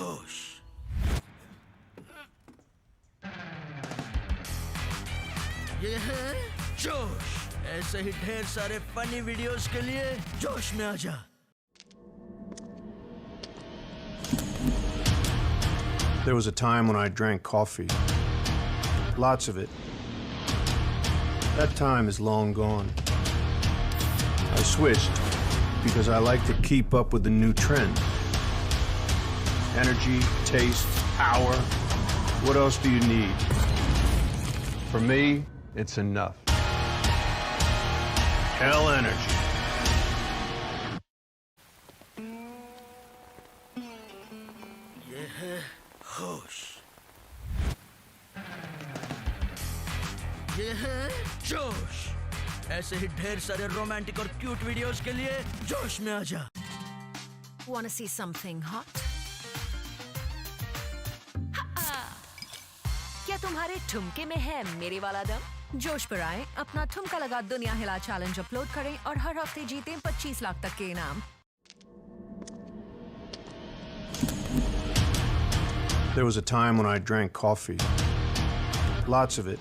होश। ये है जोश। ऐसे ही ढेर सारे फनी वीडियोस के लिए जोश में आजा। There was a time when I drank coffee. Lots of it. That time is long gone. I switched because I like to keep up with the new trend. Energy, taste, power. What else do you need? For me, it's enough. Hell energy. ये है होश। ये है जोश। ऐसे ही ढेर सारे romantic और क्यूट वीडियोस के लिए जोश में आजा। Wanna see something hot? क्या तुम्हारे ठुमके में है मेरे वाला दम? जोश पर आए, अपना ठुमका लगा दुनिया हिला चैलेंज अपलोड करें और हर हफ्ते जीतें 25 लाख तक के इनाम। There was a time when I drank coffee. Lots of it.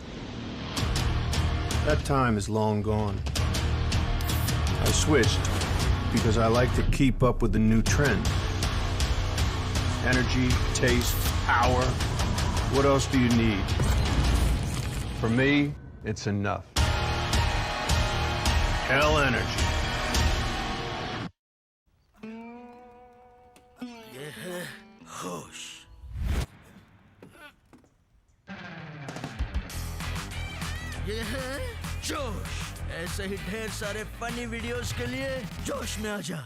That time is long gone. I switched because I like to keep up with the new trend. Energy, taste, power. What else do you need? For me, it's enough. Hell energy. ये है होश। ये है जोश। ऐसे ही ढेर सारे funny videos के लिए जोश में आजा।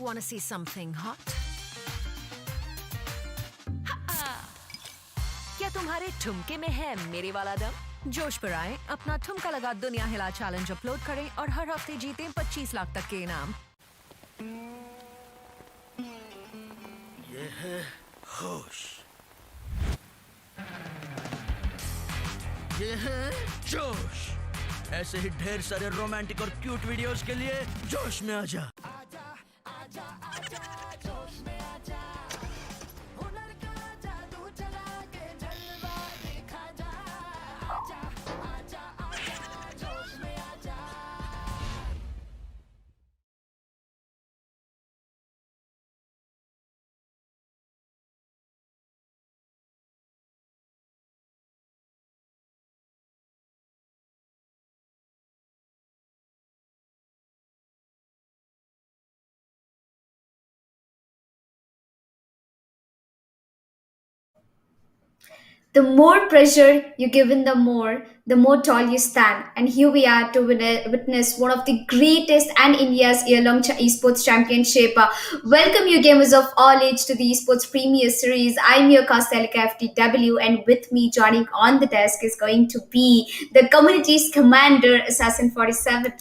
Wanna see something hot? क्या तुम्हारे ठुमके में है मेरे वाला दम? जोश पर आए, अपना ठुमका लगा दुनिया हिला चैलेंज अपलोड करें और हर हफ्ते जीतें 25 लाख तक के इनाम। ये है होश। ये है जोश। ऐसे ही ढेर सारे रोमांटिक और क्यूट वीडियोस के लिए जोश में आजा। The more pressure you give in, the more tall you stand. And here we are to witness one of the greatest and India's yearlong esports championship. Welcome you gamers of all age to the Esportz Premier Series. I'm your Qualifier FTW, and with me joining on the desk is going to be the community's commander, Assassin 47.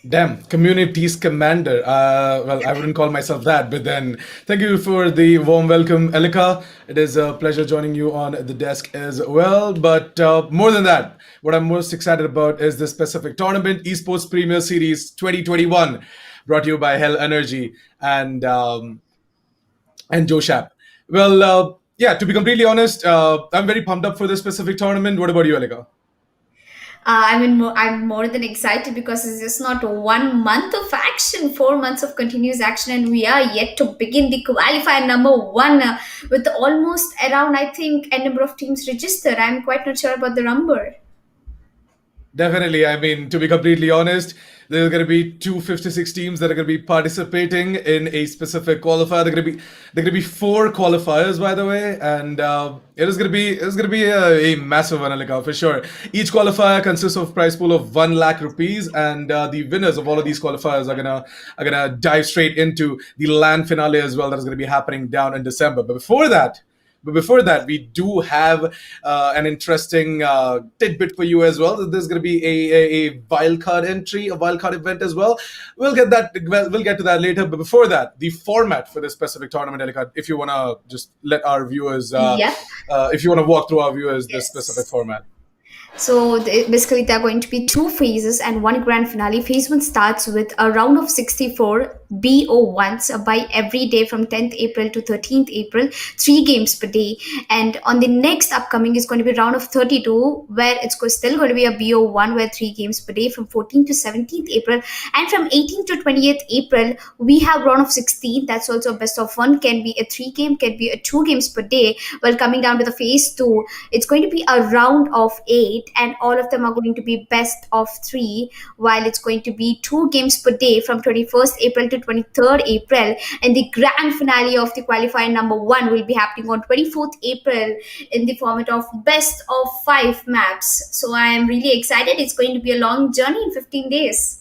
Damn, communities commander. Well, I wouldn't call myself that, but then thank you for the warm welcome, Elika. It is a pleasure joining you on the desk as well. But more than that, what I'm most excited about is this specific tournament, Esportz Premier Series 2021, brought to you by Hell Energy and Joshap. Well, yeah, to be completely honest, I'm very pumped up for this specific tournament. What about you, Elika? I'm more than excited because it's just not 1 month of action, 4 months of continuous action, and we are yet to begin the qualifier number 1 with almost around, I think, a number of teams registered. I'm quite not sure about the number. Definitely. I mean, to be completely honest, there are going to be 256 teams that are going to be participating in a specific qualifier. There are going to be 4 qualifiers, by the way, and it is going to be a massive one, Alika, for sure. Each qualifier consists of a prize pool of 1 lakh rupees, and the winners of all of these qualifiers are gonna dive straight into the LAN finale as well. That is going to be happening down in December. But before that, we do have an interesting tidbit for you as well. There's going to be a wildcard entry, a wildcard event as well. We'll get to that later. But before that, the format for this specific tournament, Elika, if you want to just let our viewers, if you want to walk through our viewers this specific format. So basically, there are going to be 2 phases and 1 grand finale. Phase 1 starts with a round of 64 BO1s by every day from 10th April to 13th April, 3 games per day. And on the next upcoming is going to be round of 32, where it's still going to be a BO1 where 3 games per day from 14th to 17th April. And from 18th to 20th April, we have round of 16. That's also best of one, can be a 3 game, can be a 2 games per day. Well, coming down to the phase 2, it's going to be a round of 8, and all of them are going to be best of 3, while it's going to be 2 games per day from 21st April to 23rd April. And the grand finale of the qualifier number 1 will be happening on 24th April in the format of best of 5 maps. So I am really excited. It's going to be a long journey in 15 days.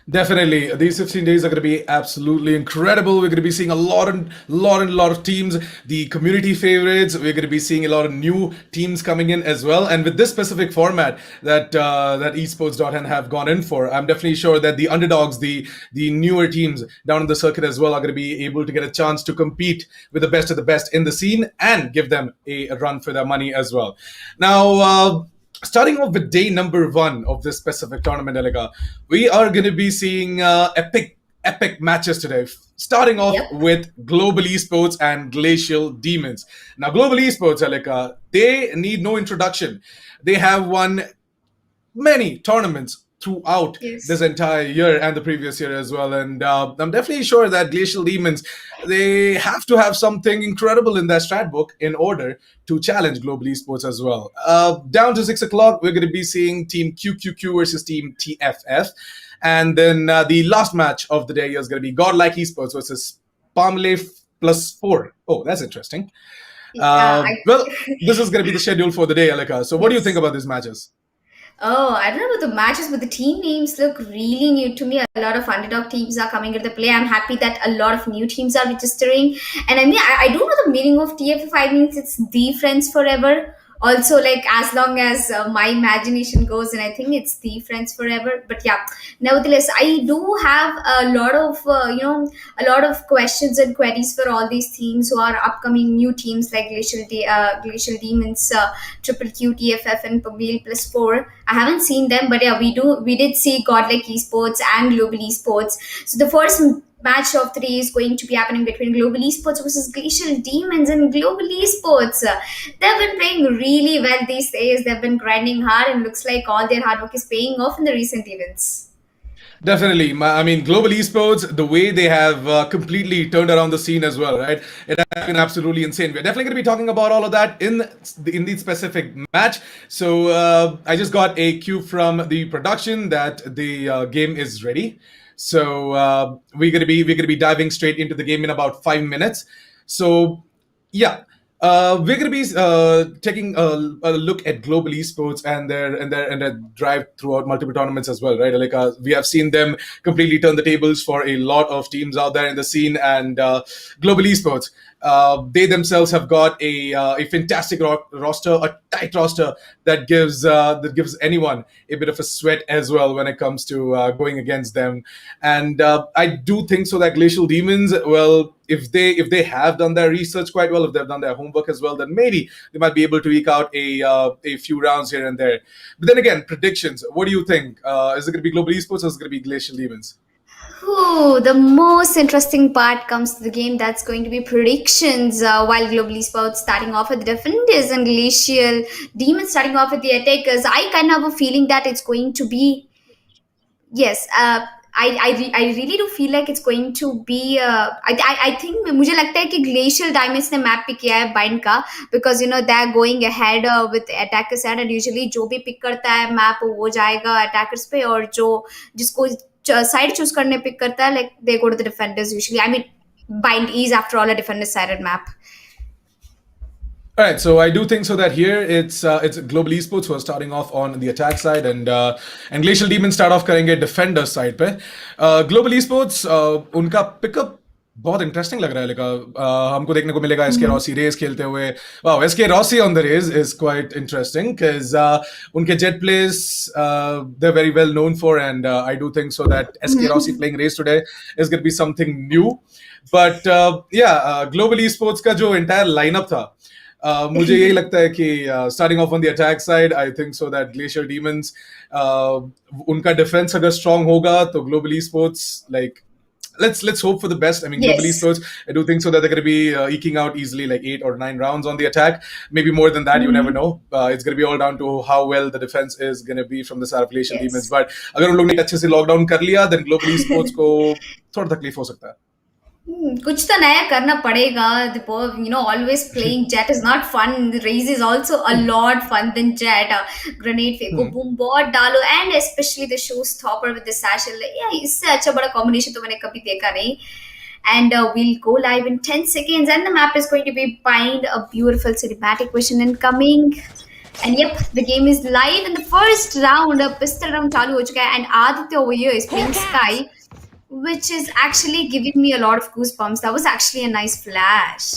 Definitely, these 15 days are going to be absolutely incredible. We're going to be seeing a lot of teams, the community favorites. We're going to be seeing a lot of new teams coming in as well. And with this specific format that Esports.n have gone in for, I'm definitely sure that the underdogs, the newer teams down in the circuit as well, are going to be able to get a chance to compete with the best of the best in the scene and give them a run for their money as well. Now, starting off with day number 1 of this specific tournament, Alika, we are going to be seeing epic matches today. Starting off with Global Esports and Glacial Demons. Now, Global Esports, Alika, they need no introduction. They have won many tournaments throughout this entire year and the previous year as well. And I'm definitely sure that Glacial Demons, they have to have something incredible in their strat book in order to challenge Global Esports as well. Down to 6 o'clock, we're going to be seeing Team QQQ versus Team TFF. And then the last match of the day is going to be Godlike Esports versus Palmley +4. Oh, that's interesting. Well, this is going to be the schedule for the day, Alika. So what do you think about these matches? Oh, I don't know about the matches, but the team names look really new to me. A lot of underdog teams are coming into the play. I'm happy that a lot of new teams are registering. And I mean, I don't know the meaning of TFF. I mean, it's the friends forever. Also, like, as long as my imagination goes, and I think it's the friends forever. But yeah, nevertheless, I do have a lot of a lot of questions and queries for all these teams who are upcoming new teams like Glacial Demons, Triple Q, TFF, and Pavil +4. I haven't seen them, but yeah, we did see Godlike Esports and Global Esports. So the first match of the day is going to be happening between Global Esports versus Glacial Demons. And Global Esports, they've been playing really well these days. They've been grinding hard, and looks like all their hard work is paying off in the recent events. Definitely. I mean, Global Esports, the way they have completely turned around the scene as well, right? It has been absolutely insane. We're definitely going to be talking about all of that in the specific match. So I just got a cue from the production that the game is ready. So we're gonna be diving straight into the game in about 5 minutes. So yeah, we're gonna be taking a look at Global Esports and their drive throughout multiple tournaments as well, right? Like we have seen them completely turn the tables for a lot of teams out there in the scene, and Global Esports, they themselves have got a fantastic roster, a tight roster that gives anyone a bit of a sweat as well when it comes to going against them. And I do think so that Glacial Demons, well, if they have done their research quite well, if they've done their homework as well, then maybe they might be able to eke out a few rounds here and there. But then again, predictions. What do you think? Is it going to be Global Esports or is it going to be Glacial Demons? Ooh, the most interesting part comes to the game. That's going to be predictions. While Global Esports starting off with the defenders and Glacial Demons starting off with the attackers, I kind of have a feeling that it's going to be, yes. I really do feel like it's going to be. I think मुझे लगता है कि Glacial Diamonds ने map pick किया है bind का, because they're going ahead with attackers side, and usually जो भी pick करता है map वो जाएगा attackers पे, और जिसको side choose करने pick करता है, like they go to the defenders usually. I mean, bind is after all a defender sided map. All right, so I do think so that here it's Global Esports who are starting off on the attack side, and Glacial Demons start off करेंगे defender side पे. Global Esports उनका pickup बहुत interesting लग रहा है, लेकिन हमको देखने को मिलेगा एसके रॉसी रेस खेलते हुए. Wow, SK Rossi on the race is quite interesting because उनके Jett plays they're very well known for, and I do think so that SK Rossi playing race today is going to be something new. But Global Esports का जो entire lineup था, मुझे यही लगता है कि starting off on the attack side, I think so that Glacial Demons, उनका defense अगर strong होगा तो Global Esports, like, let's hope for the best. I mean, Yes. Global Esports, I do think so that they're going to be eking out easily like 8 or 9 rounds on the attack. Maybe more than that, you never know. It's going to be all down to how well the defense is going to be from the side of GLACIAL Yes. Demons. But अगर उन लोग ने अच्छे से lockdown कर लिया, then Global Esports को थोड़ा तकलीफ हो सकता है. कुछ तो नया करना पड़ेगा. Always playing Jet is not fun. Raze is also a lot fun than Jet. Grenade फेंको, boom bot डालो, and especially the showstopper with the satchel. Yeah, इससे अच्छा बड़ा combination तो मैंने कभी देखा नहीं. And we'll go live in 10 seconds, and the map is going to be bind a beautiful cinematic vision incoming. And yep, the game is live in the first round. Pistol round चालू हो चुका है, and Aditya over here is playing Sky, which is actually giving me a lot of goosebumps. That was actually a nice flash.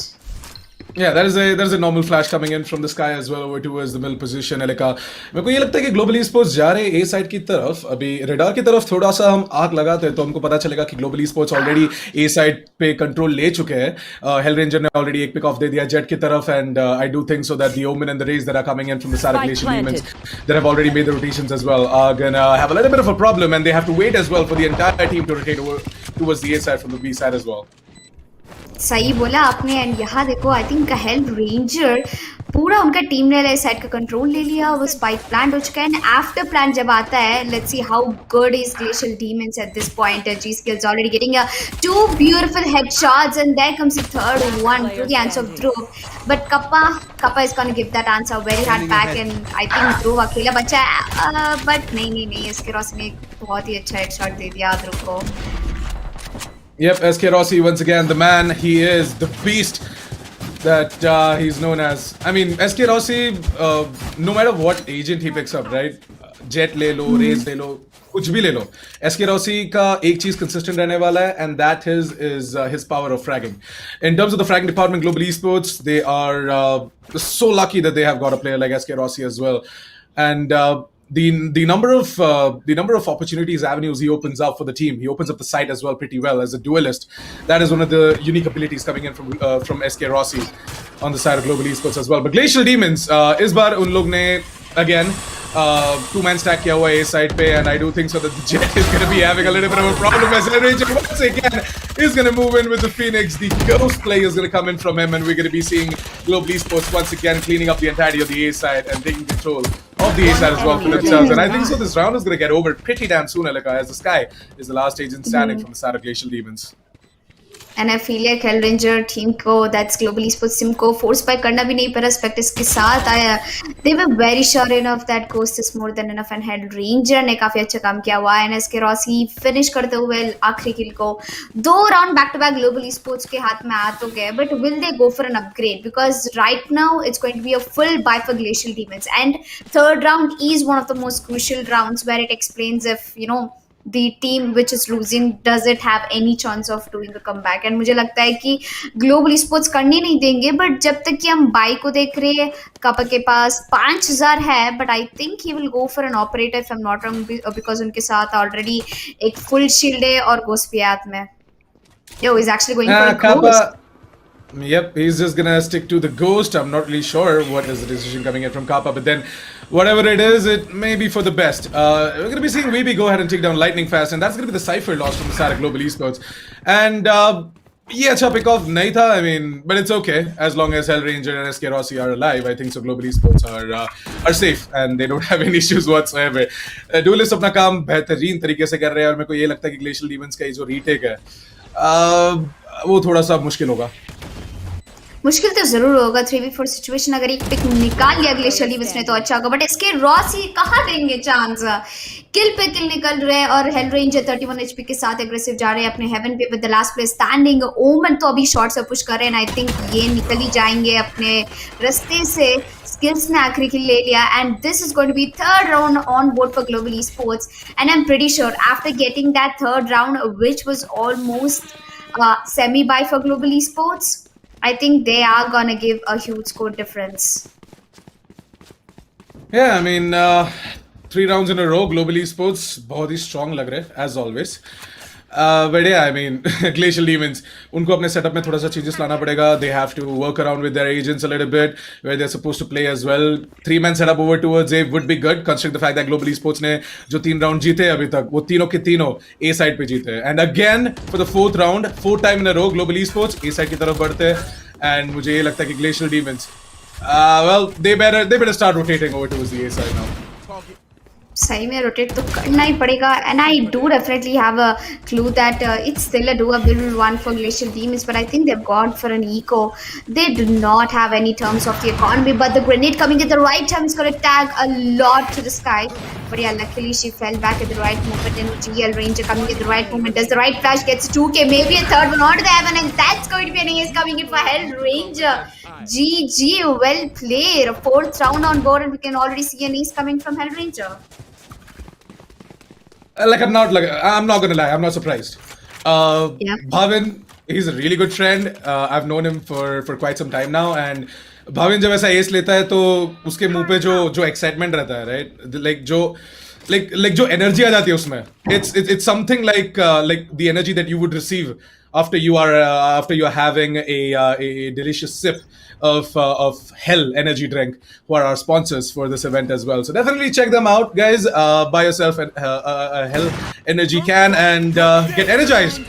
Yeah, there's a normal flash coming in from the sky as well over towards the middle position. एलेका मेरे को ये लगता है कि Global esports जा रहे हैं ए side की तरफ. अभी रेडार की तरफ थोड़ा सा हम आग लगाते हैं तो हमको पता चलेगा कि Global Esports already a side पे कंट्रोल ले चुके हैं. हेल रेंजर ने ऑलरेडी एक पिक ऑफ दे दिया जेट की तरफ, and I do think so that the Omen and the Raze that are coming in from the side of GLACIAL Demons that have already made the rotations as well are gonna have a little bit of a problem, and they have to wait as well for the entire team to rotate over towards the A side from the B side as well. सही बोला आपने. And यहाँ देखो, I think health ranger पूरा उनका team ने side का control ले लिया. वो स्पाइक प्लान हो चुका है, एंड आफ्टर प्लान जब आता है, let's see how good is GLACIAL Demons at this point. G skills already getting 2 beautiful headshots, and there comes the third one to the answer of Dhruv. But Kappa is gonna give that answer very hard back, and I think Dhruv अकेला बचा है. But नहीं, इसके Ross ने बहुत ही अच्छा headshot दे दिया Dhruv को. Yep, SK Rossi once again, the man, he is the beast that he's known as. I mean, SK Rossi, no matter what agent he picks up, right? Jet ले लो, Raze ले लो, कुछ भी ले लो. SK Rossi का एक चीज consistent रहने वाला है, and that is his power of fragging. In terms of the fragging department, Global Esports, they are so lucky that they have got a player like SK Rossi as well. And the number of opportunities, avenues he opens up for the team. He opens up the site as well pretty well as a duelist. That is one of the unique abilities coming in from SK Rossi on the side of Global Esports as well. But GLACIAL Demons, इस बार उन लोग ने again 2-man stack किया हुआ है इस side पे, and I do think so that the Jet is going to be having a little bit of a problem as Ranger once again is going to move in with the Phoenix. The Ghost play is going to come in from him, and we're going to be seeing Global Esports once again cleaning up the entirety of the A side and taking control of the A side as well for themselves. And I think so this round is going to get over pretty damn soon, Alika, as the Sky is the last agent standing from the side of GLACIAL Demons. And I feel like Hell Ranger team को, that's global esports team को force buy करना भी नहीं पड़ा. Specters के साथ आया, they were very sure enough that ghost is more than enough, and Hell Ranger ने काफी अच्छा काम किया हुआ है. एंड एसके रॉसी फिनिश करते हुए आखिरी किल को 2 round back to back Global Esports के हाथ में आ तो गए. But will they go for an upgrade, because right now it's going to be a full buy for GLACIAL Demons, and third round is one of the most crucial rounds where it explains if the team which is losing, does it have any chance of doing a comeback. And मुझे लगता है कि Global esports करने नहीं देंगे. But जब तक कि हम बाई को देख रहे हैं, कपा के पास 5000 है, but I think he will go for an operator if I am not wrong, because उनके साथ ऑलरेडी एक फुल शील्ड है और गोस्ट भी हाथ में. Yo, he's actually going for a ghost. Yep, he's just gonna stick to the ghost. I'm not really sure what is the decision coming in from Kappa, but then whatever it is, it may be for the best. We're gonna be seeing Weeby go ahead and take down Lightning Fast, and that's gonna be the Cypher loss from the side of Global Esports. And yeah, अच्छा pick off नहीं था. I mean, but it's okay as long as Hell Ranger and SK Rossi are alive. I think so. Global Esports are safe and they don't have any issues whatsoever. Duelist अपना काम बेहतरीन तरीके से कर रहे हैं, और मेरे को ये लगता है कि GLACIAL Demons का ये जो retake है, वो थोड़ा सा मुश्किल होगा. मुश्किल तो जरूर होगा. 3v4 सिचुएशन अगर एक पिक निकाल लिया GLACIAL Demons ने तो अच्छा होगा. बट इसके रॉसी कहाँ देंगे चांस? किल पे किल निकल रहे हैं, और हेल रेंजर 31 HP के साथ एग्रेसिव जा रहे हैं अपने हेवन पे with the last player standing. ओमन तो अभी शॉट से पुश कर रहे हैं, आई थिंक ये निकल ही जाएंगे अपने रास्ते से. स्किल्स ने आखिरी किल ले लिया, and this is going to be third round on board for Global Esports. And I am pretty sure after getting that third round which was almost semi buy for Global Esports, I think they are gonna give a huge score difference. Yeah, I mean, 3 rounds in a row, Global Esports बहुत ही strong लग रहे हैं as always. But yeah, I mean, Glacial Demons, उनको अपने setup में थोड़ा सा changes लाना पड़ेगा. They have to work around with their agents a little bit, where they're supposed to play as well. 3-man setup over towards A would be good, considering the fact that Global Esports ने जो 3 round जीते अभी तक, वो तीनों के तीनों A side पे जीते. And again, for the 4th round, 4th time in a row, Global Esports A side की तरफ बढ़ते. And मुझे ये लगता है कि Glacial Demons, well, they better start rotating over towards the A side now. सही में रोटेट तो करना ही पड़ेगा and I do definitely have a clue that it's still a doable one for Glacial Demons, but I think they've gone for an eco. They do not have any terms of the economy, but the grenade coming at the right time is going to tag a lot to the sky. But yeah, luckily she fell back at the right moment, and GL Ranger coming at the right moment, does the right flash, gets 2k, maybe a third one onto the heaven, and that's going to be an ace coming in for Hell Ranger. GG, well played. A 4th round on board, and we can already see an ace coming from Hell Ranger. I'm not gonna lie, I'm not surprised. Bhavin, he's a really good friend. I've known him for quite some time now, and Bhavin जब ऐसा ace लेता है तो उसके मुंह पे जो excitement रहता है, right? Like जो energy आ जाती है उसमें. It's something like the energy that you would receive after you are having a delicious sip of Hell energy drink, who are our sponsors for this event as well. So definitely check them out, guys. Buy yourself a Hell energy can and get energized,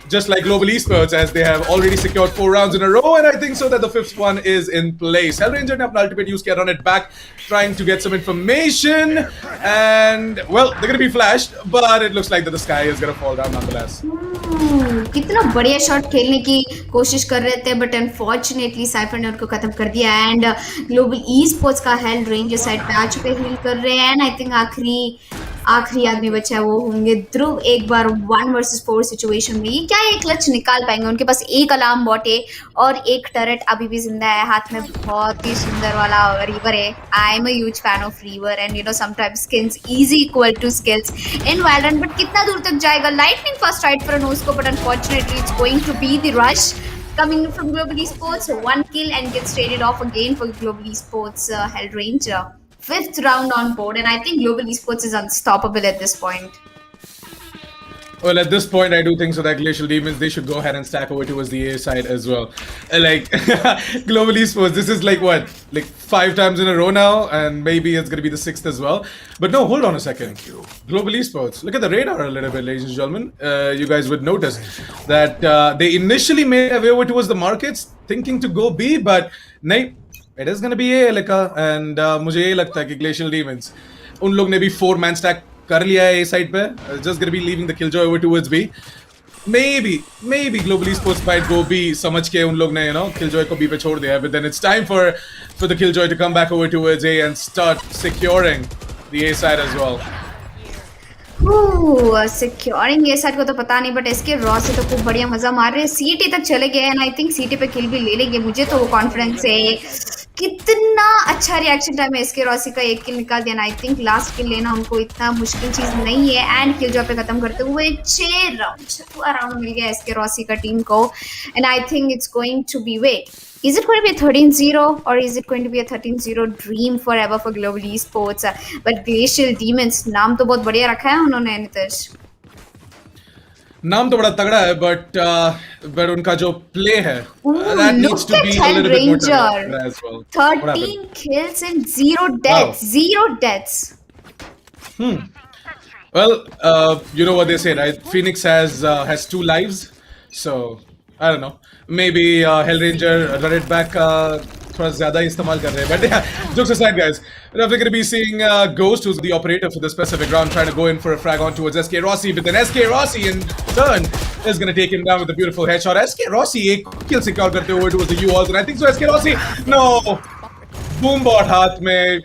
just like Global Esports, as they have already secured 4 rounds in a row, and I think so that the 5th one is in place. Hell Ranger ने अपना ultimate use किया, run it back, trying to get some information, and well, they're gonna be flashed, but it looks like that the sky is gonna fall down nonetheless. कितना बढ़िया shot खेलने की कोशिश कर रहे थे, बट अनफॉर्चुनेटली साइफर ने उनको खत्म कर दिया. एंड ग्लोबल ई स्पोर्ट्स का हेल्थ रेंजर साइड पे आ चुके, हील कर रहे हैं. एंड आई थिंक आखिरी आदमी बचा है वो होंगे ध्रुव. एक बार 1 versus 4 सिचुएशन में ये क्या ये क्लच निकाल पाएंगे? उनके पास एक अलार्म बॉट है और एक टरेट अभी भी जिंदा है. हाथ में बहुत ही सुंदर वाला रीवर है. I am a huge fan of Reever, and you know sometimes skills is equal to skills in Valorant. बट कितना दूर तक जाएगा? Lightning first right for no scope, but unfortunately it's going to be the rush coming from Global Esports. 1 kill and gets traded off again for Global Esports Hell Ranger. 5th round on board, and I think Global Esports is unstoppable at this point. Well, at this point, I do think so that Glacial Demons, they should go ahead and stack over towards the A side as well. Like, Global Esports, this is like what? Like 5 times in a row now, and maybe it's going to be the 6th as well. But no, hold on a second. Global Esports, look at the radar a little bit, ladies and gentlemen. You guys would notice that they initially made their way over towards the markets, thinking to go B, but nahi, it is going to be A, Lika. And मुझे ये लगता है कि Glacial Demons, उन लोग ने भी 4-man stack कर लिया है A side पे. Just gonna be leaving the killjoy over towards B. Maybe Global Esports might go B, समझ के उन लोग ने killjoy को B पे छोड़ दिया है. But then it's time for the killjoy to come back over towards A and start securing the A side as well. Securing ये साइड को तो पता नहीं, बट इसके रॉ से तो खूब बढ़िया मजा मार रहे हैं. सीटी तक चले गए एंड आई थिंक सीटी पे किल भी ले लेंगे. मुझे तो वो कॉन्फिडेंस है. कितना अच्छा रिएक्शन टाइम है इसके रॉसी का. 1 किल निकाल दिया. आई थिंक लास्ट किल लेना उनको इतना मुश्किल चीज नहीं है. एंड किल जो पे खत्म करते हुए 6 राउंड मिल गया इसके रॉसी का टीम को. And I think it's going to be wait. Is it going to be a 13-0 or is it going to be a 13-0 dream forever for Global Esports? But Glacial Demons, नाम तो बहुत बढ़िया रखा है उन्होंने नितिश. नाम तो बड़ा तगड़ा है, but उनका जो play है, that needs to be a little bit more tagda as well. 13 kills and 0 deaths. Wow. 0 deaths. Well, you know what they say, right? Phoenix has 2 lives, so I don't know. Maybe Hell Ranger run it back थोड़ा ज़्यादा इस्तेमाल कर रहे हैं. But yeah, jokes aside, guys, we're going to be seeing Ghost, who's the operator for the specific round, trying to go in for a frag on towards SK Rossi. But then SK Rossi in turn is going to take him down with a beautiful headshot. SK Rossi एक kill secure करते हुए towards the U-Halls, and I think so SK Rossi, no, boombot हाथ में,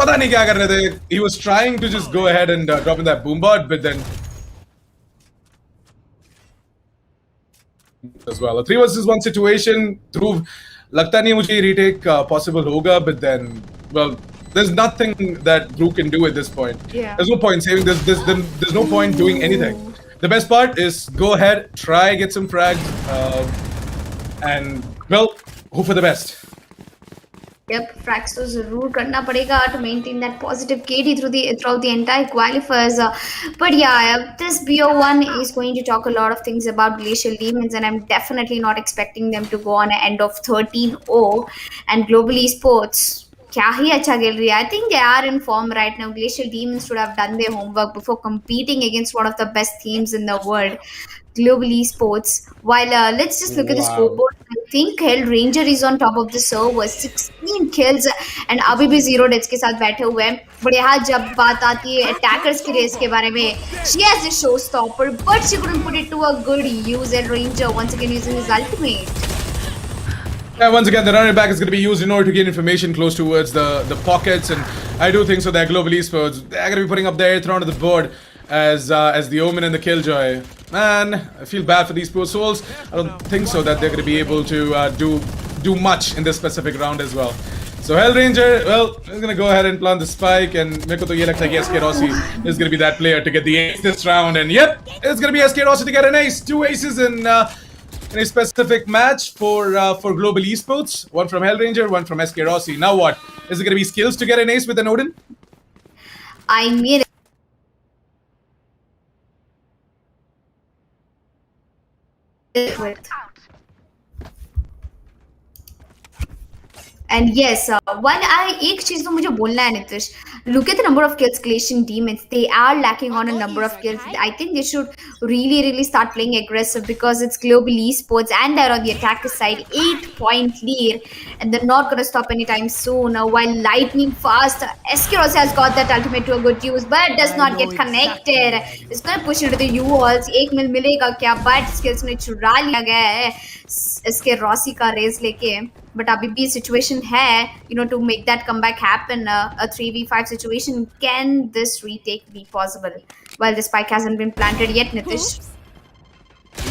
पता नहीं क्या कर रहे थे. He was trying to just go ahead and drop in that boombot, but then as well. A 3 versus 1 situation. Dhruv, लगता नहीं मुझे retake possible होगा, but then, well, there's nothing that Dhruv can do at this point. Yeah. There's no point saving. There's no point doing anything. The best part is go ahead, try get some frags, and well, hope for the best. Yep, Frax तो जरूर करना पड़ेगा to maintain that positive KD throughout the entire qualifiers. But yeah, this BO1 is going to talk a lot of things about Glacial Demons, and I'm definitely not expecting them to go on an end of 13-0. And Global Esports, क्या ही अच्छा खेल रही है. I think they are in form right now. Glacial Demons should have done their homework before competing against one of the best teams in the world, Global Esports. While let's just look at the scoreboard. I think Hell Ranger is on top of the server, 16 kills, and अभी भी 0 deaths के साथ बैठे हुए हैं. But यहाँ जब बात आती है attackers की रेस के बारे में, she has a showstopper, but she couldn't put it to a good use. Hell Ranger once again using his ultimate. Yeah, once again, the running back is going to be used in order to get information close towards the pockets, and I do think so that Global Esports, they're going to be putting up their 8th round of the board as the Omen and the Killjoy. Man, I feel bad for these poor souls. I don't think so that they're going to be able to do much in this specific round as well. So Hell Ranger, well, he's going to go ahead and plant the spike, and मेरे को तो ये लगता है कि SK Rossi is going to be that player to get the ace this round, and yep, it's going to be SK Rossi to get an ace. 2 aces in a specific match for Global Esports. One from Hell Ranger, one from SK Rossi. Now what? Is it going to be skills to get an ace with an Odin? I mean, with. And yes, one एक चीज तो मुझे बोलना है Nitish. Look at the number of kills Glacial Demons. They are lacking on a number of kills. I think they should really start playing aggressive because it's Global Esports and they're on the attacker side. 8-point lead, and they're not gonna stop anytime soon. While lightning fast, SK Rossi has got that ultimate to a good use, but does not get connected. It's gonna push into the U-walls. 1 mil मिलेगा क्या? But skills में चुरा लिया गया है SK Rossi का race लेके. But अभी भी situation है, to make that comeback happen, a 3v5 situation. Can this retake be possible? Well, the spike hasn't been planted yet, Nitish.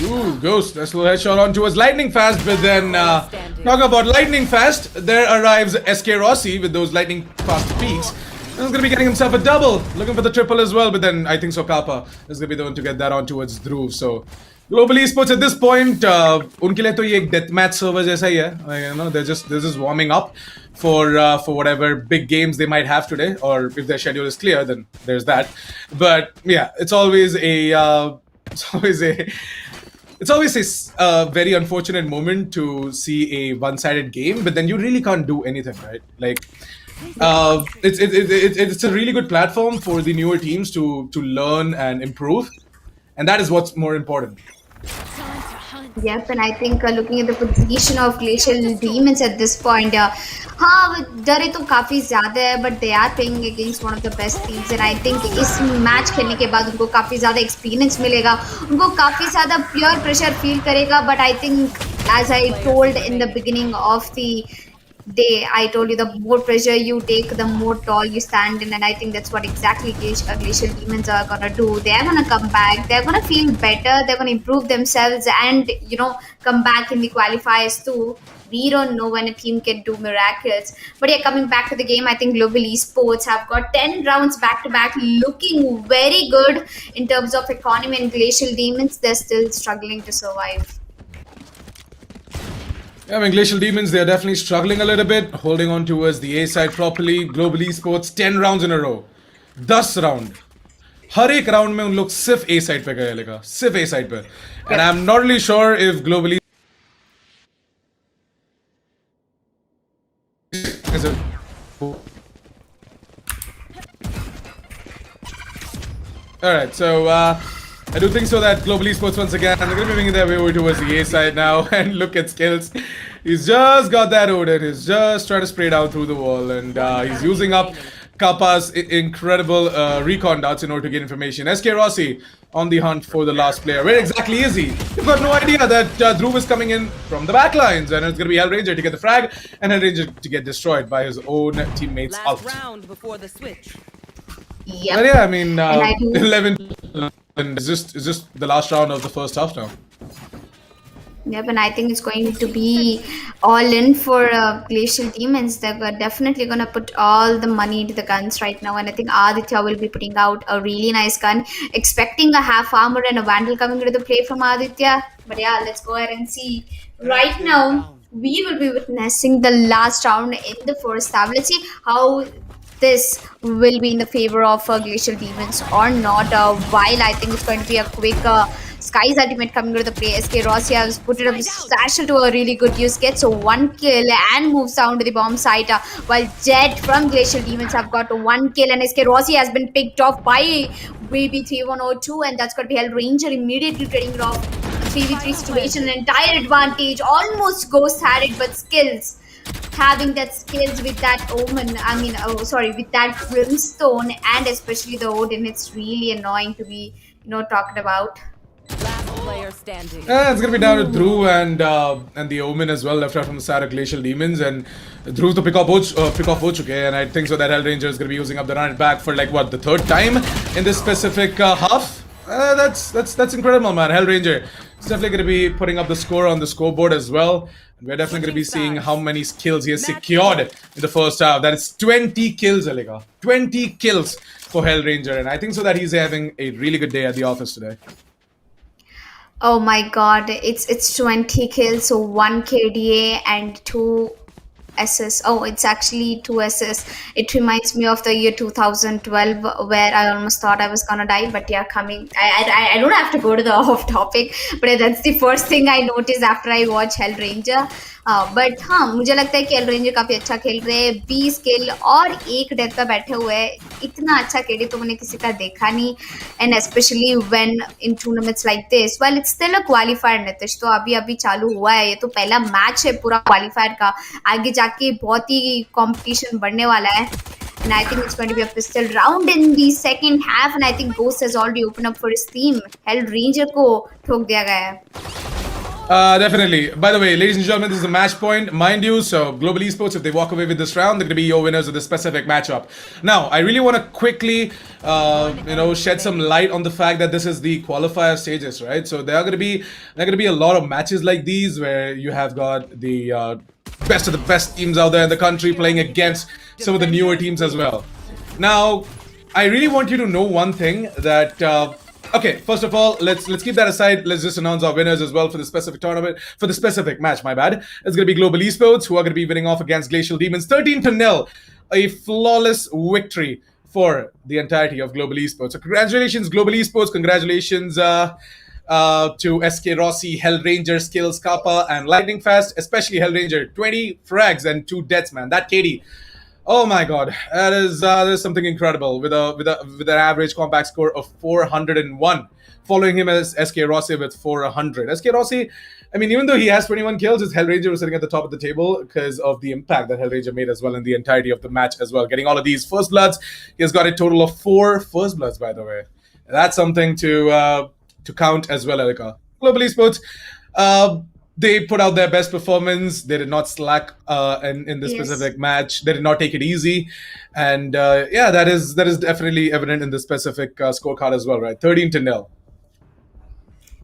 Ooh, Ghost, nice little headshot onto us. Lightning fast, but then talking about lightning fast, there arrives SK Rossi with those lightning fast peaks. He's going to be getting himself a double, looking for the triple as well, but then I think so Kappa is going to be the one to get that on towards Dhruv. So Global Esports at this point, उनके लिए तो ये एक deathmatch server जैसा ही है. They're just warming up for whatever big games they might have today, or if their schedule is clear, then there's that. But yeah, it's always a very unfortunate moment to see a one-sided game, but then you really can't do anything, right? Like, it's a really good platform for the newer teams to learn and improve, and that is what's more important. Yep, and I think looking at the position of Glacial Demons at this point, हाँ डरे तो काफी ज्यादा है, but they are playing against one of the best teams, and I think इस match खेलने के बाद उनको काफी ज्यादा एक्सपीरियंस मिलेगा, उनको काफी ज्यादा प्योर प्रेशर फील करेगा. But I think, as I told in the beginning of the day, I told you, the more pressure you take, the more tall you stand in, and I think that's what exactly Glacial Demons are gonna do. They're gonna come back, they're gonna feel better, they're gonna improve themselves, and come back in the qualifiers too. We don't know when a team can do miracles. But yeah, coming back to the game, I think Global Esports have got 10 rounds back to back, looking very good in terms of economy, and Glacial Demons, they're still struggling to survive. Yeah, I mean, Glacial Demons, they're definitely struggling a little bit, holding on towards the A side properly. Global Esports, 10 rounds in a row. 10 round. हर एक round में उन लोग सिर्फ A side पे गए लेगा, सिर्फ A side पे. And I'm not really sure if Global is a... Alright, so I do think so that Global Esports once again, they're going to be making their way over towards the A side now, and look at skills. He's just got that Odin, he's just trying to spray down through the wall, and he's using up Kappa's incredible recon darts in order to get information. SK Rossi on the hunt for the last player. Where exactly is he? You've got no idea that Dhruv is coming in from the backlines, and it's going to be Hell Ranger to get the frag, and Hell Ranger to get destroyed by his own teammates out. Last round before the switch. Yep. But yeah, I mean, 11 and it's just the last round of the first half now. Yep, and I think it's going to be all in for Glacial Demons. They're definitely going to put all the money into the guns right now, and I think Aditya will be putting out a really nice gun, expecting a half armor and a vandal coming into the play from Aditya. But yeah, let's go ahead and see. Right now, we will be witnessing the last round in the first tab. Let's see how this will be in the favor of Glacial Demons or not. While I think it's going to be a quick Sky's ultimate coming to the play. SK Rossi has put it up Satchel to a really good use, gets one kill and moves down to the bomb site. While Jet from Glacial Demons have got one kill, and SK Rossi has been picked off by BB3102, and that's going to be Hell Ranger immediately trading it off. 3v3 situation, an entire advantage, almost Ghost had it, but skills. Having that skills with that Omen, with that Brimstone, and especially the Odin, it's really annoying to be, talking about. Last player standing. It's gonna be down to Dhruv and the Omen as well, left out from the side of Glacial Demons, and Dhruv to pick off okay, and I think so that Hell Ranger is gonna be using up the run back for like what, the third time in this specific half. That's incredible, man. Hell Ranger is definitely gonna be putting up the score on the scoreboard as well. And we're definitely gonna be seeing how many kills he has secured in the first half. That is 20 kills, Alika. 20 kills for Hell Ranger, and I think so that he's having a really good day at the office today. Oh my god, it's 20 kills, so 1 KDA and 2 SS. Oh, it's actually 2 SS. It reminds me of the year 2012 where I almost thought I was gonna die, but yeah, I don't have to go to the off topic, but that's the first thing I noticed after I watched Hell Ranger. But हाँ, मुझे लगता है कि L ranger काफी अच्छा खेल रहे हैं, 20 किल और 1 डेथ पे बैठे हुए हैं. इतना अच्छा केडी तो मैंने किसी का देखा नहीं, and specially when in tournaments like this. Well it's still a qualifier, Nitish, तो अभी चालू हुआ है, ये तो पहला मैच है पूरा क्वालिफायर का. आगे जाके बहुत ही कंपटीशन बढ़ने वाला है. And I think it's going to be a pistol round in the second half, and I think Ghost has already opened up for his team. Hell Ranger को ठोक दिया गया है. Definitely. By the way, ladies and gentlemen, this is a match point, mind you. So, Global Esports, if they walk away with this round, they're going to be your winners of this specific matchup. Now, I really want to quickly, shed some light on the fact that this is the qualifier stages, right? So, there are going to be a lot of matches like these where you have got the best of the best teams out there in the country playing against some of the newer teams as well. Now, I really want you to know one thing that. Okay, first of all, let's keep that aside. Let's just announce our winners as well for the specific tournament, for the specific match, my bad. It's going to be Global Esports, who are going to be winning off against Glacial Demons 13-0. A flawless victory for the entirety of Global Esports. So congratulations, Global Esports. Congratulations to SK Rossi, Hell Ranger, Skills, Kappa, and Lightning Fast, especially Hell Ranger. 20 frags and 2 deaths, man. That KD. Oh my god, that is something incredible with an average compact score of 401. Following him as SK Rossi with 400. SK Rossi, I mean, even though he has 21 kills, his Hell Ranger was sitting at the top of the table because of the impact that Hell Ranger made as well in the entirety of the match as well. Getting all of these first bloods, he has got a total of 4 first bloods, by the way. That's something to count as well, Erika. Global Esports, they put out their best performance. They did not slack in this specific match. They did not take it easy, and that is definitely evident in the specific scorecard as well, right? 13-0.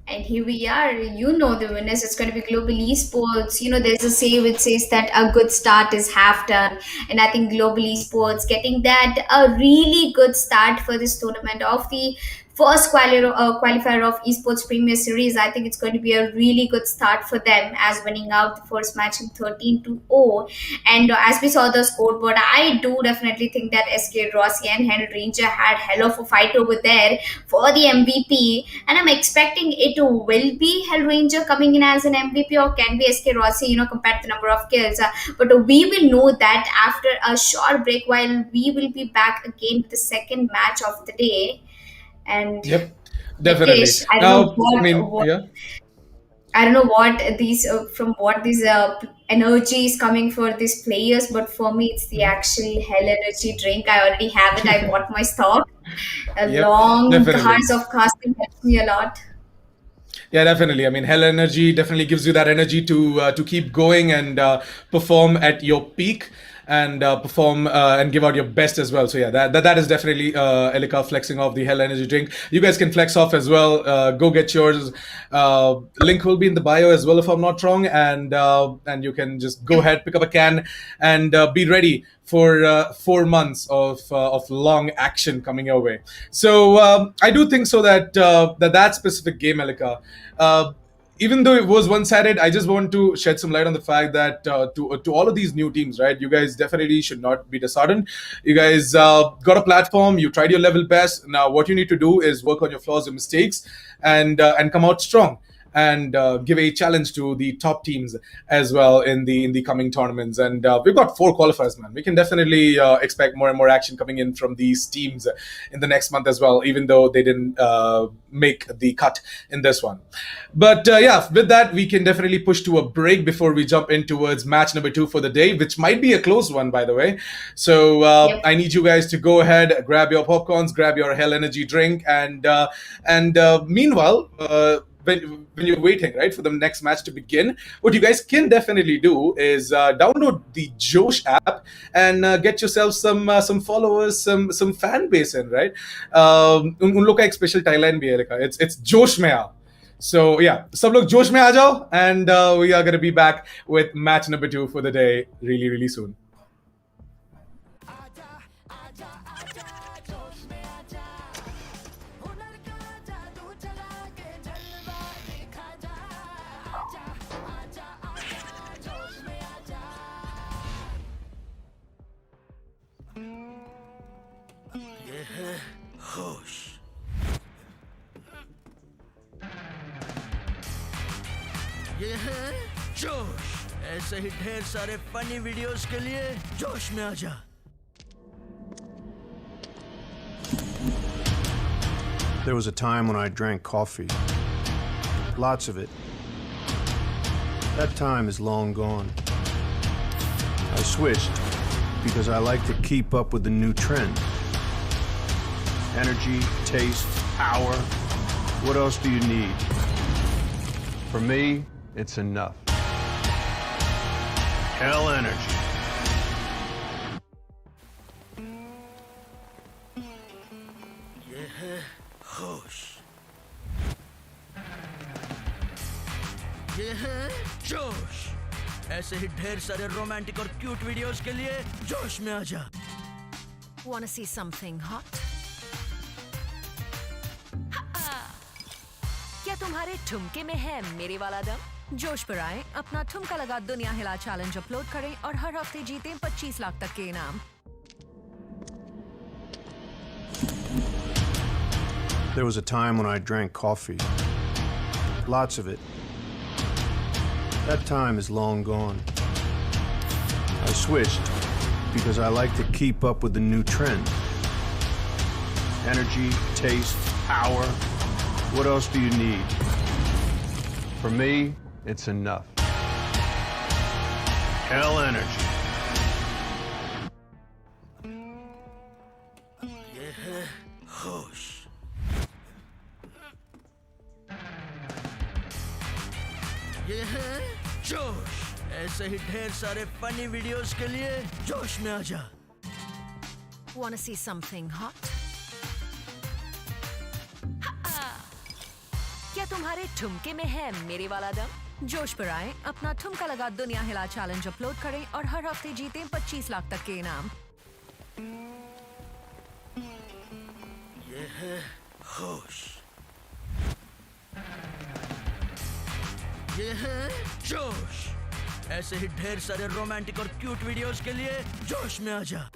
And here we are. You know the winners. It's going to be Global Esports. There's a say which says that a good start is half done, and I think Global Esports getting that a really good start for this tournament of the first qualifier of Esportz Premier Series. I think it's going to be a really good start for them as winning out the first match in 13-0. And as we saw the scoreboard, I do definitely think that SK Rossi and Hell Ranger had hell of a fight over there for the MVP. And I'm expecting it will be Hell Ranger coming in as an MVP, or can be SK Rossi, compared to the number of kills. But we will know that after a short break, while we will be back again with the second match of the day. And yep, definitely. Nitesh, I don't know what these energy is coming for these players, but for me it's the actual Hell Energy drink. I already have it. I bought my stock. Long hours of casting helps me a lot. Yeah, definitely. I mean, Hell Energy definitely gives you that energy to keep going and perform at your peak. And perform and give out your best as well. So yeah, that is definitely Elika flexing off the Hell Energy drink. You guys can flex off as well. Go get yours. Link will be in the bio as well, if I'm not wrong. And you can just go ahead, pick up a can, and be ready for 4 months of long action coming your way. So I do think so that that specific game, Elika, even though it was one-sided, I just want to shed some light on the fact that to all of these new teams, right? You guys definitely should not be disheartened. You guys got a platform. You tried your level best. Now, what you need to do is work on your flaws and mistakes, and come out strong, and give a challenge to the top teams as well in the coming tournaments. And we've got 4 qualifiers, man. We can definitely expect more and more action coming in from these teams in the next month as well, even though they didn't make the cut in this one. But yeah, with that, we can definitely push to a break before we jump in towards match number 2 for the day, which might be a close one, by the way. So I need you guys to go ahead, grab your popcorns, grab your Hell Energy drink, and meanwhile, when you're waiting, right, for the next match to begin, what you guys can definitely do is download the Josh app and get yourself some followers, some fan base in, right? उन लोग का एक special tagline भी है लिखा. It's जोश में आओ. So yeah, सब लोग जोश में आ जाओ, and we are going to be back with match number 2 for the day really soon. होश ये है जोश. ऐसे ही ढेर सारे फनी वीडियोस के लिए जोश में आजा. There was a time when I drank coffee. Lots of it. That time is long gone. I switched because I like to keep up with the new trend. Energy, taste, power. What else do you need? For me, it's enough. Hell energy. ये है होश. ये है जोश. ऐसे ही ढेर सारे romantic और क्यूट वीडियोस के लिए जोश में आजा. Wanna see something hot? क्या तुम्हारे ठुमके में है मेरे वाला दम? जोश पर आए, अपना ठुमका लगा दुनिया हिला चैलेंज अपलोड करें और हर हफ्ते जीतें 25 लाख तक के इनाम. There was a time when I drank coffee. Lots of it. That time is long gone. I switched because I like to keep up with the new trend. Energy, taste, power. What else do you need? For me, it's enough. Hell energy. ये है होश. ये है जोश. ऐसे ही ढेर सारे funny videos के लिए जोश में आजा. Wanna see something hot? क्या तुम्हारे ठुमके में है मेरे वाला दम? जोश पर आए, अपना ठुमका लगा दुनिया हिला चैलेंज अपलोड करें और हर हफ्ते जीतें 25 लाख तक के इनाम. ये है होश. ये है जोश. ऐसे ही ढेर सारे रोमांटिक और क्यूट वीडियोस के लिए जोश में आजा.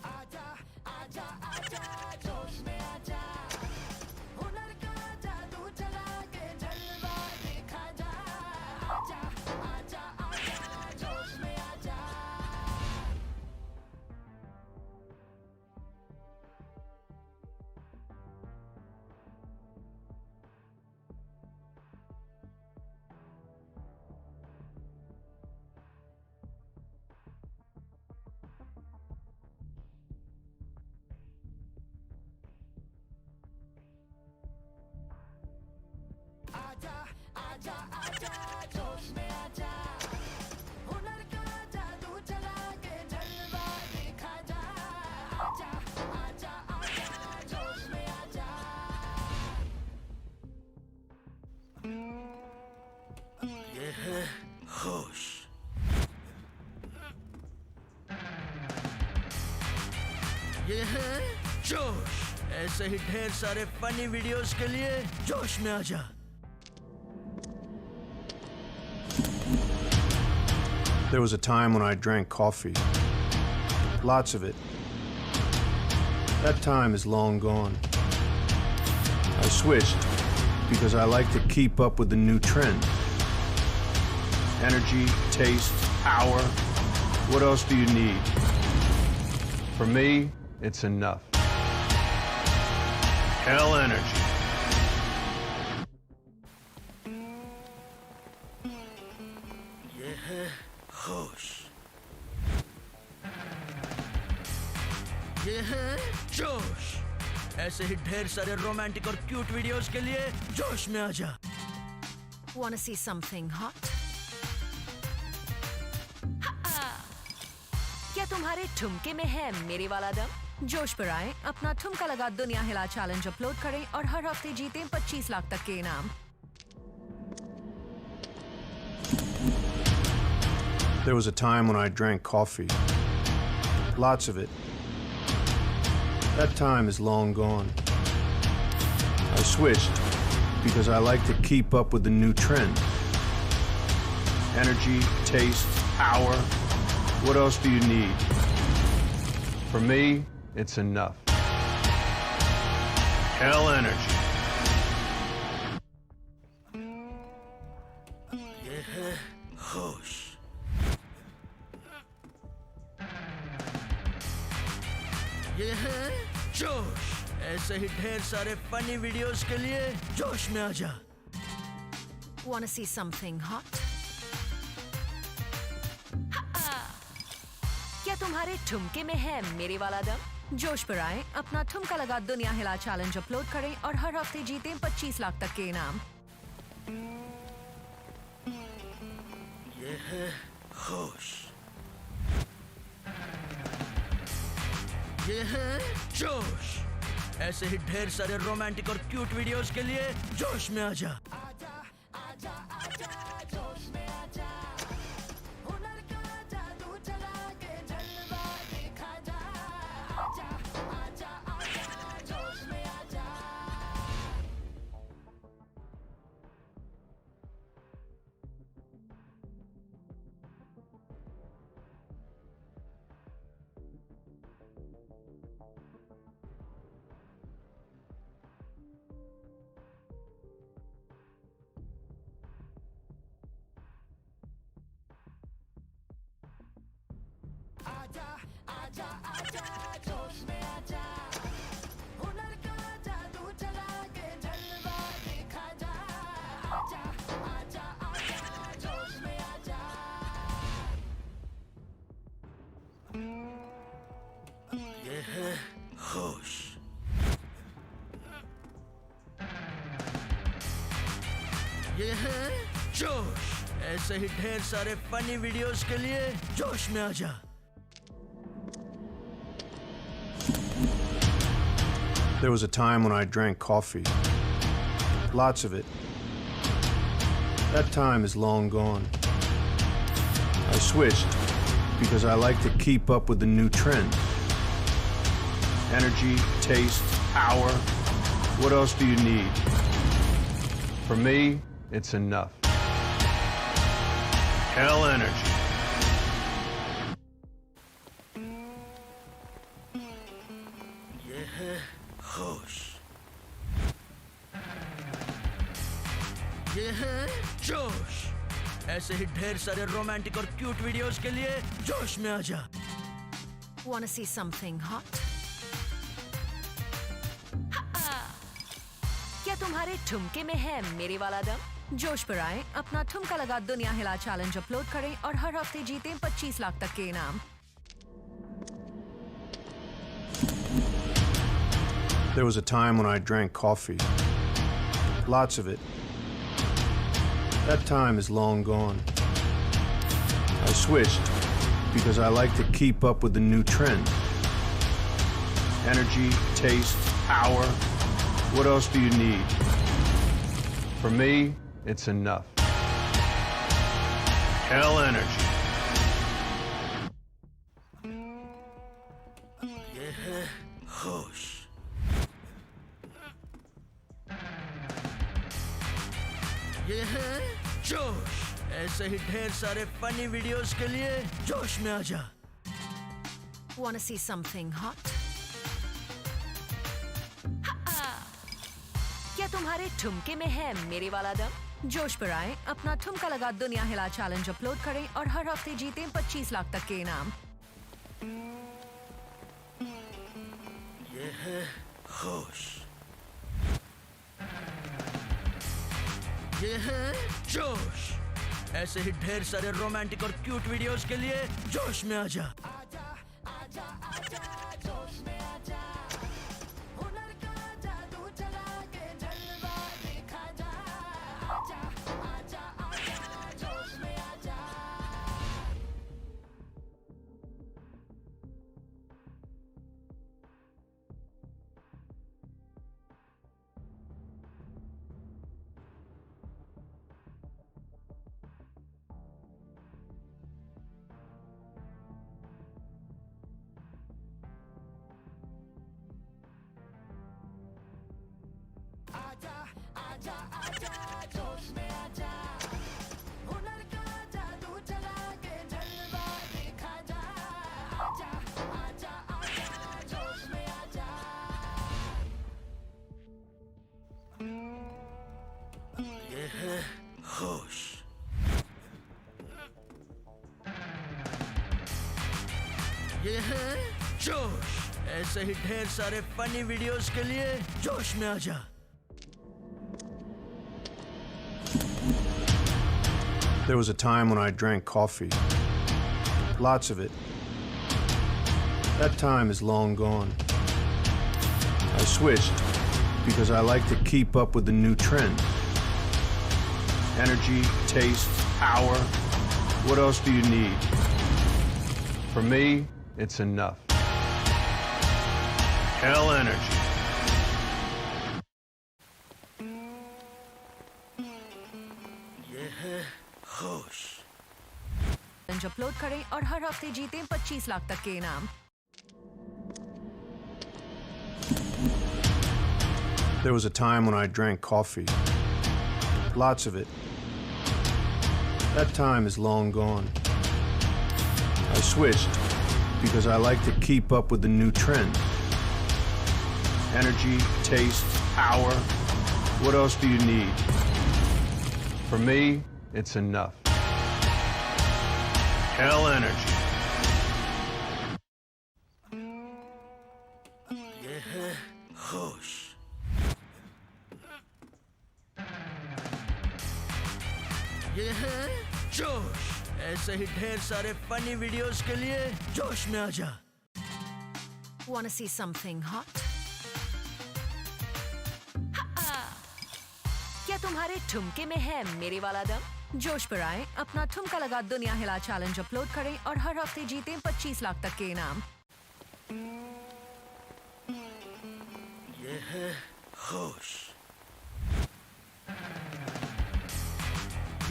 ये है होश. ये है जोश. ऐसे ही ढेर सारे फनी वीडियोस के लिए जोश में आजा. There was a time when I drank coffee. Lots of it. That time is long gone. I switched because I like to keep up with the new trend. Energy, taste, power. What else do you need? For me, it's enough. Hell energy. ये है होश, ये है जोश। ऐसे ही ढेर सारे romantic और क्यूट वीडियोस के लिए जोश में आजा। Wanna see something hot? क्या तुम्हारे ठुमके में है मेरे वाला दम? जोश पर आए, अपना ठुमका लगा दुनिया हिला चैलेंज अपलोड करें और हर हफ्ते जीतें 25 लाख तक के इनाम। There was a time when I drank coffee. Lots of it. That time is long gone. I switched because I like to keep up with the new trend. Energy, taste, power. What else do you need? For me, it's enough. Hell energy. ये है होश, ये है जोश। ऐसे ही ढेर सारे funny videos के लिए जोश में आजा। Wanna see something hot? क्या तुम्हारे ठुमके में है मेरे वाला दम? जोश पर आए, अपना ठुमका लगा दुनिया हिला चैलेंज अपलोड करें और हर हफ्ते जीतें 25 लाख तक के इनाम। ये है होश, ये है जोश। ऐसे ही ढेर सारे रोमांटिक और क्यूट वीडियोस के लिए जोश में आजा। ये है होश, ये है जोश। ऐसे ही ढेर सारे फनी वीडियोस के लिए जोश में आजा। There was a time when I drank coffee. Lots of it. That time is long gone. I switched because I like to keep up with the new trend. Energy, taste, power. What else do you need? For me, it's enough. Hell energy. ये है होश, ये है जोश। ऐसे ही ढेर सारे romantic और क्यूट वीडियोस के लिए जोश में आजा। Wanna see something hot? क्या तुम्हारे ठुमके में है मेरे वाला दम? जोश पर आए, अपना ठुमका लगा दुनिया हिला चैलेंज अपलोड करें और हर हफ्ते जीतें 25 लाख तक के इनाम। There was a time when I drank coffee. Lots of it. That time is long gone. I switched because I like to keep up with the new trend. Energy, taste, power. What else do you need? For me, it's enough. Hell energy. ये है होश, ये है जोश। ऐसे ही ढेर सारे funny videos के लिए जोश में आ जा। Wanna see something hot? क्या तुम्हारे ठुमके में है मेरे वाला दम? जोश पर आए, अपना ठुमका लगा दुनिया हिला चैलेंज अपलोड करें और हर हफ्ते जीतें 25 लाख तक के इनाम। ये है होश, ये है जोश। ऐसे ही ढेर सारे रोमांटिक और क्यूट वीडियोस के लिए जोश में आ जा। ये है होश, ये है जोश। ऐसे ही ढेर सारे फनी वीडियोस के लिए जोश में आ जा। There was a time when I drank coffee. Lots of it. That time is long gone. I switched because I like to keep up with the new trend. Energy, taste, power. What else do you need? For me, it's enough. Hell energy. ये है होश, challenge upload करें और हर हफ्ते जीतें 25 लाख तक के इनाम। There was a time when I drank coffee. Lots of it. That time is long gone. I switched because I like to keep up with the new trend. Energy, taste, power. What else do you need? For me, it's enough. Hell energy. ये है होश, ये है जोश। ऐसे ही ढेर सारे funny videos के लिए जोश में आ जा। Wanna see something hot? क्या तुम्हारे ठुमके में है मेरे वाला दम? जोश पर आए, अपना ठुमका लगा दुनिया हिला चैलेंज अपलोड करें और हर हफ्ते जीतें 25 लाख तक के इनाम। ये है होश,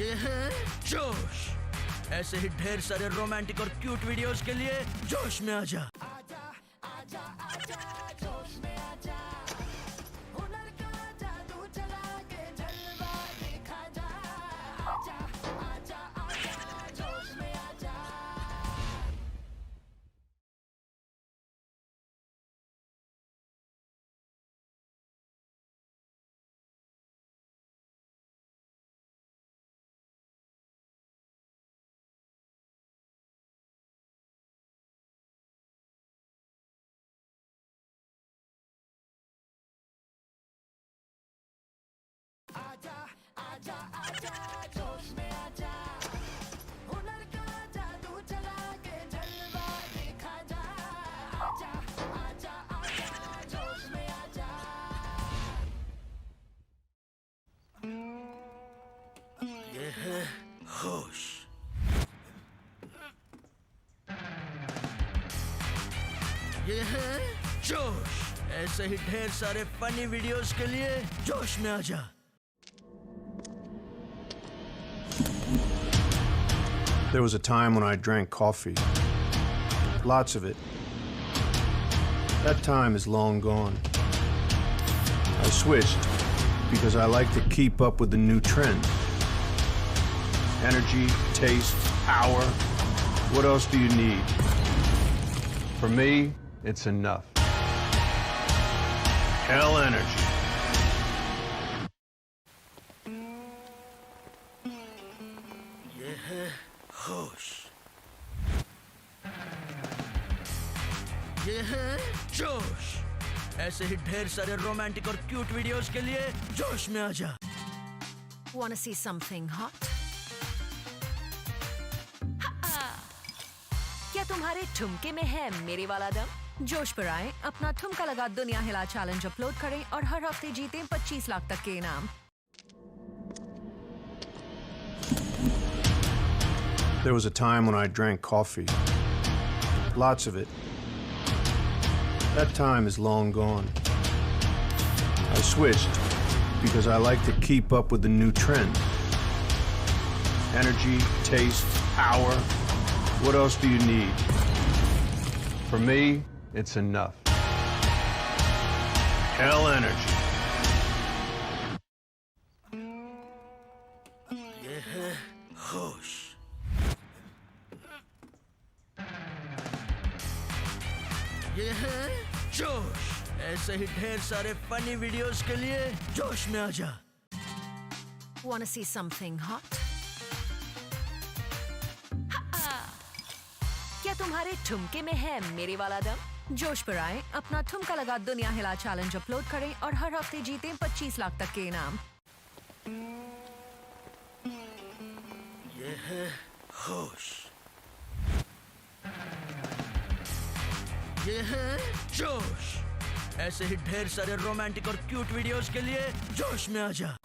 ये है जोश। ऐसे ही ढेर सारे रोमांटिक और क्यूट वीडियोस के लिए जोश में आ जा। ये है होश, ये है जोश। ऐसे ही ढेर सारे फनी वीडियोस के लिए जोश में आ जा। There was a time when I drank coffee. Lots of it. That time is long gone. I switched because I like to keep up with the new trend. Energy, taste, power. What else do you need? For me, it's enough. Hell energy. ये है होश, ये है जोश। ऐसे ही ढेर सारे romantic और क्यूट वीडियोस के लिए जोश में आजा। Wanna see something hot? क्या तुम्हारे ठुमके में है मेरे वाला दम? जोश पर आए, अपना ठुमका लगा दुनिया हिला चैलेंज अपलोड करें और हर हफ्ते जीतें 25 लाख तक के इनाम। There was a time when I drank coffee. Lots of it. That time is long gone. I switched because I like to keep up with the new trend. Energy, taste, power. What else do you need? For me, it's enough. Hell energy. ये है होश, ये है जोश। ऐसे ही ढेर सारे funny videos के लिए जोश में आजा। Wanna see something hot? क्या तुम्हारे ठुमके में है मेरे वाला दम? जोश पर आए, अपना ठुमका लगा दुनिया हिला चैलेंज अपलोड करें और हर हफ्ते जीतें 25 लाख तक के इनाम। ये है होश, ये है जोश। ऐसे ही ढेर सारे रोमांटिक और क्यूट वीडियोस के लिए जोश में आजा।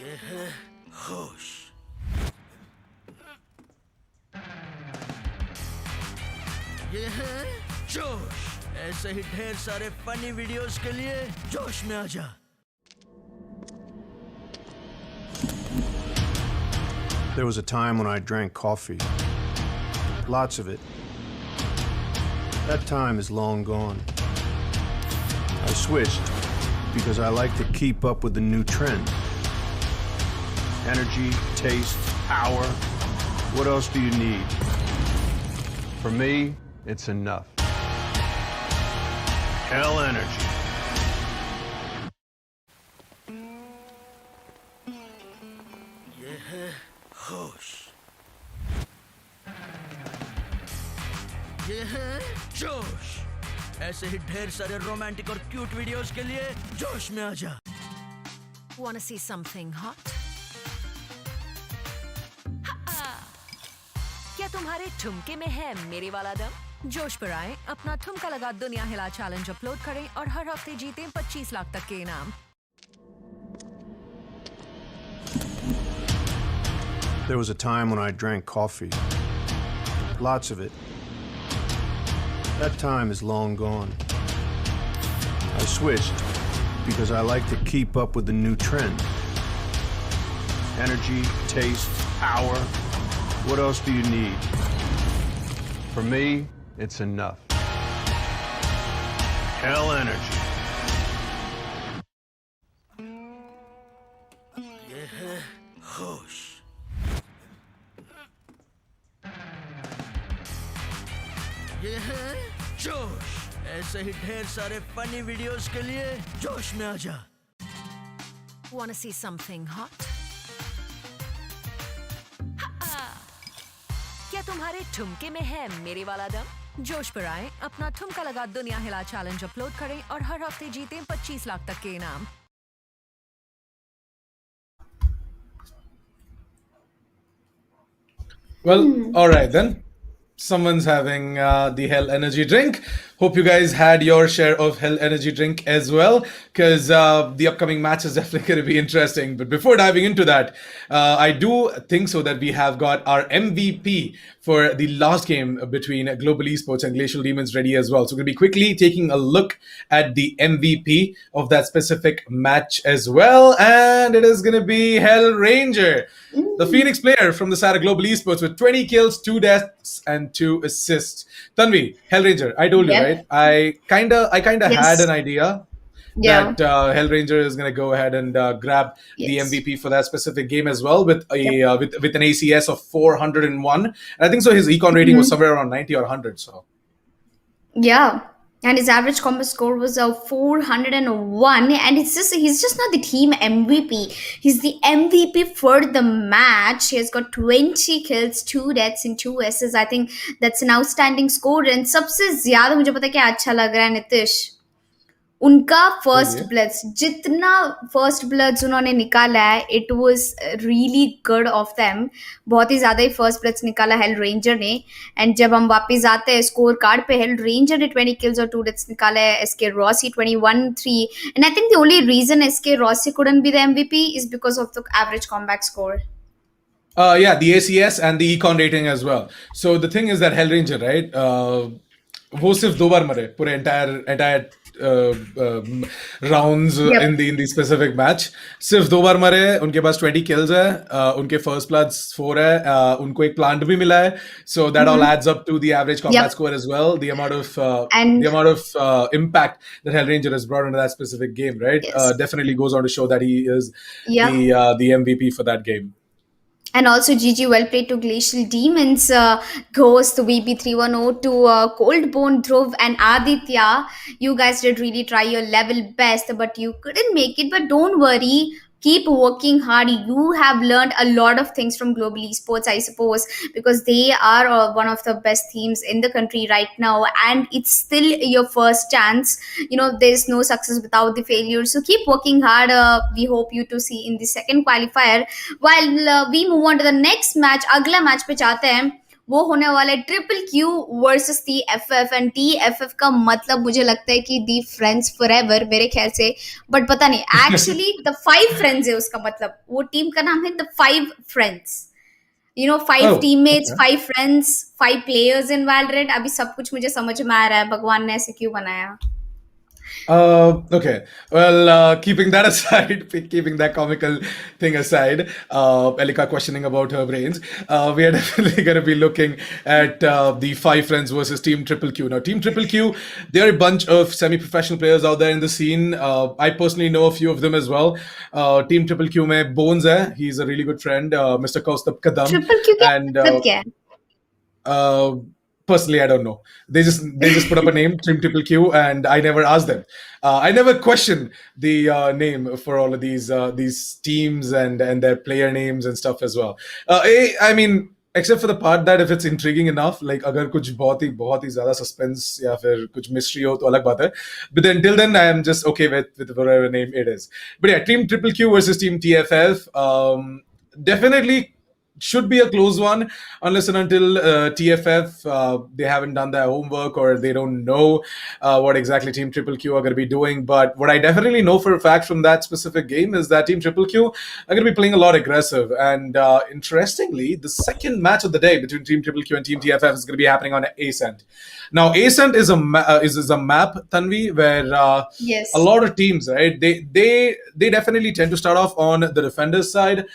ये है होश, ये है जोश। ऐसे ही ढेर सारे फनी वीडियोस के लिए जोश में आजा। There was a time when I drank coffee. Lots of it. That time is long gone. I switched because I like to keep up with the new trend. Energy, taste, power. What else do you need? For me, it's enough. Hell energy. ये है होश, ये है जोश। ऐसे ही ढेर सारे romantic और क्यूट वीडियोस के लिए जोश में आजा। Wanna see something hot? क्या तुम्हारे ठुमके में है मेरे वाला दम? जोश पर आए, अपना ठुमका लगा दुनिया हिला चैलेंज अपलोड करें और हर हफ्ते जीतें 25 लाख तक के इनाम। There was a time when I drank coffee. Lots of it. That time is long gone. I switched because I like to keep up with the new trend. Energy, taste, power. What else do you need? For me, it's enough. Hell energy. ये है होश, ये है जोश। ऐसे ही ढेर सारे funny videos के लिए जोश में आजा। Wanna see something hot? क्या तुम्हारे ठुमके में है मेरे वाला दम? जोश पर आए, अपना ठुमका लगा दुनिया हिला चैलेंज अपलोड करें और हर हफ्ते जीतें 25 लाख तक के इनाम। Well, all right then. Someone's having the Hell Energy drink. Hope you guys had your share of Hell Energy drink as well, because the upcoming match is definitely going to be interesting. But before diving into that, I do think so that we have got our MVP for the last game between Global Esports and Glacial Demons ready as well. So we're going to be quickly taking a look at the MVP of that specific match as well. And it is going to be Hell Ranger, the Phoenix player from the side of Global Esports with 20 kills, 2 deaths, and 2 assists. Tanvi, Hellranger, I told you, Yeah. right? I kinda Yes. had an idea Yeah. that Hellranger is gonna go ahead and grab the Yes. MVP for that specific game as well with a with an ACS of 401. And I think so his econ rating was somewhere around 90 or 100. So Yeah. And his average combo score was 401. And he's just not the team MVP. He's the MVP for the match. He has got 20 kills, 2 deaths, and 2 assists. I think that's an outstanding score. And सबसे ज़्यादा मुझे पता है क्या अच्छा लग रहा है नितिश, उनका फर्स्ट बोलिए। ब्लड्स, जितना फर्स्ट ब्लड्स उन्होंने निकाला है, it was really good of them. बहुत ही ज़्यादा ही फर्स्ट ब्लड्स निकाला हेल रेंजर ने. एंड जब हम वापस आते हैं स्कोर कार्ड पे, हेल रेंजर ने 20 किल्स और 2 डेथ्स निकाला है. SK Rossi 21-3. And I think the only reason SK Rossi couldn't be the MVP is because of the average comeback score. Yeah, the ACS and the econ rating as well. So the thing is that Hellranger, right? वो सिर्फ 2 बार मरे पूरे entire rounds Yep. in the specific match. सिर्फ 2 बार मरे. उनके पास 20 kills है. उनके first bloods 4 है. उनको एक plant भी मिला है. So that all adds up to the average combat Yep. score as well. The amount of And- impact that Hellranger has brought into that specific game, right? Yes. Definitely goes on to show that he is Yeah. the MVP for that game. And also GG, well played to Glacial Demons, Ghost, VB310, to Coldbone, Dhruv and Aditya. You guys did really try your level best, but you couldn't make it. But don't worry. Keep working hard. You have learned a lot of things from Global Esports, I suppose, because they are one of the best teams in the country right now. And it's still your first chance. There's no success without the failure. So keep working hard. We hope you to see in the second qualifier. While we move on to the next match, अगला match पे चाहते हैं, वो होने वाला है triple Q versus TFF. And TFF का मतलब मुझे लगता है कि दी फ्रेंड्स फॉरएवर, मेरे ख्याल से. बट पता नहीं, एक्चुअली द 5 फ्रेंड्स है उसका मतलब. वो टीम का नाम है the 5 friends. 5 Oh, teammates, okay. 5 friends, 5 players in Valorant. अभी सब कुछ मुझे समझ में आ रहा है, भगवान ने ऐसे क्यों बनाया. Okay. Well, keeping that aside, keeping that comical thing aside, Elika questioning about her brains, we are definitely going to be looking at the 5 friends versus Team Triple Q. Now, Team Triple Q, they are a bunch of semi-professional players out there in the scene. I personally know a few of them as well. Team Triple Q में Bones है. He's a really good friend, Mr. Kaustubh Kadam. Triple Q का And मतलब क्या है? personally, I don't know. They just put up a name, Team Triple Q, and I never asked them. I never question the name for all of these teams and their player names and stuff as well. I mean, except for the part that if it's intriguing enough, like अगर कुछ बहुत ही ज़्यादा suspense या फिर कुछ mystery हो तो अलग बात है. But then till then, I am just okay with whatever name it is. But yeah, Team Triple Q versus Team TFF. Definitely should be a close one unless and until TFF they haven't done their homework or they don't know what exactly Team Triple Q are going to be doing. But what I definitely know for a fact from that specific game is that Team Triple Q are going to be playing a lot aggressive. And interestingly, the second match of the day between Team Triple Q and Team TFF is going to be happening on Ascent. Now, Ascent is a map, Tanvi, where Yes. a lot of teams, right? They definitely tend to start off on the defender's side.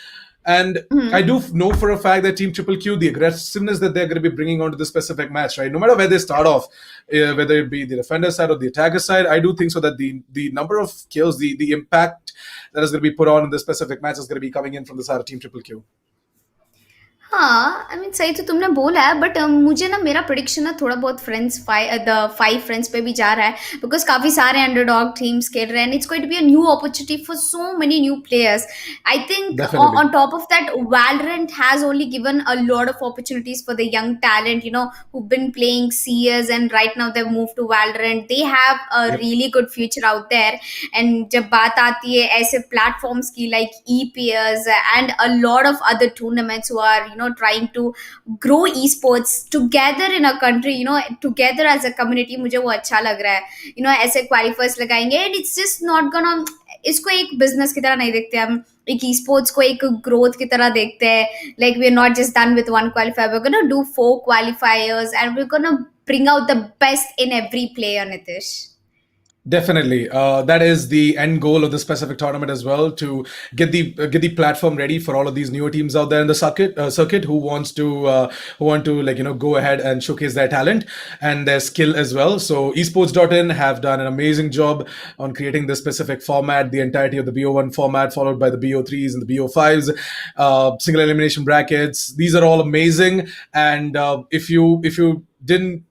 And I do know for a fact that Team Triple Q, the aggressiveness that they're going to be bringing onto this specific match, right? No matter where they start off, whether it be the defender side or the attacker side, I do think so that the number of kills, the impact that is going to be put on in this specific match is going to be coming in from the side of Team Triple Q. हाँ, I mean सही तो तुमने बोला है, but मुझे ना मेरा prediction ना थोड़ा बहुत द 5 फ्रेंड्स पे भी जा रहा है, बिकॉज काफी सारे अंडरडॉग टीम्स खेल रहे हैं, and it's going to be a new opportunity for so many new players. I think Definitely. on top of that, Valorant has only given a lot of opportunities for the young talent, who've been playing CS and right now they've moved to Valorant. They have a Yep. really good future out there. And जब बात आती है ऐसे platforms की like EPS and a lot of other tournaments who are trying to grow esports together in a country, together as a community, मुझे वो अच्छा लग रहा है. ऐसे क्वालिफायर्स लगाएंगे, and it's just not gonna, इसको एक बिजनेस की तरह नहीं देखते हम, एक स्पोर्ट्स को एक ग्रोथ की तरह देखते हैं. Like we are not just done with one qualifier, we are gonna do 4 qualifiers and we are gonna bring out the best in every player, Nitish. Definitely, that is the end goal of the specific tournament as well, to get the platform ready for all of these newer teams out there in the circuit who want to like go ahead and showcase their talent and their skill as well. So esports.in have done an amazing job on creating this specific format, the entirety of the BO1 format, followed by the BO3s and the BO5s, single elimination brackets. These are all amazing, and if you didn't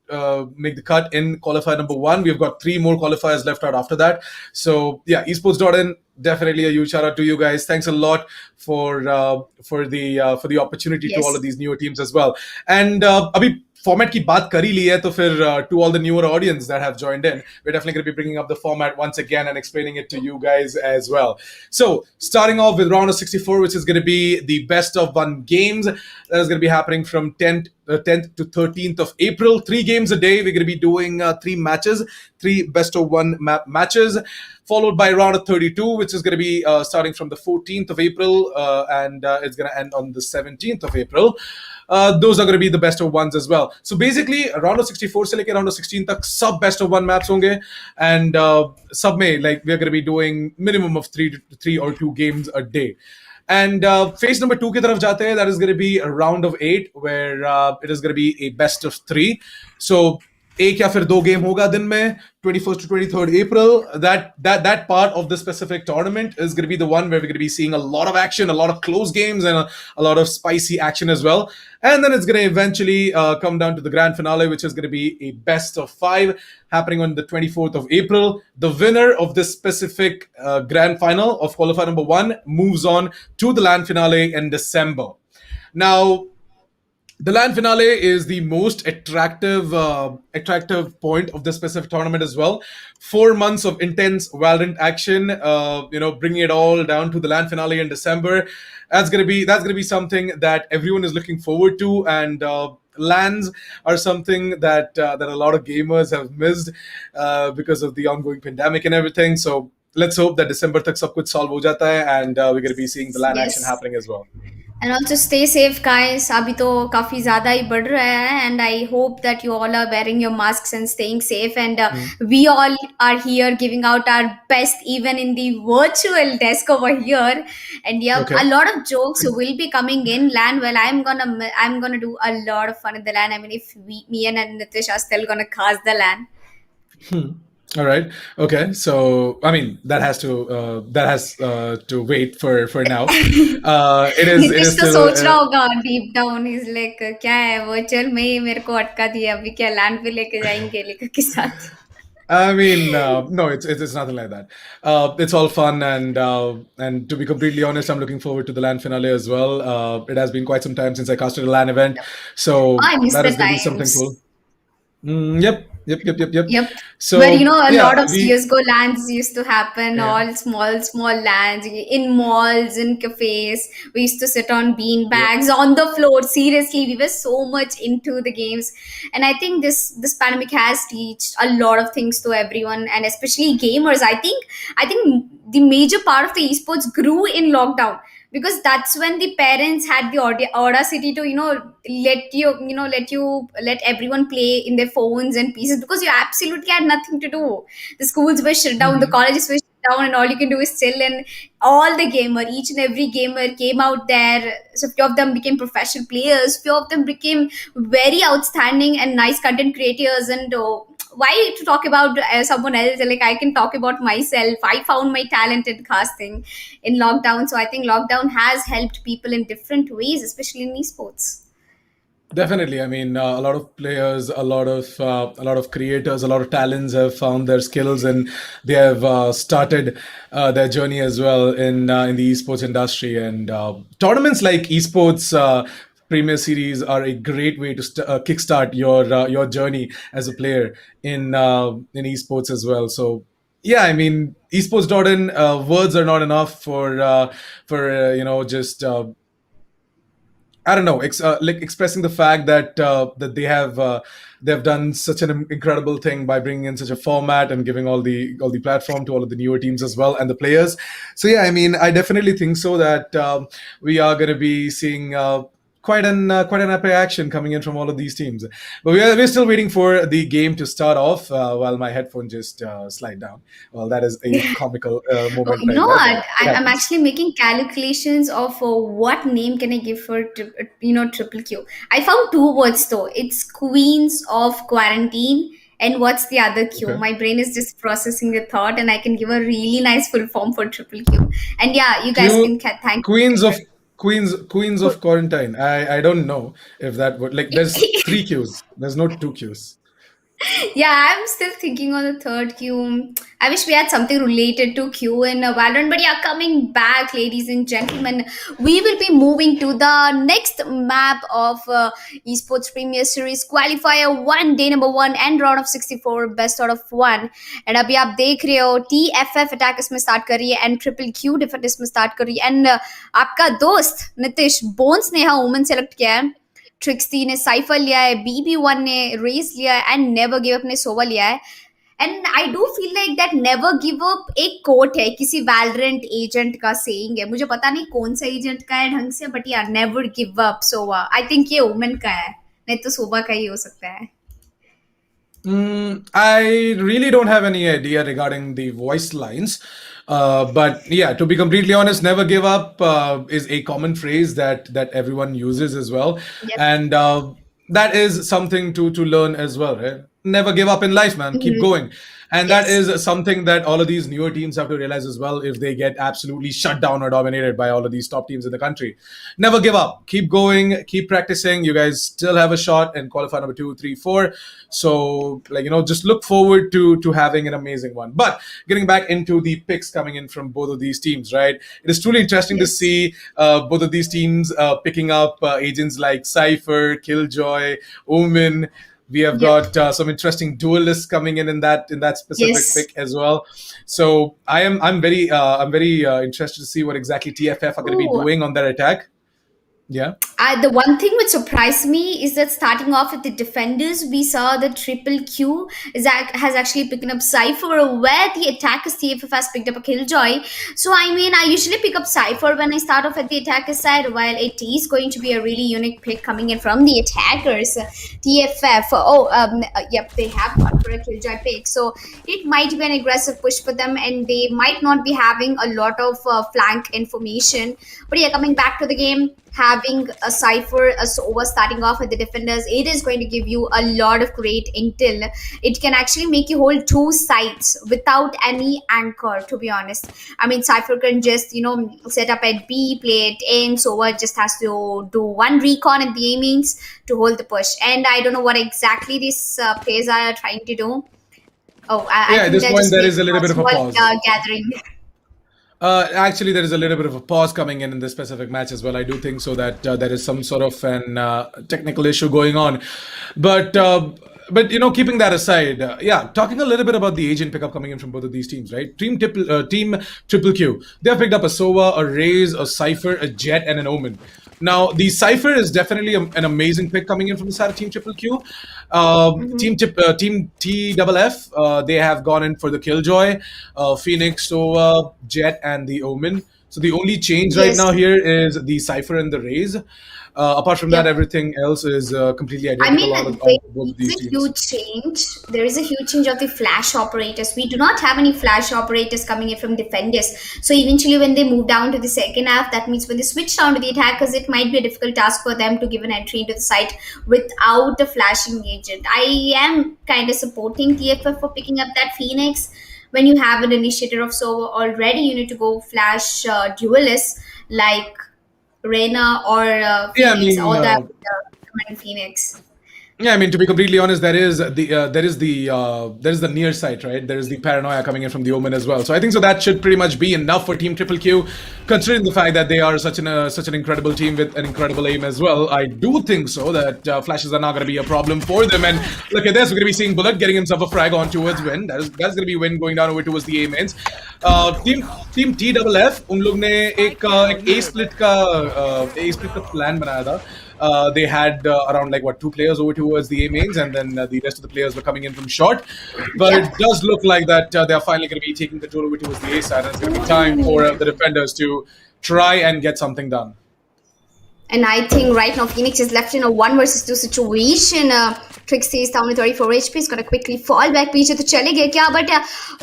make the cut in qualifier number 1, we've got 3 more qualifiers left out after that. So yeah, esports.in, definitely a huge shout out to you guys. Thanks a lot for the opportunity to Yes. all of these newer teams as well. And abhi format की बात कर ही ली है, तो फिर to all the newer audience that have joined in, we're definitely going to be bringing up the format once again and explaining it to you guys as well. So starting off with round of 64, which is going to be the best of 1 games that is going to be happening from 10th to 13th of April. 3 games a day. We're going to be doing 3 matches, 3 best of 1 matches, followed by round of 32, which is going to be starting from the 14th of April, and it's going to end on the 17th of April. Those are going to be the best of 1s as well. So basically, round of 64 से लेके round of 16 तक सब best of 1 maps होंगे, and सब में like we're going to be doing minimum of 3 or 2 games a day. And phase number 2 की तरफ जाते हैं. That is going to be a round of 8, where it is going to be a best of 3. So एक या फिर 2 game होगा दिन में, 21st to 23rd April. That part of the specific tournament is going to be the one where we're going to be seeing a lot of action, a lot of close games, and a lot of spicy action as well. And then it's going to eventually come down to the grand finale, which is going to be a best of 5 happening on the 24th of April. The winner of this specific grand final of qualifier number 1 moves on to the LAN finale in December. Now, the LAN finale is the most attractive point of this specific tournament as well. 4 months of intense Valorant action, bringing it all down to the LAN finale in December. That's gonna be something that everyone is looking forward to, and LANs are something that a lot of gamers have missed because of the ongoing pandemic and everything. So let's hope that December tak sab kuch solve ho jata hai, and we're going to be seeing the LAN Yes. action happening as well. And also stay safe, guys. अभी तो काफी ज्यादा ही बढ़ रहा है, and I hope that you all are wearing your masks and staying safe. And we all are here giving out our best, even in the virtual desk over here. And yeah, Okay. a lot of jokes will be coming in LAN. Well, I'm gonna do a lot of fun in the LAN. I mean, if me and Nitish are still gonna cast the LAN. All right. Okay. So, I mean, that has to wait for now. It is Nitish तो still. सोच रहा होगा deep down, is like क्या है virtual में ही मेरे को अटका दिया, अभी क्या लैंड पे लेके जाएंगे लेकर के साथ. I mean, no, it's nothing like that. It's all fun, and to be completely honest, I'm looking forward to the LAN finale as well. It has been quite some time since I casted a LAN event, so I miss that the is going to be something times. cool. Yep. Yep. So Where a yeah, lot of CS:GO LANs used to happen, Yeah. all small LANs in malls, in cafes. We used to sit on bean bags on the floor. Seriously, we were so much into the games, and I think this pandemic has teached a lot of things to everyone, and especially gamers. I think the major part of the esports grew in lockdown, because that's when the parents had the audacity to let everyone play in their phones and PCs, because you absolutely had nothing to do. The schools were shut down, the colleges were shut down, and all you can do is chill. And each and every gamer came out there. So few of them became professional players, few of them became very outstanding and nice content creators, and why to talk about someone else? Like, I can talk about myself. I found my talent in casting in lockdown. So I think lockdown has helped people in different ways, especially in esports. Definitely. I mean, a lot of players, a lot of creators, a lot of talents have found their skills, and they have started their journey as well in the esports industry. And tournaments like Esports Premier Series are a great way to kickstart your journey as a player in esports as well. So yeah, I mean, esports Jordan, words are not enough for just I don't know, like expressing the fact that they've done such an incredible thing by bringing in such a format and giving all the platform to all of the newer teams as well and the players. So yeah, I mean, I definitely think so that we are going to be seeing quite an epic action coming in from all of these teams. But we're still waiting for the game to start off while my headphone just slide down. Well, that is a comical Oh, moment you right know there. what? But it I'm happens. actually making calculations of what name can I give for triple Q. I found two words though. It's Queens of Quarantine, and what's the other Q? Okay. My brain is just processing the thought, and I can give a really nice full form for triple Q. And yeah, you guys Q can thank Queens me of Queens of Quarantine. I don't know if that would like. There's later. three Qs. There's no two Qs. Yeah, I'm still thinking on the third Q. I wish we had something related to Q in Valorant. But yeah, coming back, ladies and gentlemen, we will be moving to the next map of Esports Premier Series Qualifier 1, day number 1 and round of 64, best out of 1. And अभी आप देख रहे हो TFF attack इसमें start कर रही है and triple Q defend इसमें स्टार्ट कर रही है एंड आपका दोस्त नितिश बोन्स ने यहाँ वुमेन सेलेक्ट किया है ट्रिक्सटी ने साइफर लिया है BB1 ने रेस लिया है एंड नेवर गिव अप ने सोवा लिया है and I do feel like that never give up एक कोट है किसी वैलोरेंट एजेंट का सेइंग है मुझे पता नहीं कौन सा एजेंट का है ढंग से बट यार नेवर गिव अप सोवा आई थिंक ये वुमेन का है नहीं तो सोवा का ही हो सकता है I really don't have any idea regarding the voice lines. But yeah, to be completely honest, never give up is a common phrase that everyone uses as well. Yep. And that is something to learn as well, right? Never give up in life, man. Keep going. And that Yes. is something that all of these newer teams have to realize as well if they get absolutely shut down or dominated by all of these top teams in the country. Never give up. Keep going. Keep practicing. You guys still have a shot in qualifier number 2, 3, 4. So, just look forward to having an amazing one. But getting back into the picks coming in from both of these teams, right? It is truly interesting to Yes. see both of these teams picking up agents like Cypher, Killjoy, Omen. We have Yep. got some interesting duelists coming in that specific Yes. pick as well. So I'm very interested to see what exactly TFF are going to be Ooh. doing on their attack. Yeah. The one thing which surprised me is that starting off with the defenders, we saw the triple Q has actually picked up Cypher, where the attackers TFF has picked up a Killjoy. So I mean, I usually pick up Cypher when I start off at the attacker side, while it is going to be a really unique pick coming in from the attackers. TFF, yep, they have gone for a Killjoy pick, so it might be an aggressive push for them, and they might not be having a lot of flank information. But yeah, coming back to the game, having a Cypher, a Sova starting off with the defenders, it is going to give you a lot of great intel. It can actually make you hold two sides without any anchor, to be honest. I mean, Cypher can just, set up at B, play it in. Sova just has to do one recon at the A means to hold the push. And I don't know what exactly these players are trying to do. Oh, I Yeah, at think this they're point, just there making is a little bit of a small, pause. gathering. Actually, there is a little bit of a pause coming in this specific match as well. I do think so that there is some sort of an technical issue going on, but keeping that aside, talking a little bit about the agent pickup coming in from both of these teams, right? Team Triple Q, they have picked up a Sova, a Raze, a Cypher, a Jet, and an Omen. Now, the Cypher is definitely an amazing pick coming in from the side of Team Triple Q. Team TFF, they have gone in for the Killjoy, Phoenix, Sova, Jet, and the Omen. So the only change right now here is the Cypher and the Raze. Apart from that, everything else is completely I mean, identical on both of there these is a teams. huge change. There is a huge change of the flash operators. We do not have any flash operators coming in from defenders. So eventually, when they move down to the second half, that means when they switch down to the attackers, it might be a difficult task for them to give an entry into the site without a flashing agent. I am kind of supporting TFF for picking up that Phoenix. When you have an initiator of Sova already, you need to go flash duelists like Reyna or Yeah, I Phoenix, mean, all that command Phoenix. Yeah, I mean, to be completely honest, there is the near sight, right? There is the paranoia coming in from the Omen as well. So I think so that should pretty much be enough for Team Triple Q, considering the fact that they are such an incredible team with an incredible aim as well. I do think so that flashes are not going to be a problem for them. And look at this, we're going to be seeing Bullet getting himself a frag on towards Win. That's going to be Win going down over towards the A mains. Team TFF, उन लोग ने एक A split का plan बनाया था. They had around like 2 players over towards the A mains, and then the rest of the players were coming in from short. But it does look like that they are finally going to be taking control over towards the A side, and it's going to be time for the defenders to try and get something done. And I think right now Phoenix is left in a 1 versus 2 situation. Trixie is down to 34 HP. He's gonna quickly fall back. पीछे तो चले गए क्या? But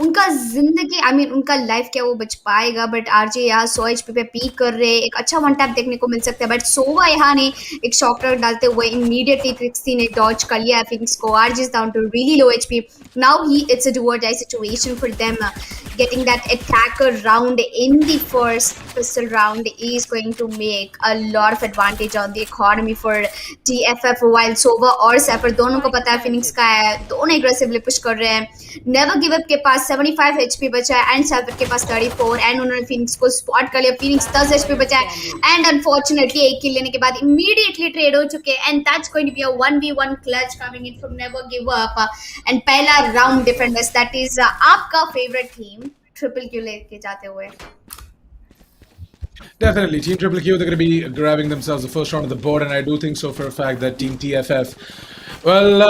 उनका जिंदगी, I mean उनका life क्या वो बच पाएगा? But RJ यहाँ 100 HP पे पीक कर रहे, एक अच्छा वन टैप देखने को मिल सकता है. But सोवा यहाँ ने एक शॉकर डालते हुए immediately Trixie ने डॉज कर लिया Phoenix को. RJ is down to really low HP. Now it's a do or die situation for them. Getting that attacker round in the first pistol round is going to make a lot of advantage on the economy for TFF. While Sova और Cypher दोनों को पता है Phoenix का है, दोनों aggressively push कर रहे हैं. Never Give Up के पास 75 HP बचा है and Cypher के पास 34 and उन्होंने Phoenix को spot कर लिया. Phoenix 10 HP बचा है and unfortunately एक kill लेने के बाद immediately trade हो चुके हैं, and that's going to be a 1v1 clutch coming in from Never Give Up. And पहला round defenders, that is आपका favorite team Triple Q लेके जाते हुए. Definitely, Team Triple Q, they're going to be grabbing themselves the first round of the board, and I do think so for a fact that Team TFF, well,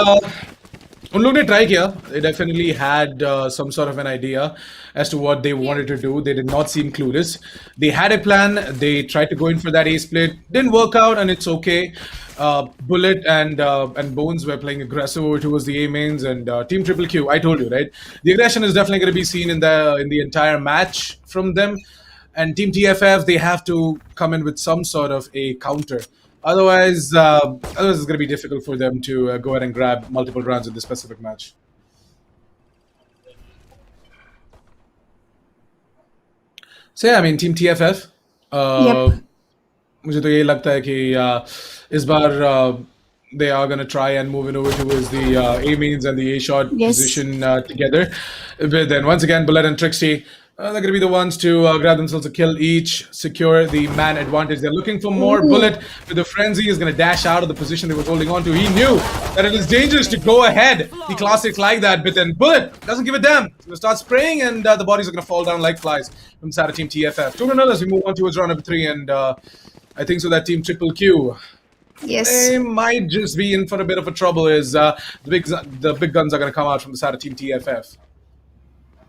उन लोगों ने try किया. They definitely had some sort of an idea as to what they wanted to do. They did not seem clueless. They had a plan. They tried to go in for that A split. Didn't work out, and it's okay. Bullet and Bones were playing aggressive over towards the A mains, and Team Triple Q, I told you, right? The aggression is definitely going to be seen in the entire match from them. And Team TFF, they have to come in with some sort of a counter. Otherwise, it's going to be difficult for them to go ahead and grab multiple rounds in this specific match. So yeah, I mean, Team TFF. मुझे तो ये लगता है कि इस बार they are going to try and move in over towards the A mains and the A shot position together. But then once again, Bullet and Trixie, they're going to be the ones to grab themselves a kill each, secure the man advantage. They're looking for more. Bullet with the frenzy is going to dash out of the position they were holding on to. He knew that it is dangerous to go ahead. The classic like that, but then Bullet doesn't give a damn. He's going to start spraying, and the bodies are going to fall down like flies from the side of Team TFF. 2-0 as we move on towards round number 3, and I think so that Team Triple Q, they might just be in for a bit of a trouble. Is the big guns are going to come out from the side of Team TFF.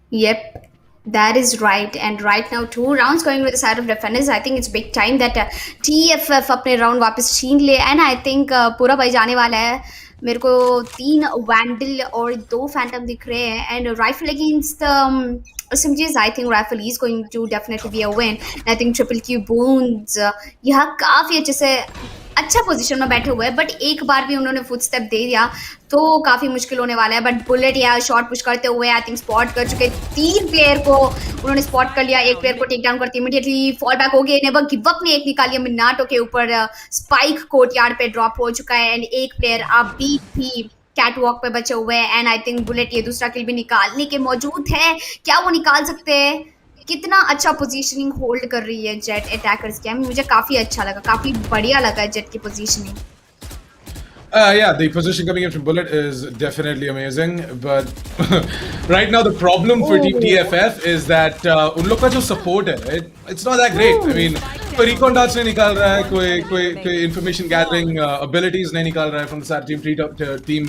Yep. That is right, and right now 2 rounds going with the side of defenders. I think it's big time that TFF अपने round वापस छीन ले, and I think पूरा भाई जाने वाला है. मेरे को 3 Vandal और 2 Phantom दिख रहे हैं, and Rifle against SMGs, I think Rifle is going to definitely be a win. And I think Triple Q Bones यहाँ काफी अच्छे से अच्छा पोजीशन में बैठे हुए हैं, बट एक बार भी उन्होंने फुट स्टेप दे दिया तो काफी मुश्किल होने वाला है. बट बुलेट या शॉट पुश करते हुए आई थिंक स्पॉट कर चुके. 3 प्लेयर को उन्होंने स्पॉट कर लिया, एक प्लेयर को टेक डाउन करते इमीडिएटली फॉल बैक हो गए. नेवर गिव अप ने एक निकाली मिनाटो के ऊपर. स्पाइक कोर्टयार्ड पे ड्रॉप हो चुका है, एंड एक प्लेयर अभी भी कैट वॉक पे बचे हुए हैं. एंड आई थिंक बुलेट ये दूसरा किल भी निकालने के मौजूद है. क्या वो निकाल सकते हैं? कितना अच्छा पोजीशनिंग होल्ड कर रही है जेट अटैकर्स की. मुझे काफी अच्छा लगा, काफी बढ़िया लगा जेट की positioning. Yeah, the position coming in from Bullet is definitely amazing, but right now the problem for Team TFF is that उन लोग का जो support है, right? It's not that great. I mean, कोई recon darts नहीं निकाल रहा है, कोई information gathering abilities नहीं निकाल रहा है from the side of Team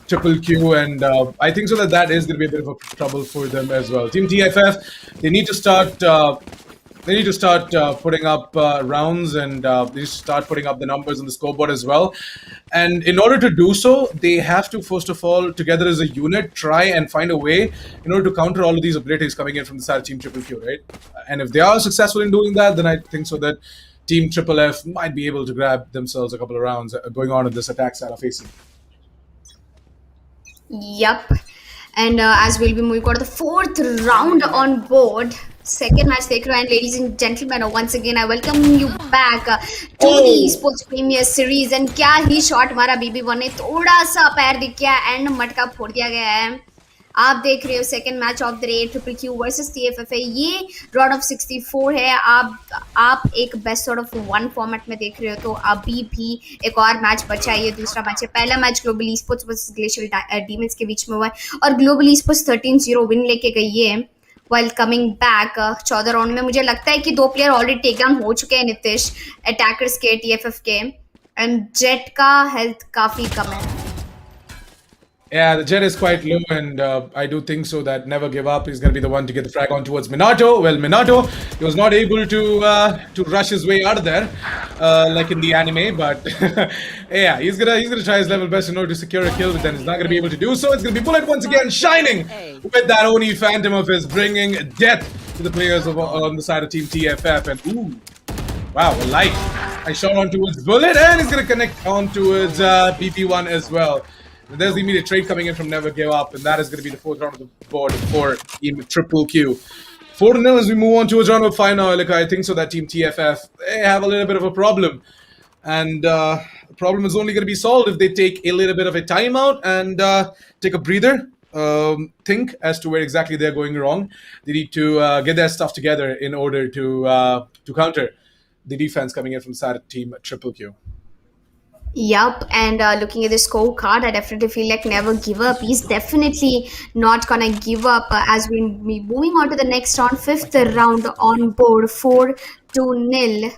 Triple Q, and I think so that is going to be a bit of a trouble for them as well. Team TFF, they need to start They need to start putting up rounds, and they need to start putting up the numbers on the scoreboard as well. And in order to do so, they have to, first of all, together as a unit, try and find a way in order to counter all of these abilities coming in from the side of Team Triple Q, right? And if they are successful in doing that, then I think so that Team Triple F might be able to grab themselves a couple of rounds going on in this attack side of AC. Yup. And as we'll be moving on to the fourth round on board, second match देख रहे हैं, and ladies and gentlemen, once again I welcome you back to the Esportz Premier Series. And क्या ही shot मारा BB1 ने, थोड़ा सा पैर दिख गया एंड मटका फोड़ दिया गया है. आप देख रहे हो second match of the day triple Q versus TFF है. ये रॉड ऑफ 64 है. आप एक बेस्ट आउट ऑफ 1 फॉर्मेट में देख रहे हो. तो अभी भी एक और मैच बचा है. ये दूसरा मैच है. पहला match global esports versus glacial demons के बीच में हुआ है और ग्लोबल ईस्पोर्ट्स 13-0 विन लेके गई है. While coming back 14 राउंड में मुझे लगता है कि 2 प्लेयर ऑलरेडी टेक डाउन हो चुके हैं नितिश, अटैकर्स के TFF के, एंड जेट का हेल्थ काफी कम है. Yeah, the Jet is quite low, and I do think so that Never Give Up is going to be the one to get the frag on towards Minato. Well, Minato, he was not able to rush his way out of there, like in the anime, but yeah, he's gonna try his level best in order to secure a kill, but then he's not gonna be able to do so. It's gonna be Bullet once again shining with that Oni Phantom of his, bringing death to the players on the side of Team TFF, and ooh. Wow, a light. I shot on towards Bullet, and he's gonna connect on towards BP1 as well. There's the immediate trade coming in from Never Give Up, and that is going to be the fourth round of the board for Team Triple Q. 4-0 as we move on towards round of final. Like, I think so that Team TFF, they have a little bit of a problem. And the problem is only going to be solved if they take a little bit of a timeout and take a breather. Think as to where exactly they're going wrong. They need to get their stuff together in order to counter the defense coming in from the side of Team Triple Q. Yup, and looking at the scorecard, I definitely feel like Never Give Up. He's definitely not gonna give up as we'll be moving on to the next round, fifth round on board, 4-0.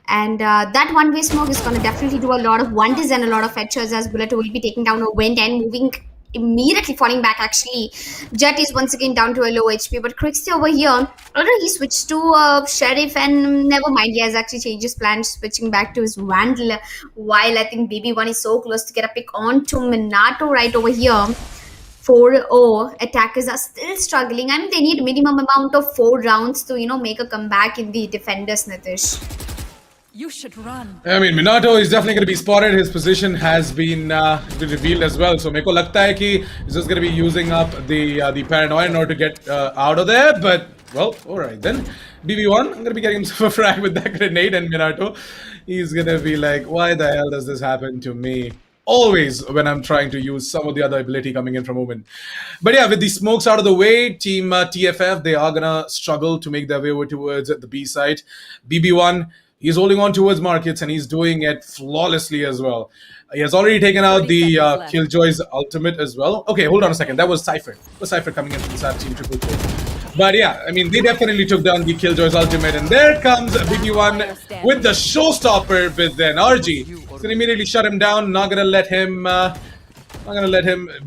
And that one-way smoke is gonna definitely do a lot of wonders and a lot of features as Bullet will be taking down a wind and moving immediately falling back. Actually, Jet is once again down to a low HP, but Crixie over here, he switched to Sheriff, and never mind, he has actually changed his plan, switching back to his Vandal, while I think BB1 is so close to get a pick onto Minato right over here. 4-0, attackers are still struggling. I mean, they need minimum amount of 4 rounds to, make a comeback in the defenders, Nitish. You should run. I mean, Minato is definitely going to be spotted. His position has been revealed as well. So, meko lagta hai ki he's just going to be using up the paranoia in order to get out of there. But, well, alright then. BB1, I'm going to be getting himself a frag with that grenade, and Minato, he's going to be like, why the hell does this happen to me? Always when I'm trying to use some of the other ability coming in from Omen. But yeah, with the smokes out of the way, Team TFF, they are going to struggle to make their way over towards the B side. BB1, he's holding on towards markets, and he's doing it flawlessly as well. He has already taken out the Killjoy's ultimate as well. Okay, hold on a second. That was Cypher. It was Cypher coming in from the side of Team Triple Q. But yeah, I mean, they definitely took down the Killjoy's ultimate. And there comes BB1 with the showstopper with an RG. He's going to immediately shut him down. Not going to let him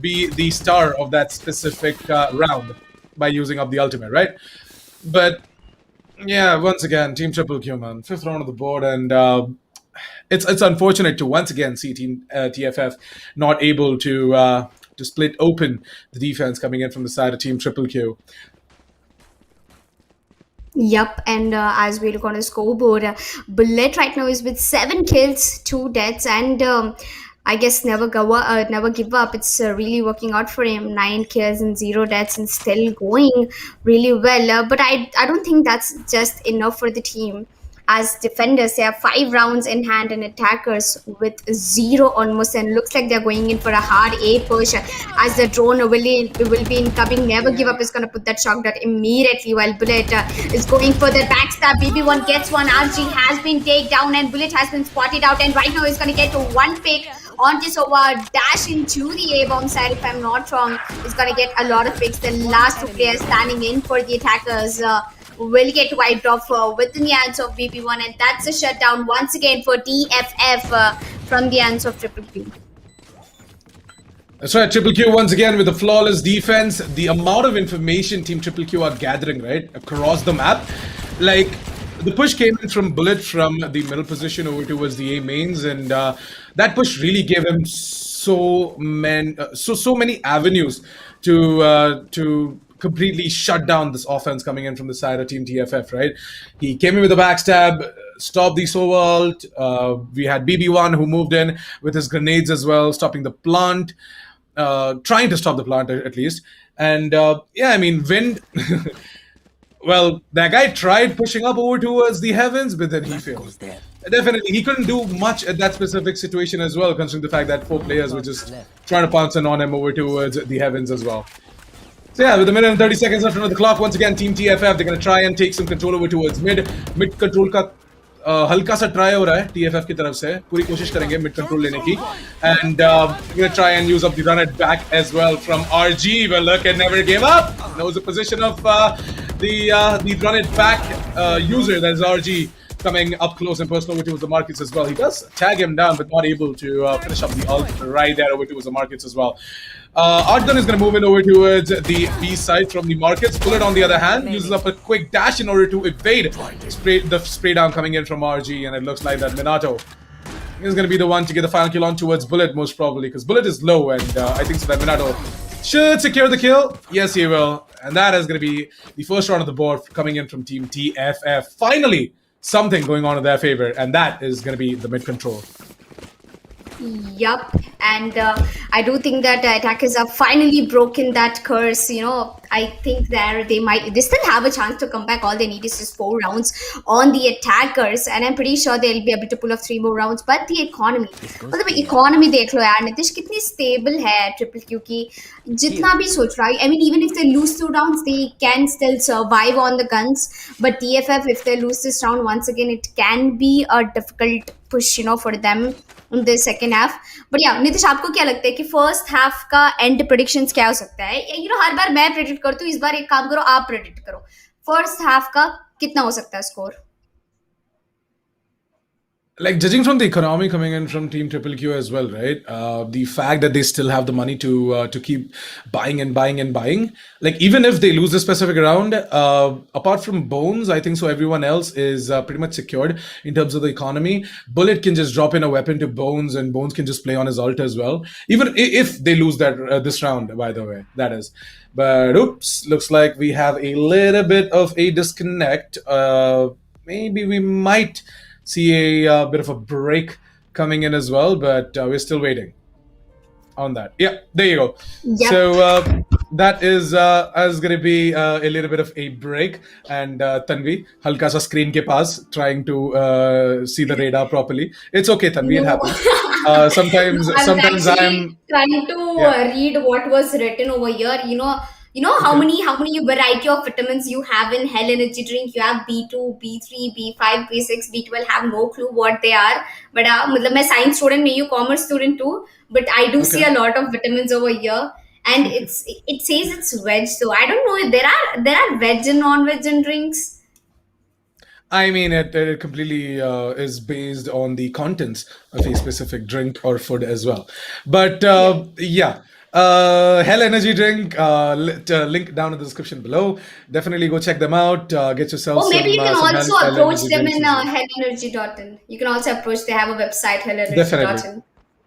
be the star of that specific round by using up the ultimate, right? But yeah, once again, Team Triple Q, man. 5th round of the board, and it's unfortunate to once again see Team TFF not able to split open the defense coming in from the side of Team Triple Q. Yup, and as we look on the scoreboard, Bullet right now is with 7 kills, 2 deaths, and I guess never give up. It's really working out for him. 9 kills and 0 deaths, and still going really well. But I don't think that's just enough for the team. As defenders, they have 5 rounds in hand, and attackers with 0 almost, and looks like they're going in for a hard A push as the drone will be incoming. Never Give Up is going to put that shock dart immediately, while Bullet is going for the backstab. BB1 gets one. RG has been taken down, and Bullet has been spotted out, and right now he's going to get to 1 pick on this over, dash into the A-bomb side. If I'm not wrong, he's going to get a lot of picks. The last 2 players standing in for the attackers will get wiped off within the hands of BB1, and that's a shutdown once again for TFF from the hands of Triple Q. That's right, Triple Q once again with a flawless defense. The amount of information Team Triple Q are gathering, right, across the map, like, the push came in from Bullet from the middle position over towards the A mains, and that push really gave him so many avenues to completely shut down this offense coming in from the side of Team TFF. Right, he came in with a backstab, stopped the solo ult. We had BB1 who moved in with his grenades as well, stopping the plant, trying to stop the plant at least. And yeah, I mean, Wind. Well, that guy tried pushing up over towards the heavens, but then he failed. Definitely, he couldn't do much at that specific situation as well, considering the fact that 4 players were just trying to pounce in on him over towards the heavens as well. So yeah, with a minute and 30 seconds left on the clock, once again, Team TFF, they're going to try and take some control over towards mid. Mid control का हल्का सा try हो रहा है TFF की तरफ से. पूरी कोशिश करेंगे mid control लेने की. And we're going to try and use up the run it back as well from RG. Well, look, it never gave up. Knows the position of the run it back user, that is RG, coming up close and personal over towards the markets as well. He does tag him down, but not able to finish up the ult right there over towards the markets as well. Artgun is going to move in over towards the B side from the markets. Bullet, on the other hand, uses up a quick dash in order to evade the spray down coming in from RG, and it looks like that Minato is going to be the one to get the final kill on towards Bullet, most probably, because Bullet is low, and I think so that Minato should secure the kill. Yes, he will. And that is going to be the first round of the board coming in from Team TFF. Finally, something going on in their favor, and that is going to be the mid control. Yup, and I do think that attackers have finally broken that curse. You know, I think that they still have a chance to come back. All they need is just 4 rounds on the attackers, and I'm pretty sure they'll be able to pull off 3 more rounds. But the economy, मतलब economy देख लो यार, नितिश कितनी stable है triple Q की, जितना भी सोच रहा है. I mean, even if they lose 2 rounds, they can still survive on the guns. But TFF, if they lose this round once again, it can be a difficult push, you know, for them in the second half. But yeah, Nitish, आपको क्या लगता है कि first half का and predictions क्या हो सकता है? You know, हर बार मैं प्रेडिक्ट करती हूँ, इस बार एक काम करो, आप प्रेडिक्ट करो. फर्स्ट हाफ का कितना हो सकता है score? Like, judging from the economy coming in from Team Triple Q as well, right? The fact that they still have the money to keep buying and buying and buying. Like, even if they lose the specific round, apart from Bones, I think so everyone else is pretty much secured in terms of the economy. Bullet can just drop in a weapon to Bones, and Bones can just play on his ult as well. Even if they lose that this round, by the way, that is. But oops, looks like we have a little bit of a disconnect. Maybe we might see a bit of a break coming in as well, but we're still waiting on that. Yeah, there you go. Yep. So that is going to be a little bit of a break, and Tanvi, halka sa screen ke paas, trying to see the radar properly. It's okay, Tanvi, it happens. Sometimes I'm trying to read what was written over here. You know how many variety of vitamins you have in Hell Energy drink. You have B2, B3, B5, B6, B12. Have no clue what they are. But मतलब मैं science student नहीं हूँ, commerce student too. But I do see a lot of vitamins over here, and it says it's veg. So I don't know if there are veg and non-veg in drinks. I mean, it completely is based on the contents of a specific drink or food as well. But yeah. Hell Energy drink, link down in the description below. Definitely go check them out. Get yourself Or maybe you can also Hell approach Energy them drinks in as well. hellenergy.in. You can also approach, they have a website, hellenergy.in. Definitely.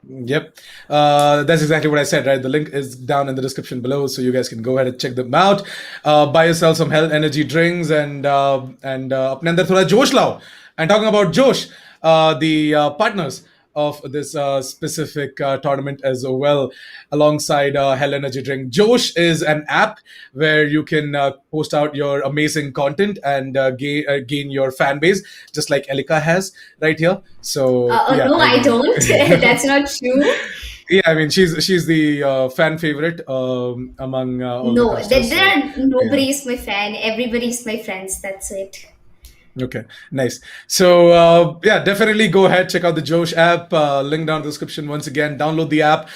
Yep. That's exactly what I said, right? The link is down in the description below, so you guys can go ahead and check them out. Buy yourself some Hell Energy drinks and अपने अंदर थोड़ा जोश लाओ. And talking about Josh, the partners of this specific tournament as well, alongside Hell Energy Drink. Josh is an app where you can post out your amazing content and gain your fan base, just like Elika has right here. So yeah, no, I don't. That's not true. Yeah, I mean, she's the fan favorite among all No, the casters. nobody is my fan. Everybody is my friends. That's it. Okay, nice. So yeah, definitely go ahead, check out the Josh app. Link down in the description once again. Download the app,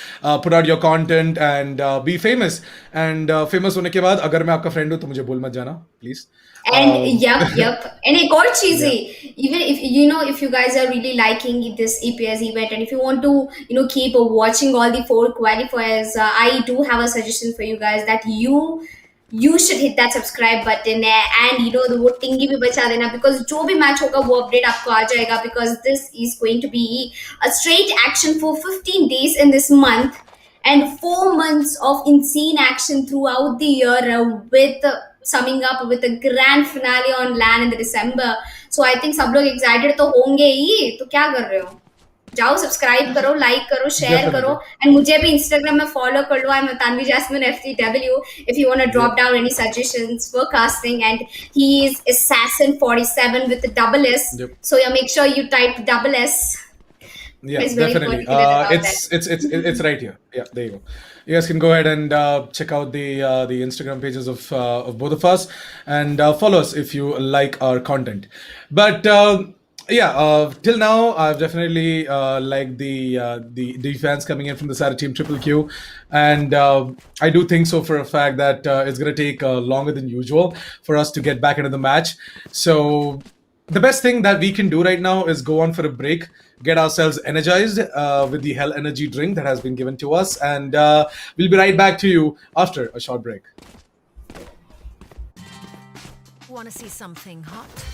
put out your content, and be famous. And famous होने के बाद अगर मैं आपका friend हूँ तो मुझे भूल मत जाना, please. And yep. And एक और चीज है, even if you guys are really liking this EPS event, and if you want to keep watching all the 4 qualifiers, I do have a suggestion for you guys that you you should hit that subscribe button and the वो टिंगी भी बचा देना because जो भी match होगा वो update आपको आ जाएगा because this is going to be a straight action for 15 days in this month and 4 months of insane action throughout the year with summing up with a grand finale on LAN in the December. So I think सब लोग excited तो होंगे ही, तो क्या कर रहे हो? जाओ सब्सक्राइब करो, लाइक करो, शेयर करो एंड मुझे भी इंस्टाग्राम में फॉलो कर लो. I am Tanvi Jasmine FTW if you want to drop down any suggestions for casting. And he is assassin47 with the double S. Yep. So yeah, make sure you type double S. Yeah, It's very definitely. It's right here. Yeah, there you go. You guys can go ahead and check out the Instagram pages of both of us and follow us if you like our content. But till now I've definitely liked the fans coming in from the side of Team Triple Q, and I do think so for a fact that it's going to take longer than usual for us to get back into the match. So the best thing that we can do right now is go on for a break, get ourselves energized with the Hell Energy drink that has been given to us, and we'll be right back to you after a short break. Want to see something hot?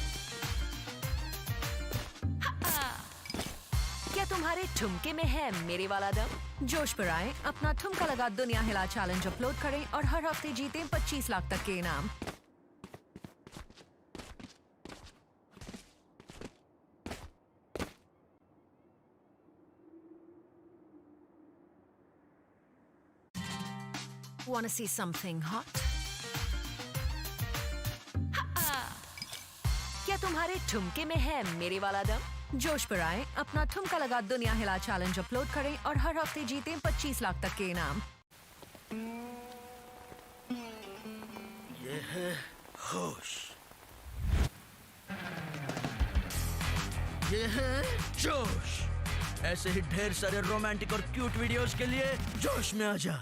क्या तुम्हारे ठुमके में है मेरे वाला दम? जोश पर आए, अपना ठुमका लगा दुनिया हिला चैलेंज अपलोड करें और हर हफ्ते जीतें 25 लाख तक के इनाम. Want to see something hot? क्या तुम्हारे ठुमके में है मेरे वाला दम? जोश पर आए, अपना ठुमका लगा दुनिया हिला चैलेंज अपलोड करें और हर हफ्ते जीतें 25 लाख तक के इनाम. ये है होश, ये है जोश. ऐसे ही ढेर सारे रोमांटिक और क्यूट वीडियोस के लिए जोश में आजा.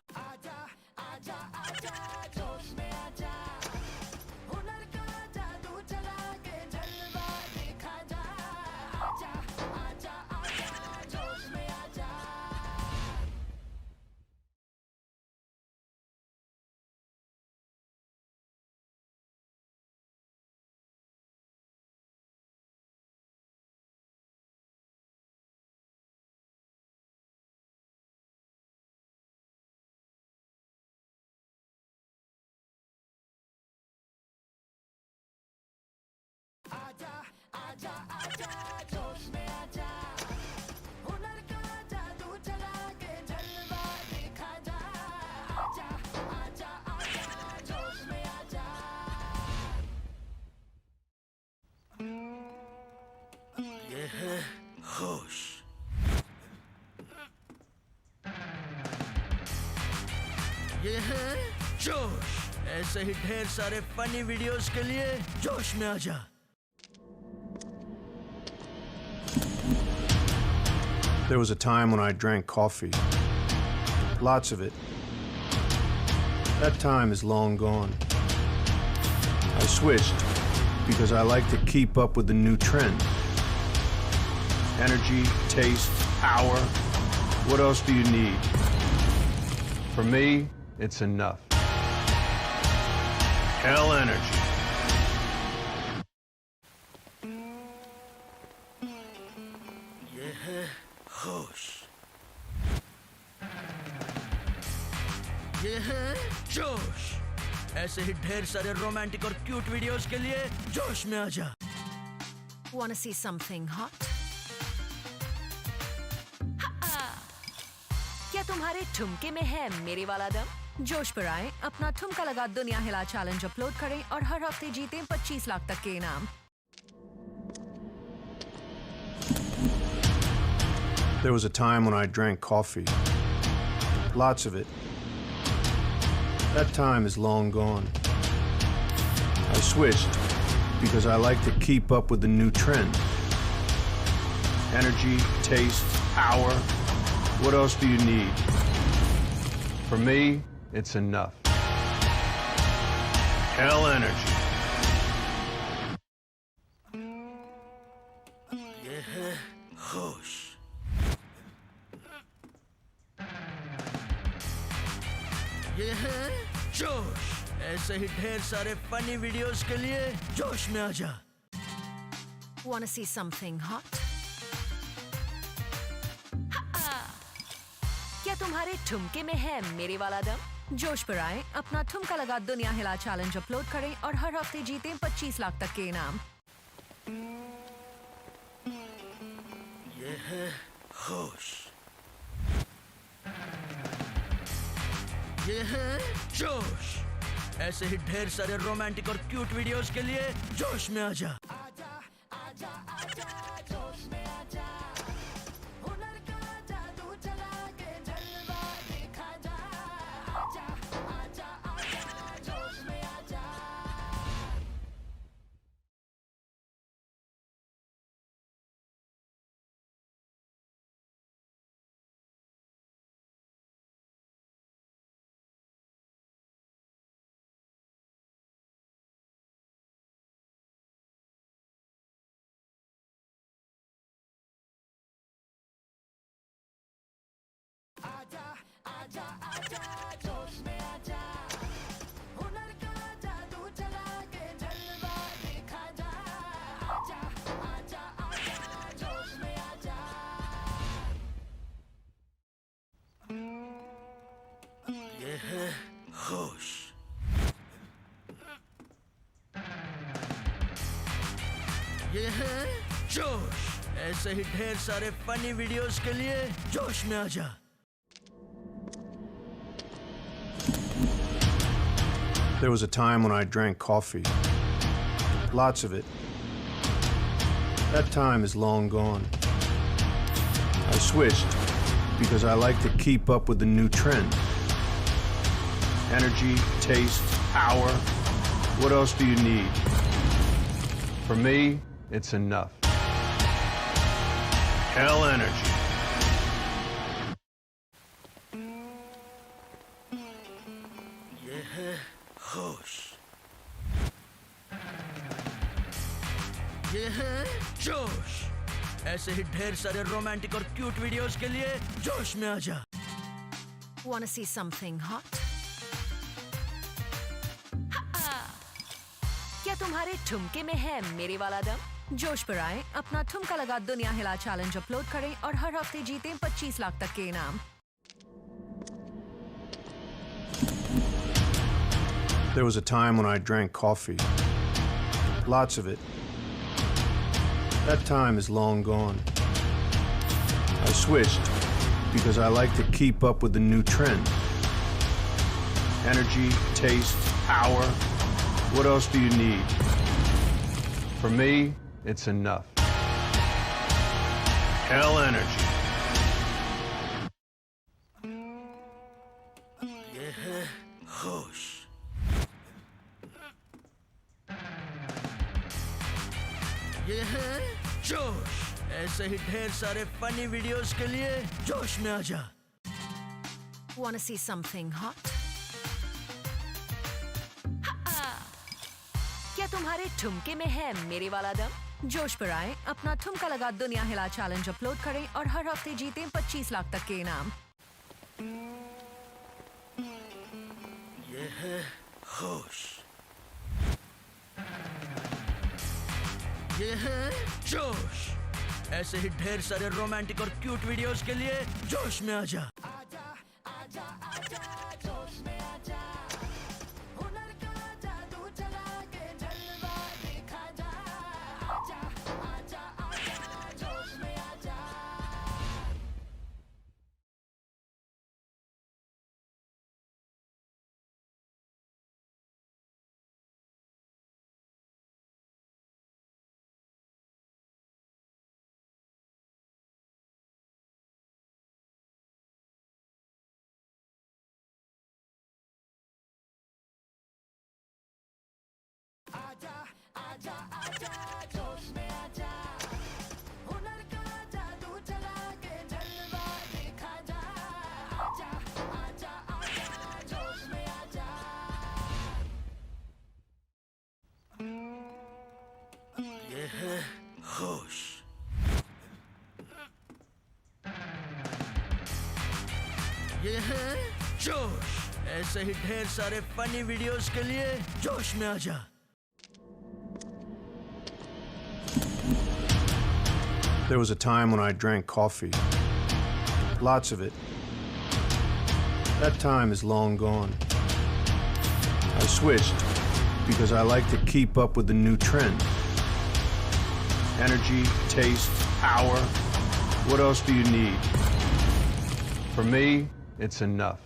ये है होश, ये है जोश. ऐसे ही ढेर सारे फनी वीडियोस के लिए जोश में आजा. There was a time when I drank coffee. Lots of it. That time is long gone. I switched because I like to keep up with the new trend. Energy, taste, power. What else do you need? For me, it's enough. Hell Energy. ये है होश, ये है जोश. ऐसे ही ढेर सारे romantic और क्यूट वीडियोस के लिए जोश में आजा. Want to see something hot? क्या तुम्हारे ठुमके में है मेरे वाला दम? जोश पर आए, अपना ठुमका लगा दुनिया हिला चैलेंज अपलोड करें और हर हफ्ते जीतें 25 लाख तक के इनाम. There was a time when I drank coffee. Lots of it. That time is long gone. I switched because I like to keep up with the new trend. Energy, taste, power. What else do you need? For me, it's enough. Hell Energy. ये है होश, ये है जोश. ऐसे ही ढेर सारे funny videos के लिए जोश में आ जा। Wanna see something hot? क्या तुम्हारे ठुमके में है मेरे वाला दम? जोश पर आए, अपना ठुमका लगा दुनिया हिला चैलेंज अपलोड करें और हर हफ्ते जीतें 25 लाख तक के इनाम। ये है होश, ये है जोश। ऐसे ही ढेर सारे रोमांटिक और क्यूट वीडियोस के लिए जोश में आ जा। ये है होश, ये है जोश। ऐसे ही ढेर सारे फनी वीडियोस के लिए जोश में आ जा। There was a time when I drank coffee. Lots of it. That time is long gone. I switched because I like to keep up with the new trend. Energy, taste, power. What else do you need? For me, it's enough. Hell energy. ये है होश, ये है जोश। ऐसे ही ढेर सारे romantic और क्यूट वीडियोस के लिए जोश में आ जा। Wanna see something hot? क्या तुम्हारे ठुमके में है मेरे वाला दम? जोश पर आए, अपना ठुमका लगा दुनिया हिला चैलेंज अपलोड करें और हर हफ्ते जीतें 25 लाख तक के इनाम। There was a time when I drank coffee. Lots of it. That time is long gone. I switched because I like to keep up with the new trend. Energy, taste, power. What else do you need? For me, it's enough. Hell energy. ये है होश, ये है जोश। ऐसे ही ढेर सारे funny videos के लिए जोश में आ जा। Wanna see something hot? क्या तुम्हारे ठुमके में है मेरे वाला दम? जोश पर आए, अपना ठुमका लगा दुनिया हिला चैलेंज अपलोड करें और हर हफ्ते जीतें 25 लाख तक के इनाम। ये है होश, ये है जोश। ऐसे ही ढेर सारे रोमांटिक और क्यूट वीडियोस के लिए जोश में आ जा। ये है होश, ये है जोश। ऐसे ही ढेर सारे फनी वीडियोस के लिए जोश में आ जा। There was a time when I drank coffee. Lots of it. That time is long gone. I switched because I like to keep up with the new trend. Energy, taste, power. What else do you need? For me, it's enough.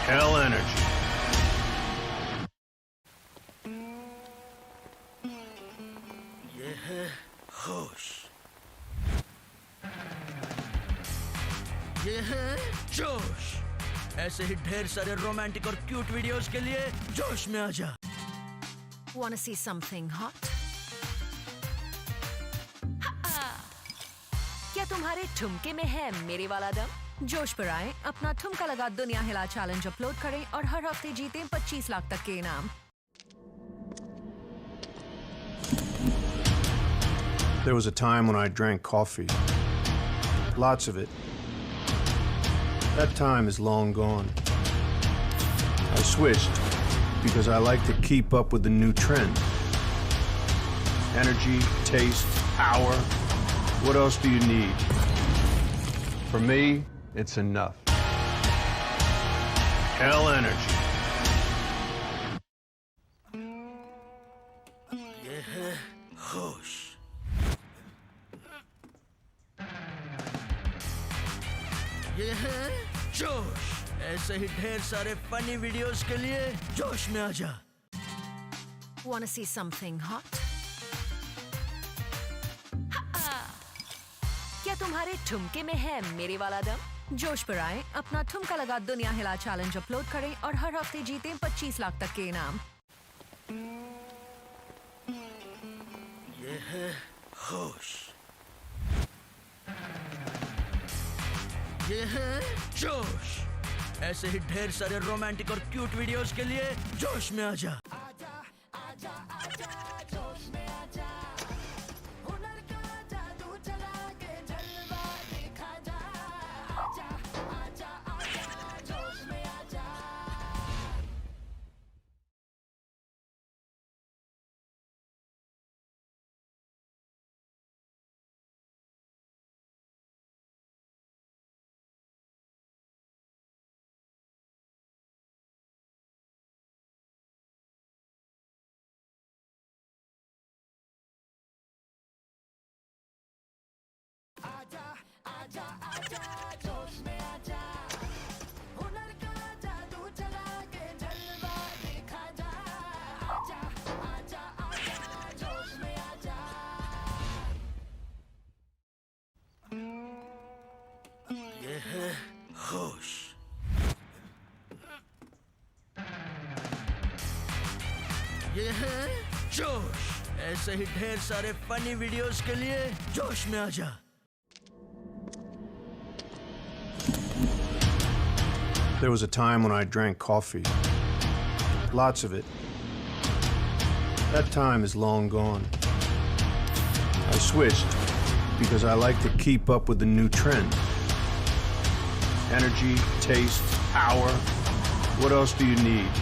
Hell energy. ये है होश, ये है जोश। ऐसे ही ढेर सारे romantic और क्यूट वीडियोस के लिए जोश में आ जा। Wanna see something hot? क्या तुम्हारे ठुमके में है मेरे वाला दम? जोश पर आए, अपना ठुमका लगा दुनिया हिला चैलेंज अपलोड करें और हर हफ्ते जीतें 25 लाख तक के इनाम। There was a time when I drank coffee. Lots of it. That time is long gone. I switched because I like to keep up with the new trend. Energy, taste, power. What else do you need? For me, it's enough. Hell energy. ये है होश, ये है जोश। ऐसे ही ढेर सारे funny videos के लिए जोश में आ जा। Wanna see something hot? क्या तुम्हारे ठुमके में है मेरे वाला दम? जोश पर आए, अपना ठुमका लगा दुनिया हिला चैलेंज अपलोड करें और हर हफ्ते जीतें 25 लाख तक के इनाम। ये है होश, ये है जोश। ऐसे ही ढेर सारे रोमांटिक और क्यूट वीडियोस के लिए जोश में आ जा। ये है होश, ये है जोश। ऐसे ही ढेर सारे फनी वीडियोस के लिए जोश में आ जा। There was a time when I drank coffee. Lots of it. That time is long gone. I switched because I like to keep up with the new trend. Energy, taste, power. What else do you need?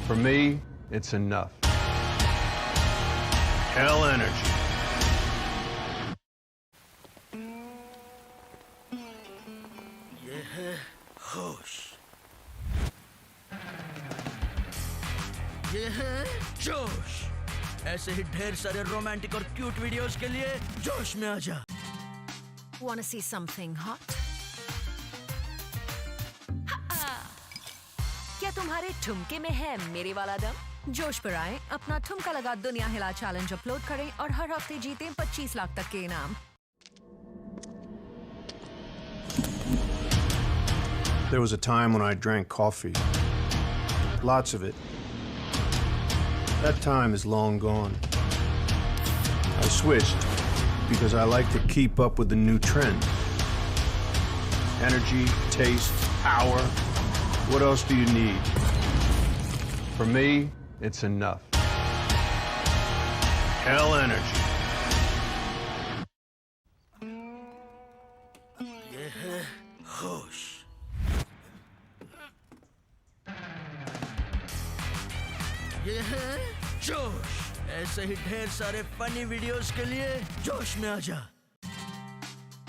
For me, it's enough. Hell energy. ये है होश, ये है जोश। ऐसे ही ढेर सारे romantic और क्यूट वीडियोस के लिए जोश में आ जा। Wanna see something hot? क्या तुम्हारे ठुमके में है मेरे वाला दम? जोश पर आए, अपना ठुमका लगा दुनिया हिला चैलेंज अपलोड करें और हर हफ्ते जीतें 25 लाख तक के इनाम। There was a time when I drank coffee. Lots of it. That time is long gone. I switched because I like to keep up with the new trend. Energy, taste, power. What else do you need? For me, it's enough. Hell energy. ये है होश, ऐसे ही ढेर सारे funny videos के लिए जोश में आजा।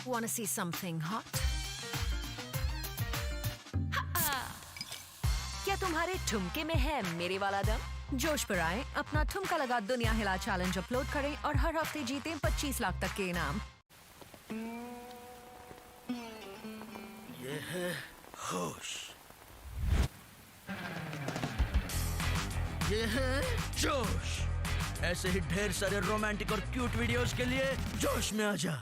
Wanna see something hot? क्या तुम्हारे ठुमके में है मेरे वाला दम? जोश पर आए, अपना ठुमका लगा दुनिया हिला चैलेंज अपलोड करें और हर हफ्ते जीतें 25 लाख तक के इनाम। ये है होश, ये है जोश। ऐसे ही ढेर सारे रोमांटिक और क्यूट वीडियोस के लिए जोश में आजा।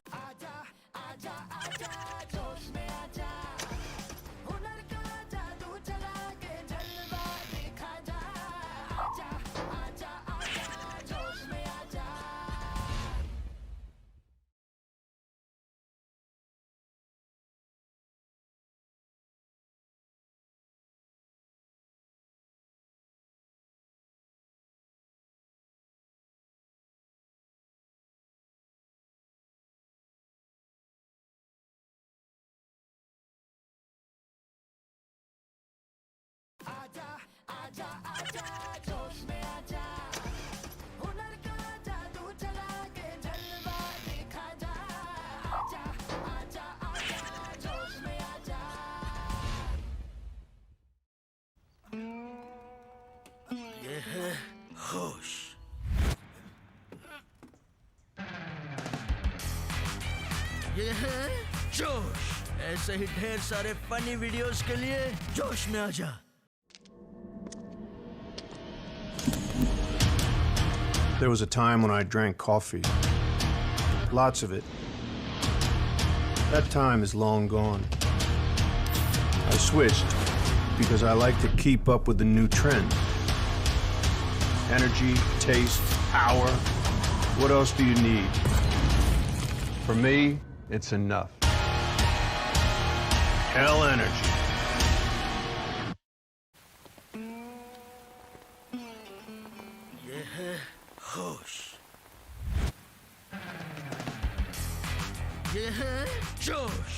ये है होश, ये है जोश। ऐसे ही ढेर सारे फनी वीडियोस के लिए जोश में आजा। There was a time when I drank coffee. Lots of it. That time is long gone. I switched because I like to keep up with the new trend. Energy, taste, power. What else do you need? For me, it's enough. Hell energy. ये है होश, ये है जोश।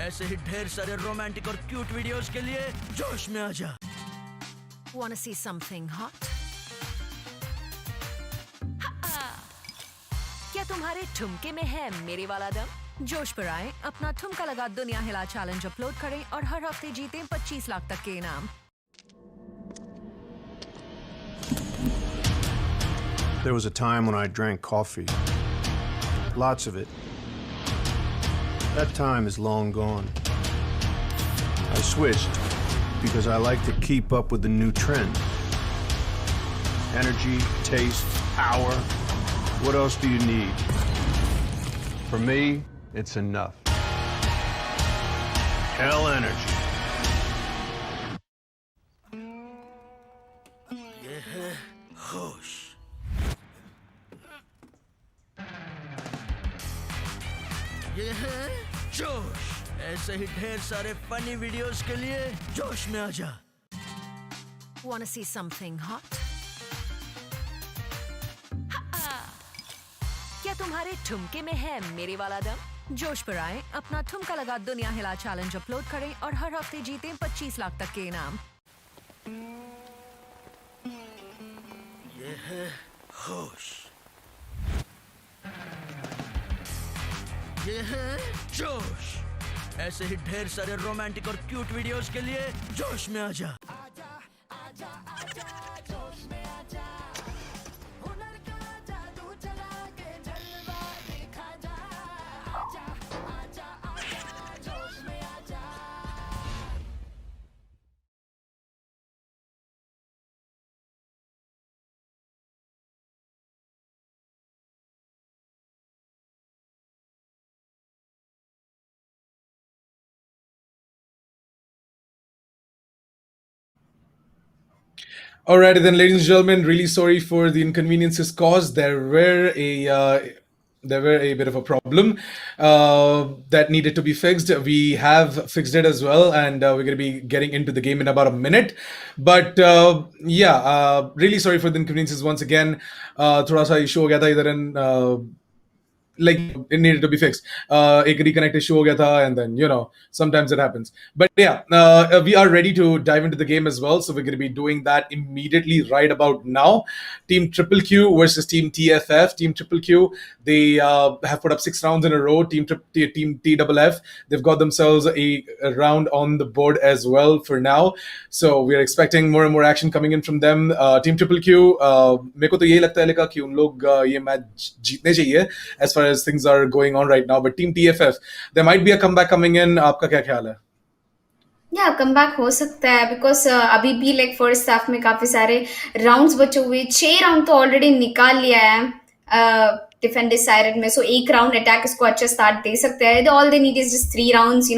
ऐसे ही ढेर सारे romantic और क्यूट वीडियोस के लिए जोश में आजा। Wanna see something hot? क्या तुम्हारे ठुमके में है मेरे वाला दम? जोश पर आए, अपना ठुमका लगा दुनिया हिला चैलेंज अपलोड करें और हर हफ्ते जीतें 25 लाख तक के इनाम। There was a time when I drank coffee. Lots of it. That time is long gone. I switched because I like to keep up with the new trend. Energy, taste, power. What else do you need? For me, it's enough. Hell energy. ये है होश, ये है जोश। ऐसे ही ढेर सारे funny videos के लिए जोश में आजा। Wanna see something hot? क्या तुम्हारे ठुमके में है मेरे वाला दम? जोश पर आए, अपना ठुमका लगा दुनिया हिला चैलेंज अपलोड करें और हर हफ्ते जीतें 25 लाख तक के इनाम। ये है होश, ये है जोश। ऐसे ही ढेर सारे रोमांटिक और क्यूट वीडियोस के लिए जोश में आजा। Alrighty then, ladies and gentlemen, really sorry for the inconveniences caused. There were a bit of a problem that needed to be fixed. We have fixed it as well, and we're going to be getting into the game in about a minute. But really sorry for the inconveniences once again. थोड़ा सा issue हो गया था इधर like it needed to be fixed. एक reconnect issue हो गया था, and then sometimes it happens. But yeah, we are ready to dive into the game as well. So we're going to be doing that immediately right about now. Team Triple Q versus Team TFF. Team Triple Q, they have put up 6 rounds in a row. Team TFF, they've got themselves a round on the board as well for now. So we're expecting more and more action coming in from them. Team Triple Q, मेरे को तो यही लगता है कि उन लोग ये मैच जीतने चाहिए as far as things are going on right now. But Team TFF, there might be a comeback coming in. आपका क्या ख्याल है? Yeah, comeback हो सकता है because अभी भी like first half में काफी सारे rounds बचे हुए, 6 round तो already निकाल लिया है defender side में, so एक round attack इसको अच्छा start दे सकते हैं. All they need is just 3 rounds,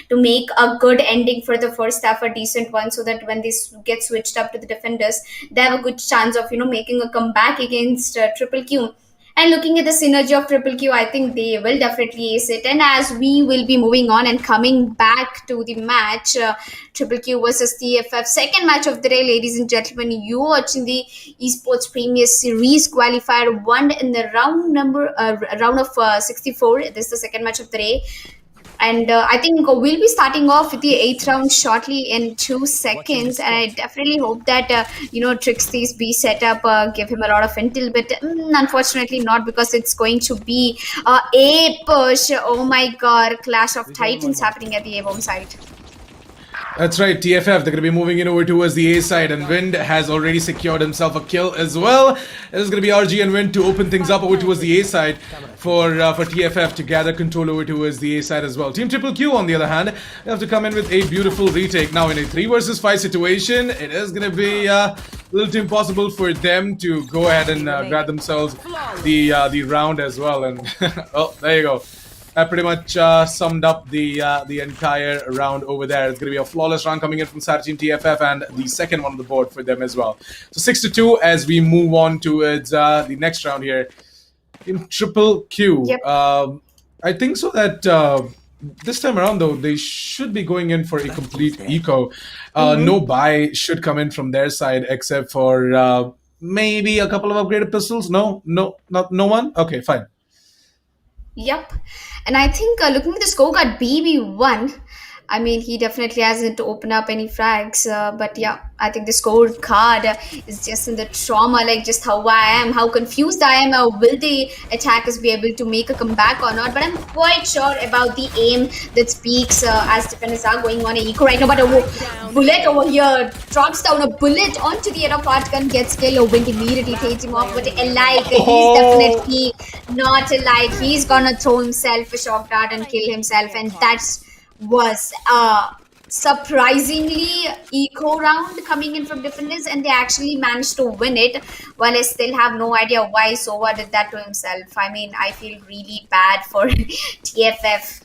to make a good ending for the first half, a decent one, so that when they get switched up to the defenders, they have a good chance of making a comeback against Triple Q. And looking at the synergy of Triple Q, I think they will definitely ace it. And as we will be moving on and coming back to the match, Triple Q versus TFF, second match of the day, ladies and gentlemen. You watching the Esports Premier Series Qualifier 1 in the round of 64. This is the second match of the day. And I think we'll be starting off with the 8th round shortly in 2 seconds. And I definitely hope that, Trixie's B setup give him a lot of intel. But unfortunately not, because it's going to be A push. Oh my god, Clash of Titans happening at the A bomb side. That's right, TFF, they're going to be moving in over towards the A side, and Wind has already secured himself a kill as well. This is going to be RG and Wind to open things up over towards the A side for TFF to gather control over towards the A side as well. Team Triple Q, on the other hand, they have to come in with a beautiful retake. Now, in a 3 versus 5 situation, it is going to be a little too impossible for them to go ahead and grab themselves the round as well. And oh, there you go. That pretty much summed up the entire round over there. It's going to be a flawless round coming in from Sar Team TFF, and the second one on the board for them as well. So 6-2 as we move on towards the next round here. In Triple Q, yep. I think so that this time around, though, they should be going in for a complete eco. No buy should come in from their side, except for maybe a couple of upgraded pistols. No one? Okay, fine. Yep. And I think looking at the scorecard, BB1, I mean, he definitely hasn't opened up any frags. But yeah, I think the scorecard is just in the trauma, like just how I am, how confused I am. Will the attackers be able to make a comeback or not? But I'm quite sure about the aim that speaks as defenders are going on an eco right now. But a bullet over here drops down, a bullet onto the other part gun, gets killed. Wind immediately takes him off. But alike, he's definitely not alike. He's gonna throw himself a shock dart and kill himself, and that's was surprisingly eco round coming in from defenders, and they actually managed to win it. While I still have no idea why Sova did that to himself. I mean, I feel really bad for TFF.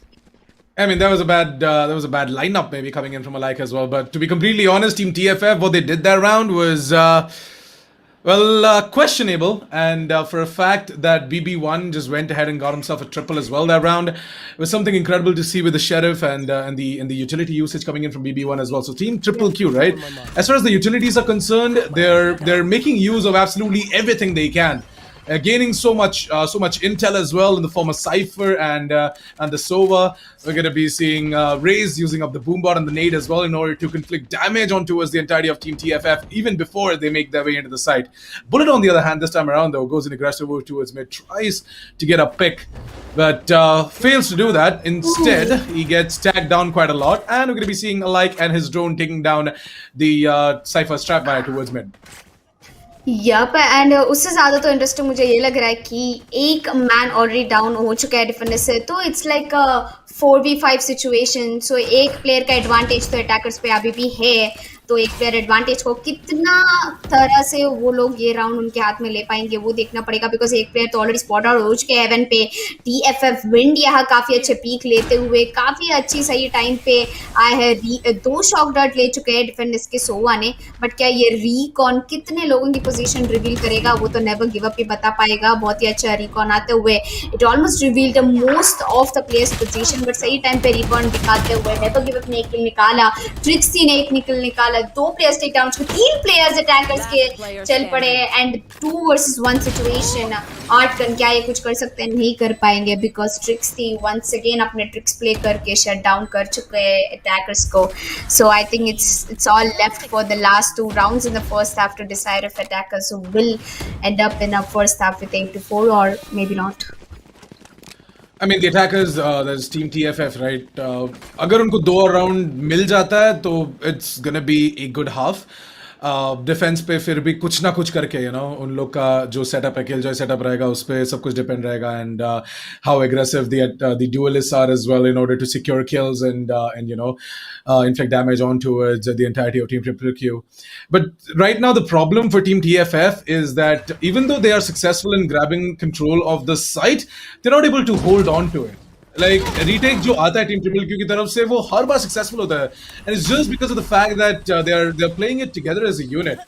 I mean, that was a bad lineup maybe coming in from Alike as well. But to be completely honest, Team TFF, what they did that round was questionable, and for a fact that BB1 just went ahead and got himself a triple as well that round. It was something incredible to see with the Sheriff and the utility usage coming in from BB1 as well. So Team Triple Q, right? As far as the utilities are concerned, they're making use of absolutely everything they can. Gaining so much intel as well in the form of Cypher and the Sova. We're going to be seeing Raze using up the Boombot and the nade as well in order to inflict damage on towards the entirety of Team TFF even before they make their way into the site. Bullet, on the other hand, this time around though, goes in aggressive over towards mid, tries to get a pick, but fails to do that. Instead, he gets tagged down quite a lot, and we're going to be seeing Alike and his drone taking down the Cypher strap by towards mid. Yup, and उससे ज़्यादा तो interesting मुझे ये लग रहा है कि एक मैन ऑलरेडी डाउन हो चुका है डिफेंडर से, तो इट्स लाइक 4v5 सिचुएशन. सो एक प्लेयर का एडवांटेज तो अटैकर्स पे अभी भी है, तो एक प्लेयर एडवांटेज को कितना तरह से वो लोग ये राउंड उनके हाथ में ले पाएंगे वो देखना पड़ेगा, बिकॉज एक प्लेयर तो ऑलरेडी स्पॉट आउट हो चुके हैं हेवन पे. TFF विंड यहाँ काफ़ी अच्छे पीक लेते हुए काफ़ी अच्छी सही टाइम पे आए हैं. 2 शॉक डॉट ले चुके हैं डिफेंडर्स के सोवा ने, बट क्या ये रिकॉन कितने लोगों की पोजीशन रिवील करेगा वो तो नेवर गिव अप ही बता पाएगा. बहुत ही अच्छा रिकॉन आते हुए it almost revealed most of the players position. Situation, but सही टाइम पे रिबॉन्ड दिखाते हुए नेवर गिव अप ने एक किल निकाला, ट्रिक्सी ने एक निकल निकाला, 2 players take down, 3 players attackers के चल पड़े एंड 2 वर्सेस 1 सिचुएशन। आर्टगन क्या ये कुछ कर सकते हैं? नहीं कर पाएंगे बिकॉज ट्रिक्सी वंस अगेन अपने ट्रिक्स प्ले करके शट डाउन कर चुके हैं अटैकर्स को। So I think it's all left for the last 2 rounds in the first half to decide if attackers will end up in a first half with 8-4 or maybe not. I mean, the attackers, there's Team TFF, right? अगर उनको 2 round मिल जाता है तो it's gonna be a good half. Defence पे फिर भी कुछ ना कुछ करके उन लोग का जो सेटअप है, किल जॉय सेटअप रहेगा, उस पर सब कुछ डिपेंड रहेगा and how aggressive the duelists are as well in order to secure kills and inflict damage on towards the entirety of Team Triple Q. But right now the problem for Team TFF is that even though they are successful in grabbing control of the site, they're not able to hold on to it. Like retake जो आता है Team Triple Q की तरफ से वो हर बार successful होता है, and it's just because of the fact that they're playing it together as a unit.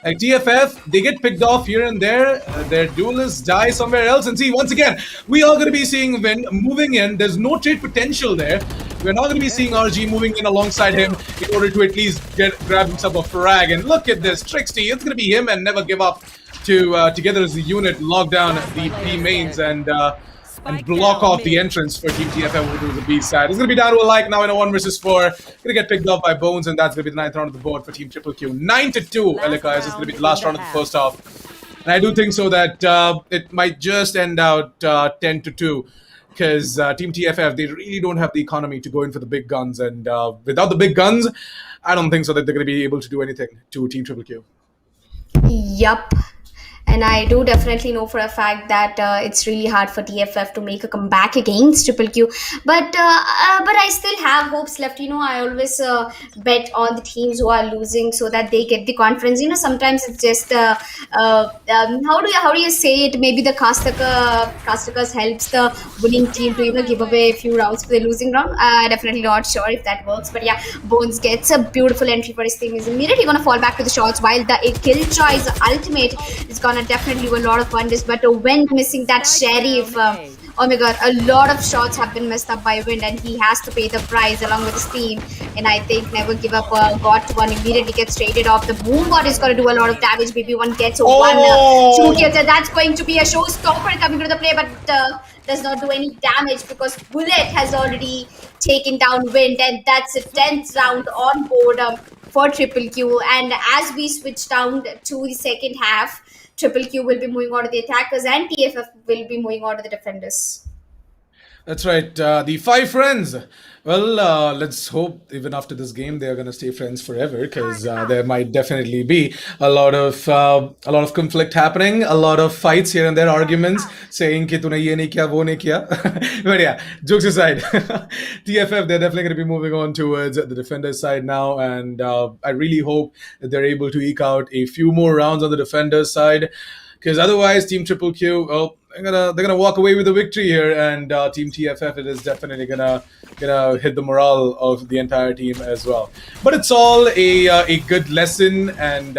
Like TFF, they get picked off here and there, their duelists die somewhere else, and see, once again, we are going to be seeing Vin moving in. There's no trade potential there. We're not going to be seeing RG moving in alongside him in order to at least grab himself a frag. And look at this, Trixty, it's going to be him and never give up to together as a unit, lock down the B mains and block off the entrance for Team TFF, which was the B side. It's going to be down to a like now in a 1 versus 4. Going to get picked up by Bones, and that's going to be the 9th round of the board for Team Triple Q. 9-2, Elika, is going to be the last round of the first half. And I do think so that it might just end out 10-2. Because Team TFF, they really don't have the economy to go in for the big guns. And without the big guns, I don't think so that they're going to be able to do anything to Team Triple Q. Yup. And I do definitely know for a fact that it's really hard for TFF to make a comeback against Triple Q. But I still have hopes left. I always bet on the teams who are losing so that they get the confidence. Sometimes it's just how do you say it? Maybe the Kastakas helps the winning team to give away a few rounds for the losing round. Definitely not sure if that works. But yeah, Bones gets a beautiful entry for his team. He's immediately going to fall back to the shots while the Killjoy's ultimate is going to definitely do a lot of wonders. But when missing that Sheriff, oh my god, a lot of shots have been messed up by Wind and he has to pay the price along with his team. And I think Never Give Up got one, immediately gets traded off. The Boombot is going to do a lot of damage. BB1 gets one, 2 kills, and that's going to be a showstopper coming to the play, but does not do any damage because Bullet has already taken down Wind, and that's a 10th round on board for Triple Q. And as we switch down to the second half, Triple Q will be moving on to the attackers and TFF will be moving on to the defenders. That's right. The 5 friends. Well, let's hope even after this game they are going to stay friends forever, because there might definitely be a lot of conflict happening, a lot of fights here and there, arguments saying कि तूने ये नहीं किया, वो नहीं किया. But yeah, jokes aside, TFF, they're definitely going to be moving on towards the defenders side now, and I really hope that they're able to eke out a few more rounds on the defenders side, because otherwise Team Triple Q, well, they're gonna walk away with a victory here, and Team TFF, it is definitely gonna hit the morale of the entire team as well. But it's all a good lesson, and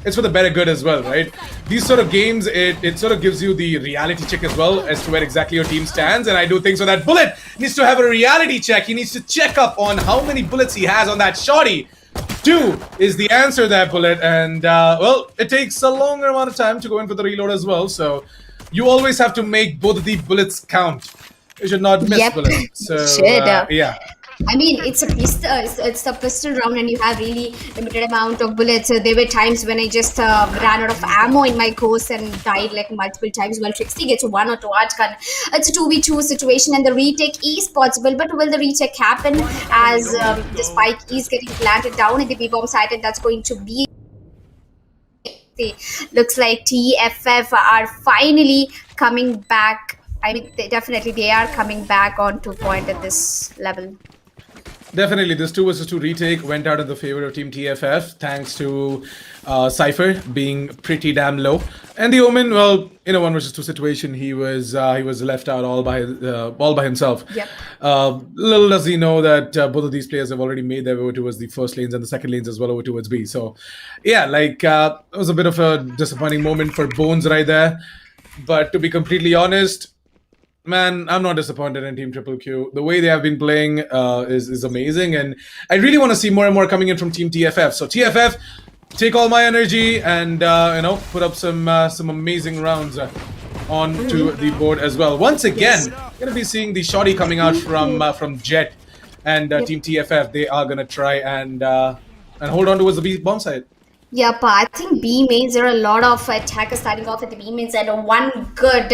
it's for the better good as well, right? These sort of games, it sort of gives you the reality check as well as to where exactly your team stands, and I do think so that Bullet needs to have a reality check. He needs to check up on how many bullets he has on that shotty. 2 is the answer there, Bullet, and well, it takes a longer amount of time to go in for the reload as well, so you always have to make both of the bullets count. You should not miss bullets. So yeah. I mean, it's a pistol round, and you have really limited amount of bullets. There were times when I just ran out of ammo in my course and died like multiple times. Well, Trixie gets 1 or 2 arch gun. It's a 2v2 situation, and the retake is possible. But will the retake happen as the spike is getting planted down in the B-bomb site, and that's going to be... Looks like TFF are finally coming back. I mean, they are coming back onto point at this level. Definitely, this 2 versus 2 retake went out in the favor of Team TFF, thanks to Cypher being pretty damn low. And the Omen, well, in a 1 versus 2 situation, he was left out all by himself. Yep. Little does he know that both of these players have already made their way towards the first lanes and the second lanes as well over towards B. So, yeah, like it was a bit of a disappointing moment for Bones right there. But to be completely honest, Man, I'm not disappointed in Team Triple Q. The way they have been playing is amazing, and I really want to see more and more coming in from Team TFF. So TFF, take all my energy and put up some amazing rounds onto the board as well. Once again, we're gonna be seeing the shotty coming out from Jet and Team TFF. They are gonna try and hold on towards the B bomb side. Yep, I think B mains, there are a lot of attackers starting off at the B mains, and one good,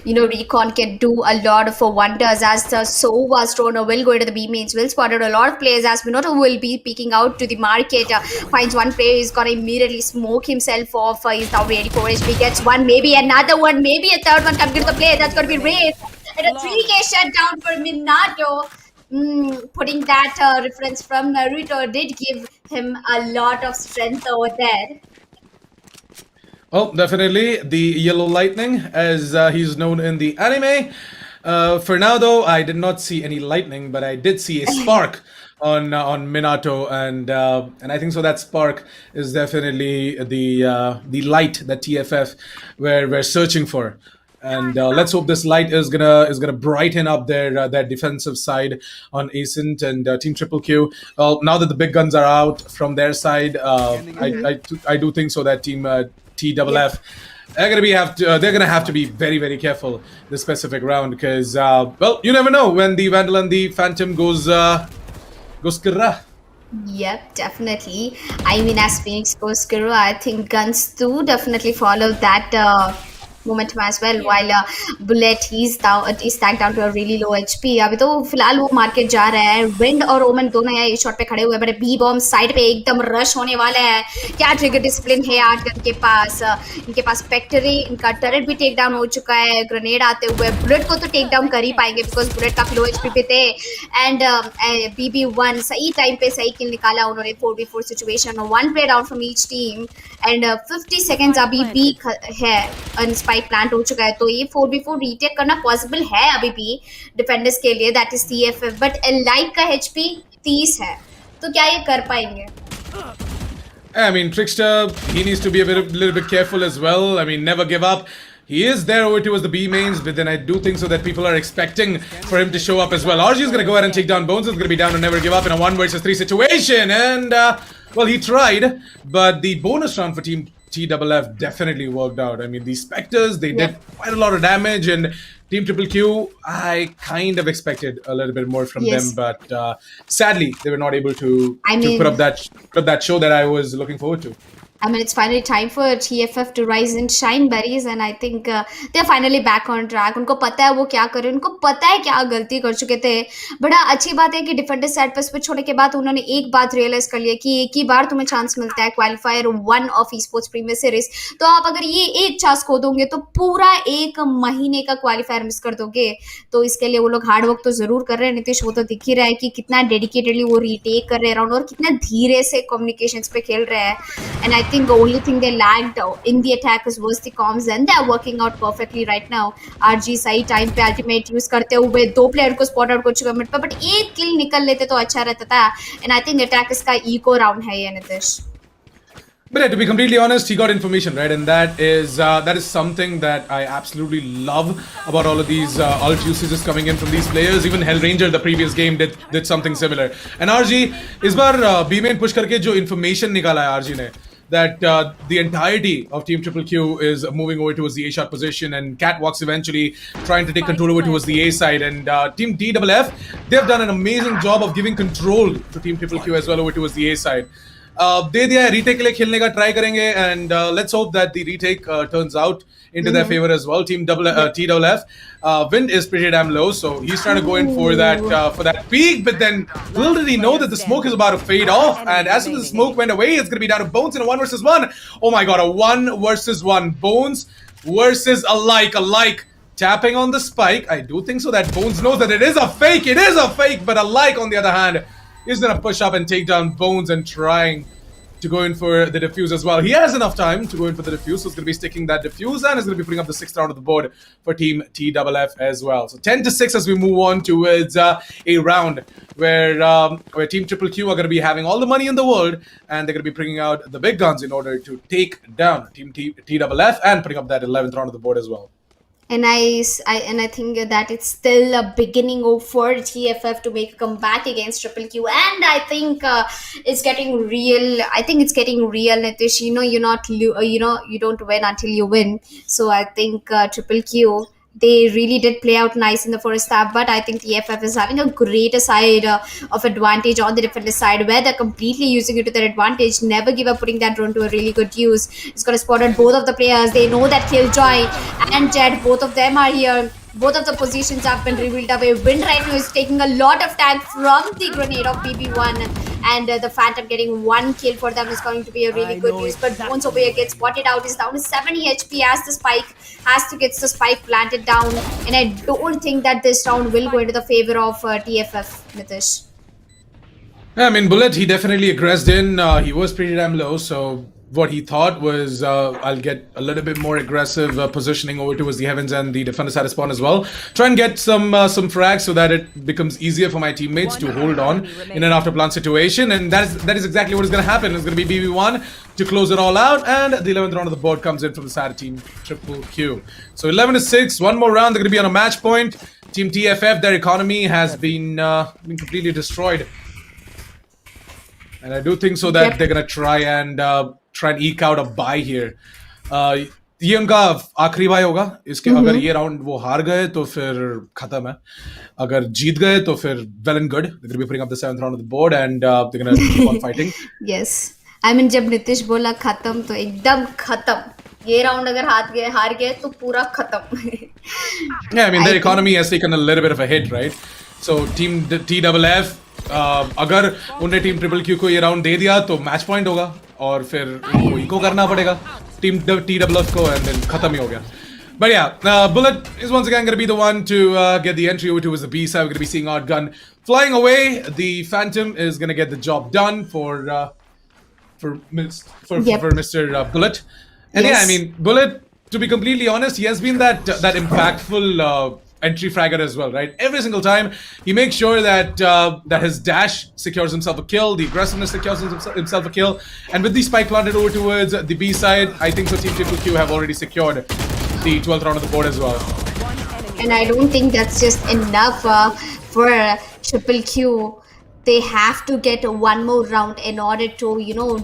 recon can do a lot of wonders as the Sova Stroner will go into the B mains, will spotted a lot of players as Minotaur will be peeking out to the market, finds one player, he's gonna immediately smoke himself off, he's now ready for HP, gets one, maybe another one, maybe a third one comes into the play, that's gonna be Wraith, and a 3k shutdown for Minato. Putting that reference from Naruto did give him a lot of strength over there. Oh, definitely the Yellow Lightning, as he's known in the anime. For now, though, I did not see any lightning, but I did see a spark on Minato, and I think so. That spark is definitely the light that TFF we're searching for. And let's hope this light is gonna brighten up their defensive side on Ascent and Team Triple Q. Now that the big guns are out from their side, I do think so that Team TFF they're gonna have to be very, very careful this specific round, because you never know when the Vandal and the Phantom goes skirra. Yep, definitely. I mean, as Phoenix goes Kiro, I think guns too definitely follow that momentum as well, while Bullet he's tagged down to a really low HP. अभी तो फिलहाल वो market जा रहा है. Wind और ओमन दोनों यहाँ शॉट पे खड़े हुए हैं, बट बी बॉम्ब साइड पे एकदम रश होने वाला है. क्या ट्रिगर डिसिप्लिन है यार इनके पास स्पेक्टरी, इनका टरेट भी टेक डाउन हो चुका है. ग्रेनेड आते हुए बुलेट को तो टेक डाउन कर ही पाएंगे, बिकॉज बुलेट काफी लो एचपी पे थे. एंड BB1 सही टाइम पे सही किल निकाला उन्होंने. 4v4 situation, one play down from each team, and 50 seconds अभी भी है. स्पाइक प्लांट हो चुका है, तो ये 4v4 रीटेक करना पॉसिबल है अभी भी डिफेंडर्स के लिए, that is TFF. But like का HP 30 है, तो क्या ये कर पाएंगे? I mean, Trickster, he needs to be a little bit careful as well. I mean, never give up. He is there over towards the B mains, but then I do think so that people are expecting for him to show up as well. RG is going to go ahead and take down Bones. Is going to be down and never give up in a 1 versus 3 situation. And, well, he tried, but the bonus round for Team TFF definitely worked out. I mean, these Spectres, they did quite a lot of damage, and Team Triple Q, I kind of expected a little bit more from them, but sadly, they were not able to put up that show that I was looking forward to. I mean, it's finally time for TFF to rise and shine, berries, and I think they're finally back on track. उनको पता है वो क्या कर रहे हैं, उनको पता है क्या गलती कर चुके थे. बड़ा अच्छी बात है कि डिफेंडर साइड पर स्विच होने के बाद उन्होंने एक बात रियलाइज कर लिया कि एक ही बार तुम्हें चांस मिलता है qualifier 1 of Esportz premier series. तो आप अगर ये एक चांस खो दोगे तो पूरा एक महीने का क्वालिफायर मिस कर दोगे. तो इसके लिए वो लोग हार्ड वर्क तो जरूर कर रहे हैं. नीतीश, वो तो दिख ही रहा है कि कितना डेडिकेटेडली वो रीटेक कर रहे हैं राउंड, और कितना धीरे से कम्युनिकेशंस पे खेल रहे हैं. And I think the only thing they lacked in the attackers was the comms, and they are working out perfectly right now. RG सही टाइम पे अल्टीमेट यूज करते हुए 2 प्लेयर को स्पॉट आउट कर चुका मिड पे, बट एक किल निकल लेते तो अच्छा रहता था. एंड आई थिंक अटैकर्स का इको राउंड है ये, Nitish. But to be completely honest, he got information, right? And that is something that I absolutely love about all of these ult usages coming in from these players. Even Hellranger, the previous game, did something similar. And RG, इस बार B main push करके जो information निकाला है RG ने, that the entirety of Team Triple Q is moving over towards the A shot position, and Catwalks eventually trying to take control over towards the A side. And Team TFF, they've done an amazing job of giving control to Team Triple Q as well over towards the A side. दे दिया है, retake के लिए खेलने का try करेंगे, and let's hope that the retake turns out into their favor as well. Team TFF, Wind is pretty damn low, so he's trying to go in for that peak, but then little did he know that the smoke is about to fade off, and as soon as the smoke went away, it's going to be down to Bones in a 1 versus 1. Oh my god, a 1 versus 1. Bones versus Alike. Tapping on the spike. I do think so that Bones knows that it is a fake, but Alike on the other hand is going to push up and take down Bones and trying to go in for the defuse as well. He has enough time to go in for the defuse, so he's going to be sticking that defuse, and is going to be putting up the 6th round of the board for Team TFF as well. So 10-6 as we move on towards a round where Team Triple Q are going to be having all the money in the world, and they're going to be bringing out the big guns in order to take down Team TFF and putting up that 11th round of the board as well. And I think that it's still a beginning for TFF to make a comeback against Triple Q, and I think it's getting real. I think it's getting real, Nitish. You don't win until you win. So I think Triple Q, they really did play out nice in the first half, but I think TFF is having a greater side of advantage on the defender side, where they're completely using it to their advantage. Never give up putting that drone to a really good use. It's got to spot on both of the players. They know that Killjoy and Jet, both of them are here. Both of the positions have been revealed away. Wind right now is taking a lot of tag from the grenade of BB1, and the Phantom getting one kill for them is going to be a really good use. But Bones over here gets spotted out. He's down to 70 HP as the spike has to get the spike planted down, and I don't think that this round will go into the favor of TFF, Nitish. Yeah, I mean, Bullet, he definitely aggressed in. He was pretty damn low, so what he thought was, I'll get a little bit more aggressive positioning over towards the heavens and the defender side of spawn as well. Try and get some frags so that it becomes easier for my teammates to hold on in an after plant situation, and that is exactly what is going to happen. It's going to be BB1 to close it all out, and the 11th round of the board comes in from the side of Team Triple Q. So 11-6, one more round. They're going to be on a match point. Team TFF, their economy has been completely destroyed. And I do think so that they're gonna try and eke out a buy here. ये उनका आखिरी bye होगा. इसके अगर ये round वो हार गए तो फिर खत्म है. अगर जीत गए तो फिर well and good. They're gonna be putting up the 7th round of the board and they're gonna keep on fighting. Yes, I mean जब नितिश बोला खत्म तो एकदम खत्म. ये राउंड अगर हार गए तो पूरा खत्म. Yeah, I mean their economy has taken a little bit of a hit, right? So Team TFF, अगर उन्होंने टीम ट्रिपल क्यू को ये राउंड दे दिया तो मैच पॉइंट होगा और फिर उनको इको करना पड़ेगा टीम TFF को and then खत्म ही हो गया. But yeah, Bullet is once again going to be the one to get the entry over towards the B side. We're going to be seeing Outgun flying away. The Phantom is going to get the job done for Mr. Bullet. And yeah, I mean, Bullet, to be completely honest, he has been that impactful entry fragger as well, right? Every single time he makes sure that that his dash secures himself a kill, the aggressiveness secures himself a kill, and with the spike planted over towards the B side, I think so Team Triple Q have already secured the 12th round of the board as well. And I don't think that's just enough for Triple Q. They have to get one more round in order to,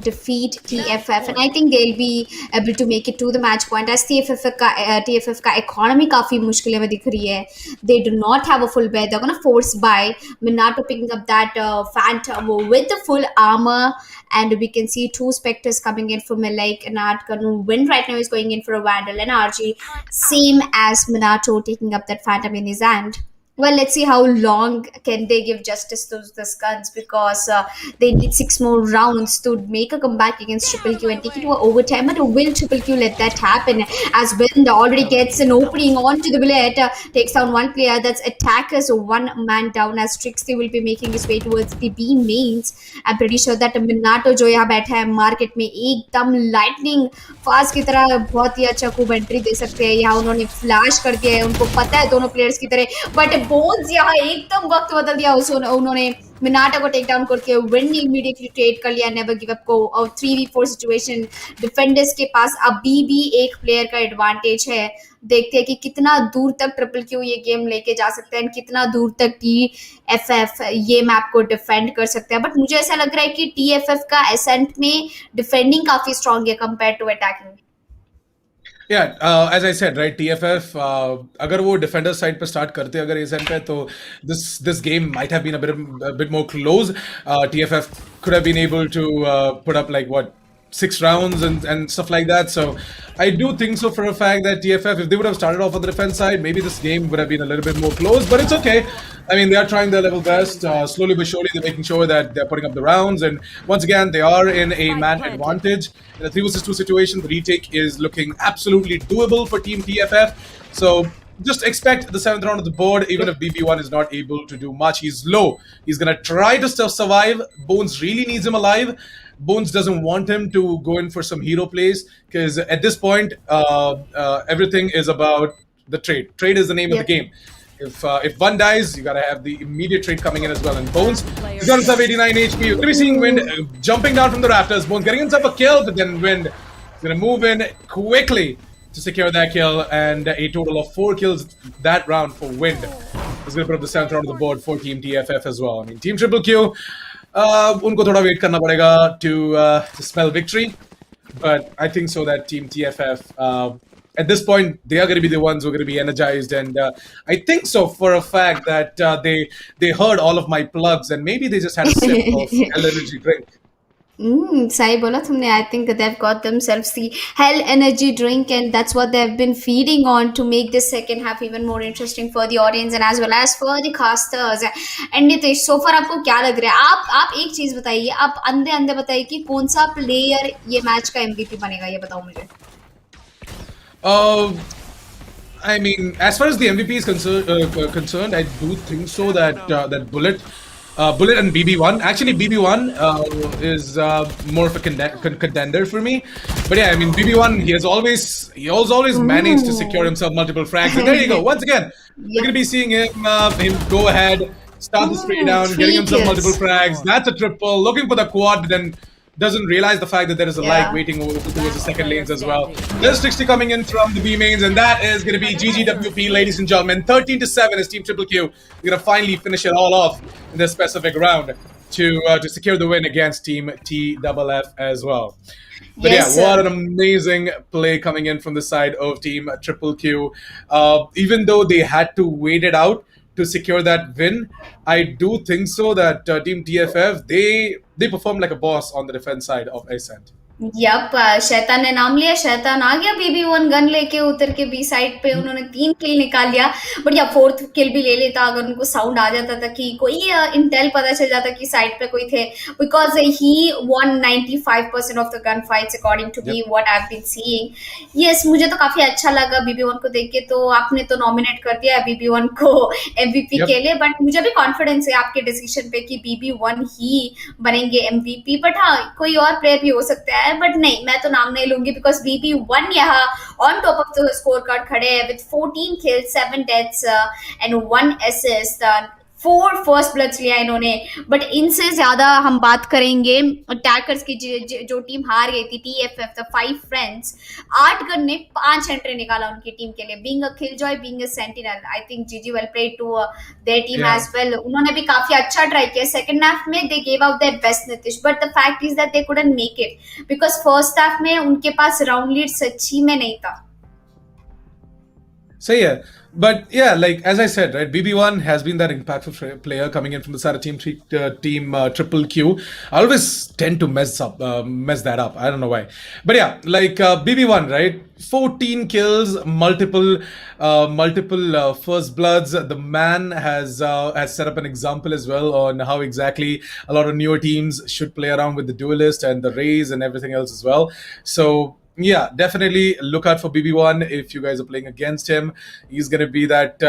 defeat TFF, and I think they'll be able to make it to the match point. As TFF का economy काफी मुश्किल में दिख रही है. They do not have a full buy. They're gonna force buy. Minato picking up that Phantom with the full armor, and we can see two Spectres coming in from Malike and Artkanu. Wind right now is going in for a Vandal, and RG same as Minato taking up that Phantom in his hand. Well, let's see how long can they give justice to the Scuds, because they need 6 more rounds to make a comeback against Triple Q and take it to an overtime. But will Triple Q let that happen? As Wind already gets an opening onto the bullet, takes down one player. That's Attackers, 1 man down, as Trixie will be making his way towards the B mains. I'm pretty sure that Minato जो यहाँ बैठा है market में एकदम lightning fast की तरह बहुत ही अच्छा खूब एंट्री दे सकते हैं. यहाँ उन्होंने फ्लैश कर दिया है, उनको पता है दोनों प्लेयर्स की तरह, बट बोन्स यहाँ एकदम वक्त बदल दिया. उन्होंने मिनाटा को टेक डाउन करके विन इमीडिएटली ट्रेड कर लिया नेवर गिव अप को. और 3v4 सिचुएशन, डिफेंडर्स के पास अभी भी एक प्लेयर का एडवांटेज है. देखते हैं कि कितना दूर तक ट्रिपल क्यू ये गेम लेके जा सकते हैं, कितना दूर तक TFF ये मैप को डिफेंड कर सकते हैं. बट मुझे ऐसा लग रहा है कि TFF का एसेंट में डिफेंडिंग काफी स्ट्रॉन्ग है compare to attacking. Yeah, as I said, right, TFF, अगर वो defender side पे start करते अगर एसेंट पे, तो this game might have been a bit more close. TFF could have been able to put up like 6 rounds and stuff like that. So I do think so for a fact that TFF, if they would have started off on the defense side, maybe this game would have been a little bit more close, but it's okay. I mean, they are trying their level best. Slowly but surely, they're making sure that they're putting up the rounds. And once again, they are in a man advantage. In a 3 versus 2 situation, the retake is looking absolutely doable for Team TFF. So just expect the 7th round of the board, even if BB1 is not able to do much. He's low. He's going to try to still survive. Bones really needs him alive. Bones doesn't want him to go in for some hero plays, because at this point, everything is about the trade. Trade is the name of the game. If one dies, you gotta have the immediate trade coming in as well. And Bones, he's got himself 89 HP. You're gonna be seeing Wind jumping down from the rafters. Bones getting himself a kill, but then Wind is gonna move in quickly to secure that kill, and a total of 4 kills that round for Wind. Is going to put up the 7th round on the board for Team TFF as well. I mean, Team Triple Q, unko thoda wait karna padega to smell victory, but I think so that Team TFF, at this point, they are going to be the ones who are going to be energized, and I think so for a fact that they heard all of my plugs, and maybe they just had a sip of Hell Energy drink. Sahi bola tumne. I think that they've got themselves the Hell Energy drink, and that's what they've been feeding on to make this second half even more interesting for the audience and as well as for the casters. And Nitish, so far आपको क्या लग रहा है? आप एक चीज बताइए, आप अंधे अंधे बताइए कि कौन सा प्लेयर ये मैच का MVP बनेगा, ये बताओ मुझे. I mean, as far as the MVP is concerned, I do think so that that Bullet and BB1. Actually, BB1 is more of a contender for me. But yeah, I mean, BB1, he has always managed to secure himself multiple frags. And there you go. Once again, we're gonna be seeing him go ahead, start the spray down, getting himself multiple frags. That's a triple. Looking for the quad, but then doesn't realize the fact that there is a light waiting over towards the second lanes as well. There's 60 coming in from the B mains, and that is going to be GGWP, ladies and gentlemen. 13-7 is Team Triple Q. We're going to finally finish it all off in this specific round to secure the win against Team TFF as well. But yes, yeah, what an amazing play coming in from the side of Team Triple Q. Even though they had to wait it out to secure that win, I do think so that Team TFF, they performed like a boss on the defense side of Ascent. Yup, शैतान ने नाम लिया, शैतान आ गया BB1 gun लेके उतर के B side पे. उन्होंने 3 किल निकाल लिया, बट या 4th किल भी ले लेता अगर उनको साउंड आ जाता था कि कोई इंटेल पता चल जाता कि साइड पे कोई थे, because he won 95% of the gun fights according to me what I've been seeing. Yes, मुझे तो काफी अच्छा लगा BB1 को देख के. तो आपने तो नॉमिनेट कर दिया BB1 को MVP के लिए, बट मुझे भी कॉन्फिडेंस है आपके डिसीजन पे कि BB1 ही बनेंगे MVP. बट हाँ, कोई और प्लेयर भी हो सकता है, बट नहीं, मैं तो नाम नहीं लूंगी बिकॉज BB1 यहाँ on top of the score card खड़े हैं with 14 kills, 7 deaths and 1 assist. 4 first bloods लिया इन्होंने. बट इनसे ज्यादा हम बात करेंगे अटैकर्स की, जो टीम हार गई थी TFF, द 5 फ्रेंड्स. 8 गन ने 5 एंट्री निकाला उनकी टीम के लिए, being a Killjoy, being a sentinel. I think GG well played to their team as well. उन्होंने भी काफी अच्छा ट्राई किया. सेकंड हाफ में they gave out their best Nitish, but the fact is that they couldn't make it because first half में उनके पास round lead सच्ची में नहीं था. So yeah, but yeah, like as I said, right, BB1 has been that impactful player coming in from the side of Team Triple Q. I always tend to mess that up. I don't know why, but yeah, like BB1, right? 14 kills, multiple first bloods. The man has set up an example as well on how exactly a lot of newer teams should play around with the duelist and the rays and everything else as well. So yeah, definitely look out for BB1 if you guys are playing against him. He's going to be that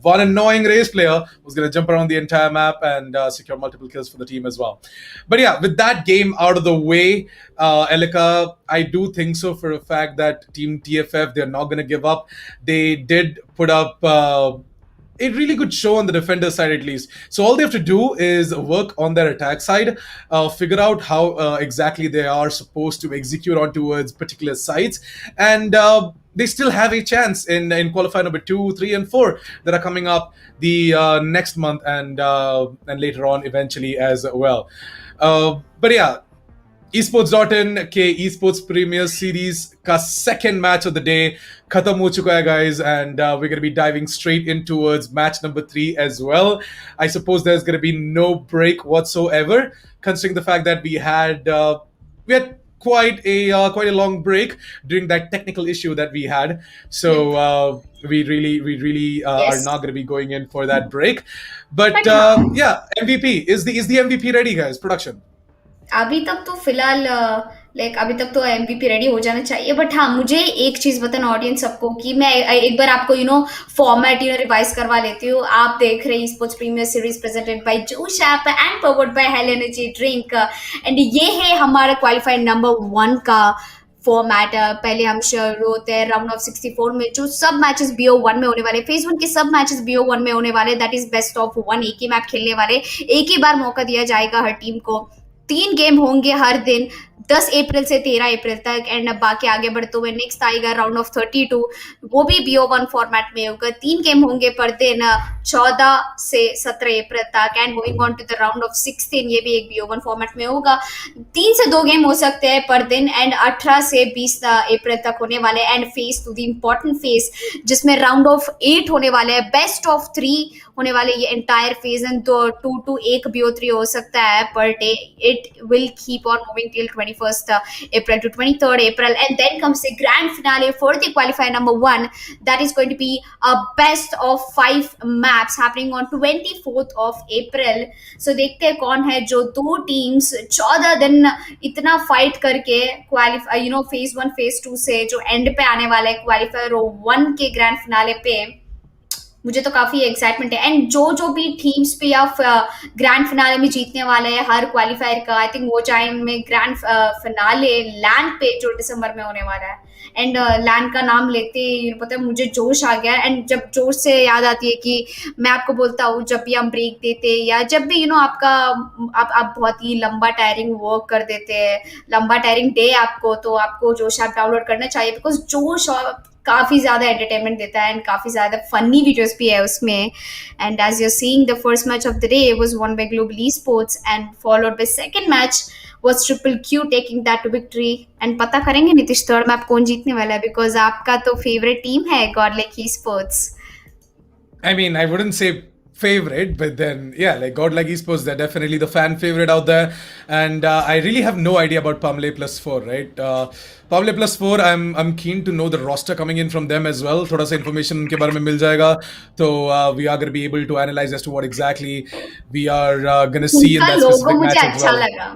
one annoying race player who's going to jump around the entire map and secure multiple kills for the team as well. But yeah, with that game out of the way, Elika, I do think so for a fact that Team TFF, they're not going to give up. They did put up a really good show on the defender side at least. So all they have to do is work on their attack side, figure out how exactly they are supposed to execute on towards particular sites, and they still have a chance in qualifier number 2, 3, and 4 that are coming up the next month and later on eventually as well. But yeah, Esports.in के Esportz Premier Series का second match of the day खत्म हो चुका है guys, and we're going to be diving straight in towards match number 3 as well. I suppose there's going to be no break whatsoever, considering the fact that we had quite a long break during that technical issue that we had. So we really are not going to be going in for that break. But yeah, MVP is the MVP ready, guys? Production. अभी तक तो फिलहाल अभी तक तो MVP ready हो जाना चाहिए. बट हाँ, मुझे एक चीज बताना ऑडियंस सबको कि मैं एक बार आपको फॉर्मेट रिवाइज करवा लेती हूँ. आप देख रहे हैं Esportz Premier Series presented by Josh app and powered by Hell energy drink, and ये है हमारा क्वालिफायर नंबर 1 का फॉर्मेट. पहले हम शुरू होते हैं राउंड ऑफ 64 में, जो सब मैचेस BO1 में होने वाले, फेज 1 के सब मैचेस BO1 में होने वाले. That is best of 1. एक ही मैप खेलने वाले, एक ही बार मौका दिया जाएगा हर टीम को. 3 गेम होंगे हर दिन. 10 अप्रैल से 13 अप्रैल तक, एंड बाकी आगे बढ़ते हुए नेक्स्ट आएगा राउंड ऑफ 32, वो भी BO1 फॉर्मेट में होगा। 3 गेम होंगे पर दिन 14 से 17 अप्रैल तक, and going on to the round of 16, ये भी एक BO1 फॉर्मेट में होगा। 3 से 2 गेम हो सकते हैं पर दिन, एंड 18 से 20 अप्रैल तक होने वाले, and phase to the important phase जिसमें राउंड ऑफ 8 होने वाले हैं, बेस्ट ऑफ 3 होने वाले ये entire phase, and 2 to 1 BO3 हो सकता है per day. It will keep on moving till 21st April to 23rd April, and then comes the grand finale for the qualifier number 1, that is going to be a best of 5 maps happening on 24th of April. So देखते हैं कौन है जो 2 teams 14 दिन इतना fight करके qualify phase 1 phase 2 से जो एंड पे आने वाला है क्वालिफायर 1 के ग्रैंड फिनाले पे। मुझे तो काफी एक्साइटमेंट है, एंड जो भी टीम्स पे या ग्रैंड फिनाले में जीतने वाले हैं हर क्वालिफायर का, आई थिंक वो टाइम में ग्रैंड फिनाले लैन पे जो दिसंबर में होने वाला है। एंड लैन का नाम लेते ही पता है मुझे जोश आ गया, एंड जब जोश से याद आती है कि मैं आपको बोलता हूँ जब भी हम ब्रेक देते या जब भी आपका आप बहुत ही लंबा टायरिंग वर्क कर देते हैं, लंबा टायरिंग डे आपको, तो आपको जोश ऐप डाउनलोड करना चाहिए, बिकॉज जोश काफी ज्यादा एंटरटेनमेंट देता है एंड काफी ज्यादा फनी वीडियोस भी है उसमें। And as you seeing the first match of the day was one by global esports and followed by second match was Triple Q taking that to victory. And पता करेंगे Nitish third map कौन जीतने वाला है, because आपका तो favourite team है Godlike esports. I mean, I wouldn't say favorite, but then yeah, like GODLIKE Esports, they're definitely the fan favorite out there, and I really have no idea about Pamle plus 4, right? Pamle plus 4, I'm keen to know the roster coming in from them as well. थोड़ा सा information उनके बारे में मिल जाएगा, तो we are going to be able to analyze as to what exactly we are going to see in that specific match as well. लगा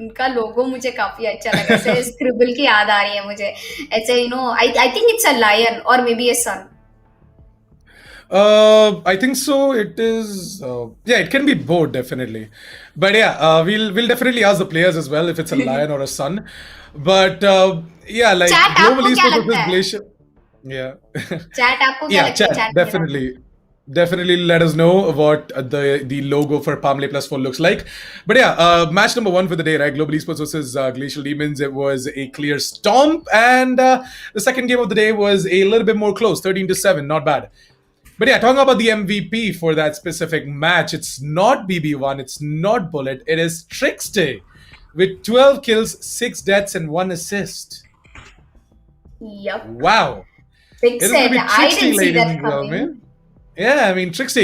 उनका लोगो मुझे काफी अच्छा लगा, ऐसे स्क्रिबल की याद आ रही है मुझे, ऐसे I think it's a lion और maybe a son. I think so. It is. Yeah, it can be both, definitely. But yeah, we'll definitely ask the players as well if it's a lion or a sun. But yeah, like Chat, global आपको क्या esports लगता है? Glacial. Yeah. Chat आपको क्या Yeah, लगता है? chat Chat definitely. Definitely let us know what the logo for Pamle plus 4 looks like. But yeah, match number 1 for the day, right? Global Esports versus Glacial Demons. It was a clear stomp, and the second game of the day was a little bit more close, 13-7, not bad. But yeah, talking about the MVP for that specific match, it's not BB1, it's not Bullet, it is Trixty with 12 kills, 6 deaths, and 1 assist. Yep. Wow. Big It is going to set. be I Trixty, didn't see ladies that and coming. gentlemen. Yeah, I mean, Trixty,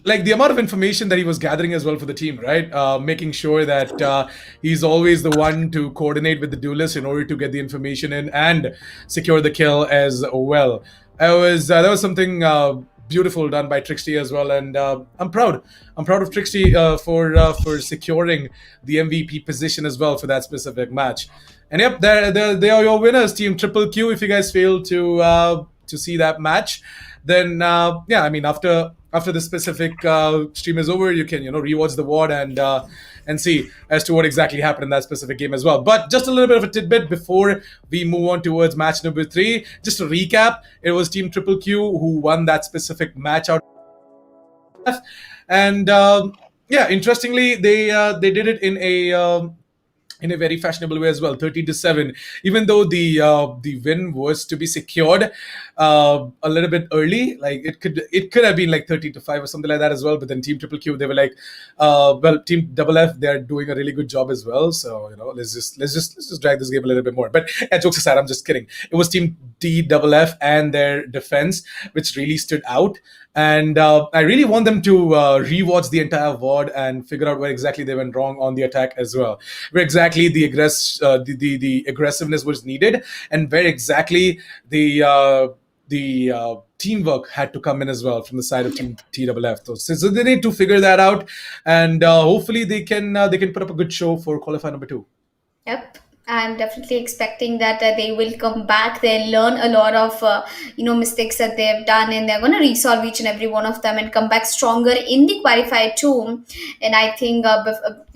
like the amount of information that he was gathering as well for the team, right? Making sure that he's always the one to coordinate with the duelist in order to get the information in and secure the kill as well. That was something beautiful done by Trixty as well, and I'm proud. I'm proud of Trixty for securing the MVP position as well for that specific match. And yep, they are your winners, Team Triple Q. If you guys failed to see that match, then yeah, I mean after the specific stream is over, you can rewatch the VOD and see as to what exactly happened in that specific game as well. But just a little bit of a tidbit before we move on towards match number 3. Just to recap, it was Team Triple Q who won that specific match out. And yeah, interestingly, they did it in a very fashionable way as well, 13-7. Even though the win was to be secured a little bit early, like it could have been like 13-5 or something like that as well. But then Team Triple Q, they were like, well, Team Double F, they're doing a really good job as well. So let's just drag this game a little bit more. But yeah, jokes aside, I'm just kidding. It was Team D Double F and their defense which really stood out. And I really want them to rewatch the entire VOD and figure out where exactly they went wrong on the attack as well. Where exactly the aggressiveness was needed, and where exactly the teamwork had to come in as well from the side of Team TWF. So they need to figure that out, and hopefully they can put up a good show for qualifier number 2. Yep. I'm definitely expecting that they will come back. They'll learn a lot of mistakes that they've done, and they're going to resolve each and every one of them and come back stronger in the qualifier too. And I think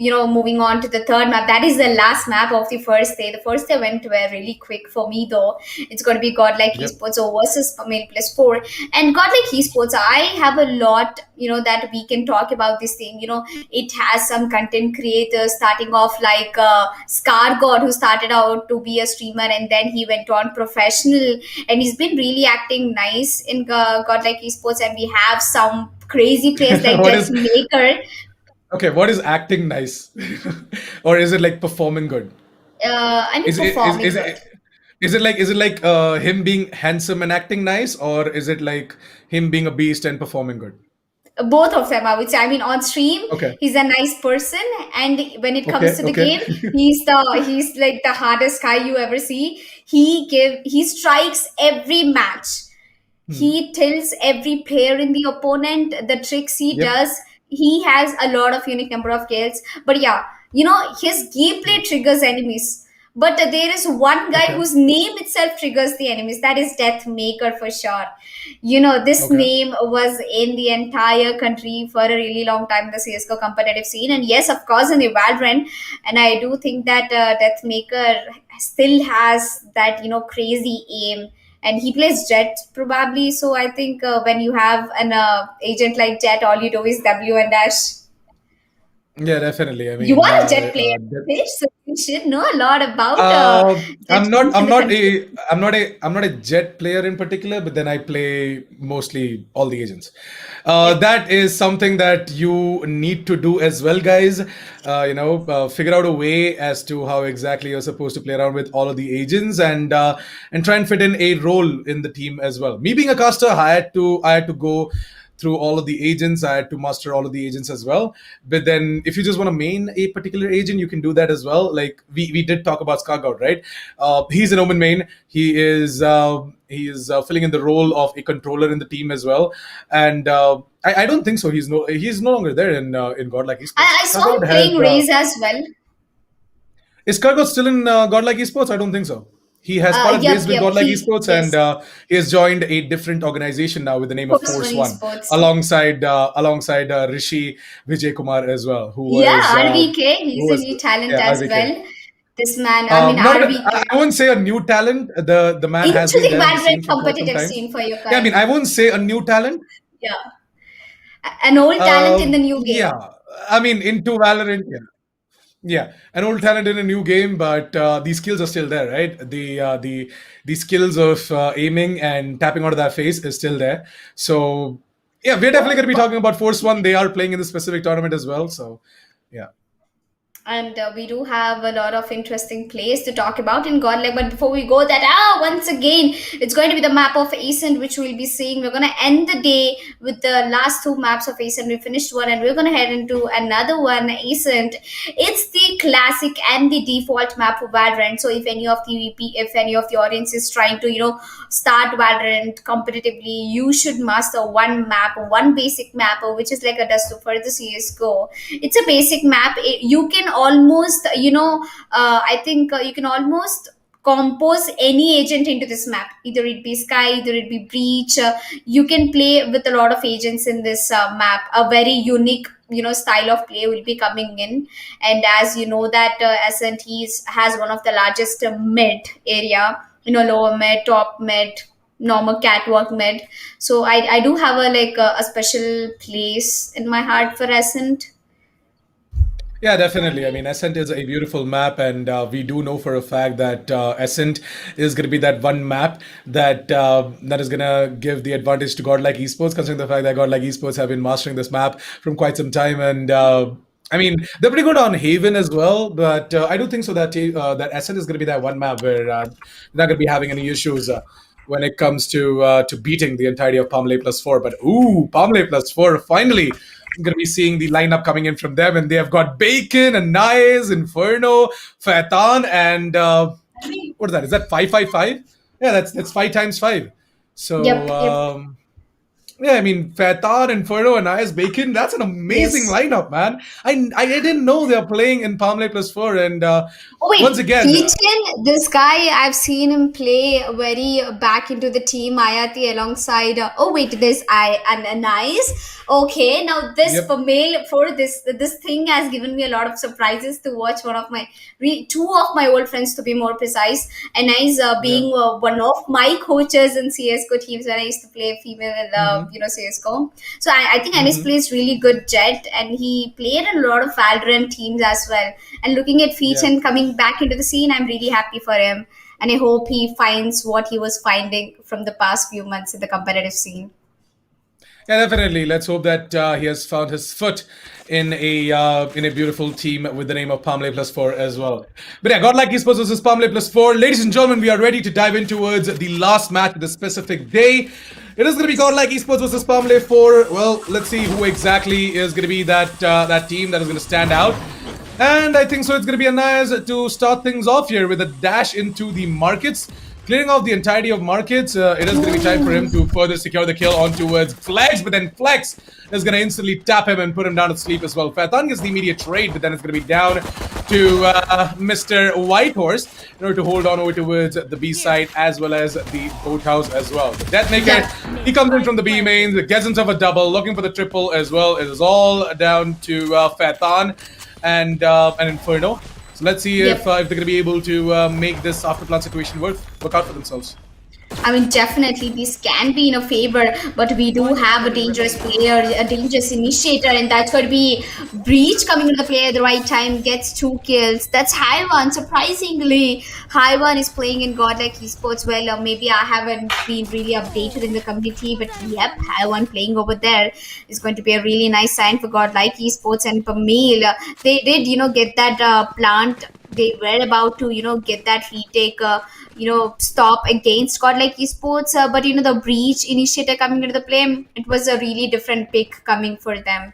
moving on to the third map, that is the last map of the first day. The first day went really quick for me though. It's going to be GODLIKE Esports versus Pamle plus 4. And GODLIKE Esports, I have a lot that we can talk about this thing. It has some content creators starting off like Scar God, who started out to be a streamer and then he went on professional, and he's been really acting nice in Godlike Esports. And we have some crazy players like What Death is Maker. okay? What is acting nice, or is it like performing good? I mean, Is it performing good. is it like him being handsome and acting nice, or is it like him being a beast and performing good? Both of them, I would say. I mean, on stream Okay. he's a nice person, and when it comes Okay. to the Okay. game, he's like the hardest guy you ever see. He strikes every match. He tilts every player in the opponent. The tricks he Yep. does, he has a lot of unique number of kills. But yeah, his gameplay triggers enemies. But there is one guy Okay. whose name itself triggers the enemies. That is Death Maker for sure. This Okay. name was in the entire country for a really long time in the CSGO competitive scene. And yes, of course, in the Valorant. And I do think that Death Maker still has that, crazy aim. And he plays Jet probably. So I think when you have an agent like Jet, all you do is W and dash. Yeah, definitely. I You mean, are a Jet player, Fish, so you should know a lot about Jet I'm not. comes in I'm the not country. a. I'm not a. I'm not a Jet player in particular. But then I play mostly all the agents. That is something that you need to do as well, guys. Figure out a way as to how exactly you're supposed to play around with all of the agents and try and fit in a role in the team as well. Me being a caster, I had to go through all of the agents. I had to master all of the agents as well. But then if you just want to main a particular agent, you can do that as well. Like we did talk about Skargout, right? He's an Omen main. He is filling in the role of a controller in the team as well. And I don't think so. He's no longer there in Godlike Esports. I saw him playing Raze as well. Is Skargout still in Godlike Esports? I don't think so. He has parted Yep, ways with yep. Godlike Esports, Yes. and he has joined a different organization now with the name of Force Force One One, Esports. alongside Rishi Vijay Kumar as well, who was Yeah, RVK, who he's a was new talent yeah, as RVK. well. This man, I mean, Not RVK. I won't say a new talent. The man has Into been the there in the scene Valorant for quite some competitive time. scene for your Yeah, I mean, I won't say a new talent. Yeah. An old talent in the new game. Yeah, I mean, into Valorant. Yeah. Yeah, an old talent in a new game, but these skills are still there, right? The skills of aiming and tapping out of that face is still there. So yeah, we're definitely going to be talking about Force One. They are playing in this specific tournament as well. So yeah. And we do have a lot of interesting plays to talk about in Godlike. But before we go, once again, it's going to be the map of Ascent, which we'll be seeing. We're going to end the day with the last two maps of Ascent. We finished one, and we're going to head into another one, Ascent. It's the classic and the default map for Valorant. So if any of the audience is trying to, start Valorant competitively, you should master one map, one basic map, which is like a dust for the CSGO. It's a basic map. You can almost, I think you can almost compose any agent into this map. Either it be Sky, either it be Breach. You can play with a lot of agents in this map. A very unique style of play will be coming in. And as you know that Ascent has one of the largest mid area, lower mid, top mid, normal catwalk mid. So I do have a special place in my heart for Ascent. Yeah, definitely. I mean, Ascent is a beautiful map, and we do know for a fact that Ascent is going to be that one map that is going to give the advantage to Godlike Esports, considering the fact that Godlike Esports have been mastering this map from quite some time, and I mean, they're pretty good on Haven as well, but I do think so that that Ascent is going to be that one map where they're not going to be having any issues. When it comes to beating the entirety of Palmley +4. But Palmley +4, finally, I'm going to be seeing the lineup coming in from them. And they have got Bacon, and Nice, Inferno, Fatan, and what is that? Is that 555? Yeah, that's 5 times 5. So, Yep. yeah, I mean, Fatan, Inferno, and Nice, Bacon, that's an amazing Yes. lineup, man. I didn't know they're playing in Palmley +4. And Oh wait, once again, Keaton, this guy, I've seen him play very back into the team Ayati alongside. Oh wait, there's Nice. Okay, now this Yep. for this thing has given me a lot of surprises to watch. Two of my old friends, to be more precise, and Nice being one of my coaches in CS:GO teams when I used to play female CS:GO. So I think Anis plays really good Jet, and he played in a lot of Valorant teams as well. And looking at Feach and coming back into the scene, I'm really happy for him. And I hope he finds what he was finding from the past few months in the competitive scene. Yeah, definitely. Let's hope that he has found his foot in a beautiful team with the name of Palmley +4 as well. But yeah, Godlike Esports versus Palmley +4. Ladies and gentlemen, we are ready to dive in towards the last match of the specific day. It is going to be Godlike Esports versus Palmley 4. Well, let's see who exactly is going to be that team that is going to stand out. And I think so it's going to be Anais to start things off here with a dash into the markets. Clearing off the entirety of markets, it is going to be time for him to further secure the kill on towards Flex, but then Flex is going to instantly tap him and put him down to sleep as well. Fathan gets the immediate trade, but then it's going to be down to Mr. Whitehorse in order to hold on over towards the B side as well as the boathouse as well. The Deathmaker, he comes in from the B mains, gets himself a double, looking for the triple as well. It is all down to Fathan and Inferno. So let's see if they're going to be able to make this after-plan situation work out for themselves. I mean, definitely this can be in a favor, but we do have a dangerous player, a dangerous initiator, and that's going to be Breach coming into the play at the right time, gets 2 kills. That's Haiwan. Surprisingly, Haiwan is playing in Godlike Esports. Well, maybe I haven't been really updated in the community, but yep, Haiwan playing over there is going to be a really nice sign for Godlike Esports. And for Mail, they did, get that plant. They were about to, get that retake, stop against Godlike Esports. But, the Breach initiator coming into the play, it was a really different pick coming for them.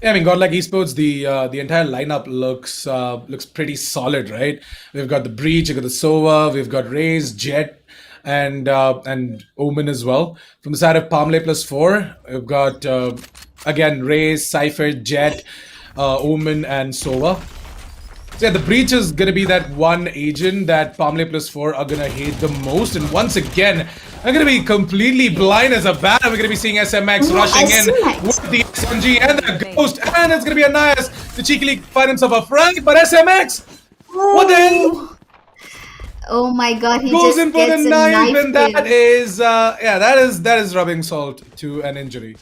Yeah, I mean, Godlike Esports, the entire lineup looks pretty solid, right? We've got the Breach, we've got the Sova, we've got Raze, Jet, and Omen as well. From the side of Palmley +4, we've got, again, Raze, Cypher, Jet, Omen, and Sova. So yeah, the Breach is going to be that one agent that Palmley +4 are going to hate the most. And once again, I'm going to be completely blind as a bat. We're going to be seeing SMX rushing in with the SMG and the Ghost. And it's going to be Anais to cheekily find himself a frag. But SMX, what the hell? Oh my god, he goes just in for gets the a knife, and kill. that is, that is rubbing salt to an injury.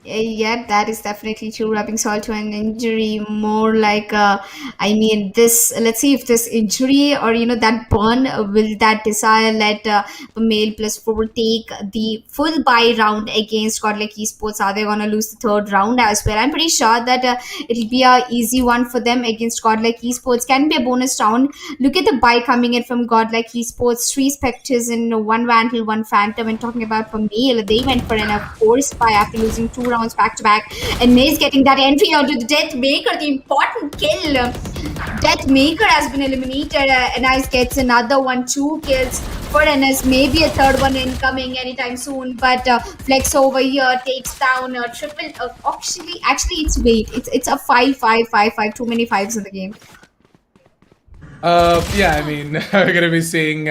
Yeah, that is definitely true. Rubbing salt to an injury, more like let's see if this injury or that burn will that desire let Mail +4 take the full buy round against Godlike Esports. Are they gonna lose the 3rd round as well? I'm pretty sure that it'll be a easy one for them against Godlike Esports. Can be a bonus round. Look at the buy coming in from Godlike Esports. 3 Spectres and 1 Vandal, 1 Phantom. And talking about for Mail, they went for an forced buy after losing 2 rounds back to back, and Maze getting that entry onto the Deathmaker, the important kill. Deathmaker has been eliminated. Anais gets another 2 kills for Anais, maybe a 3rd one incoming anytime soon. But Flex over here takes down a triple. Actually, it's wait, it's a 5-5-5-5. Too many 5s in the game. Yeah, I mean, we're gonna be seeing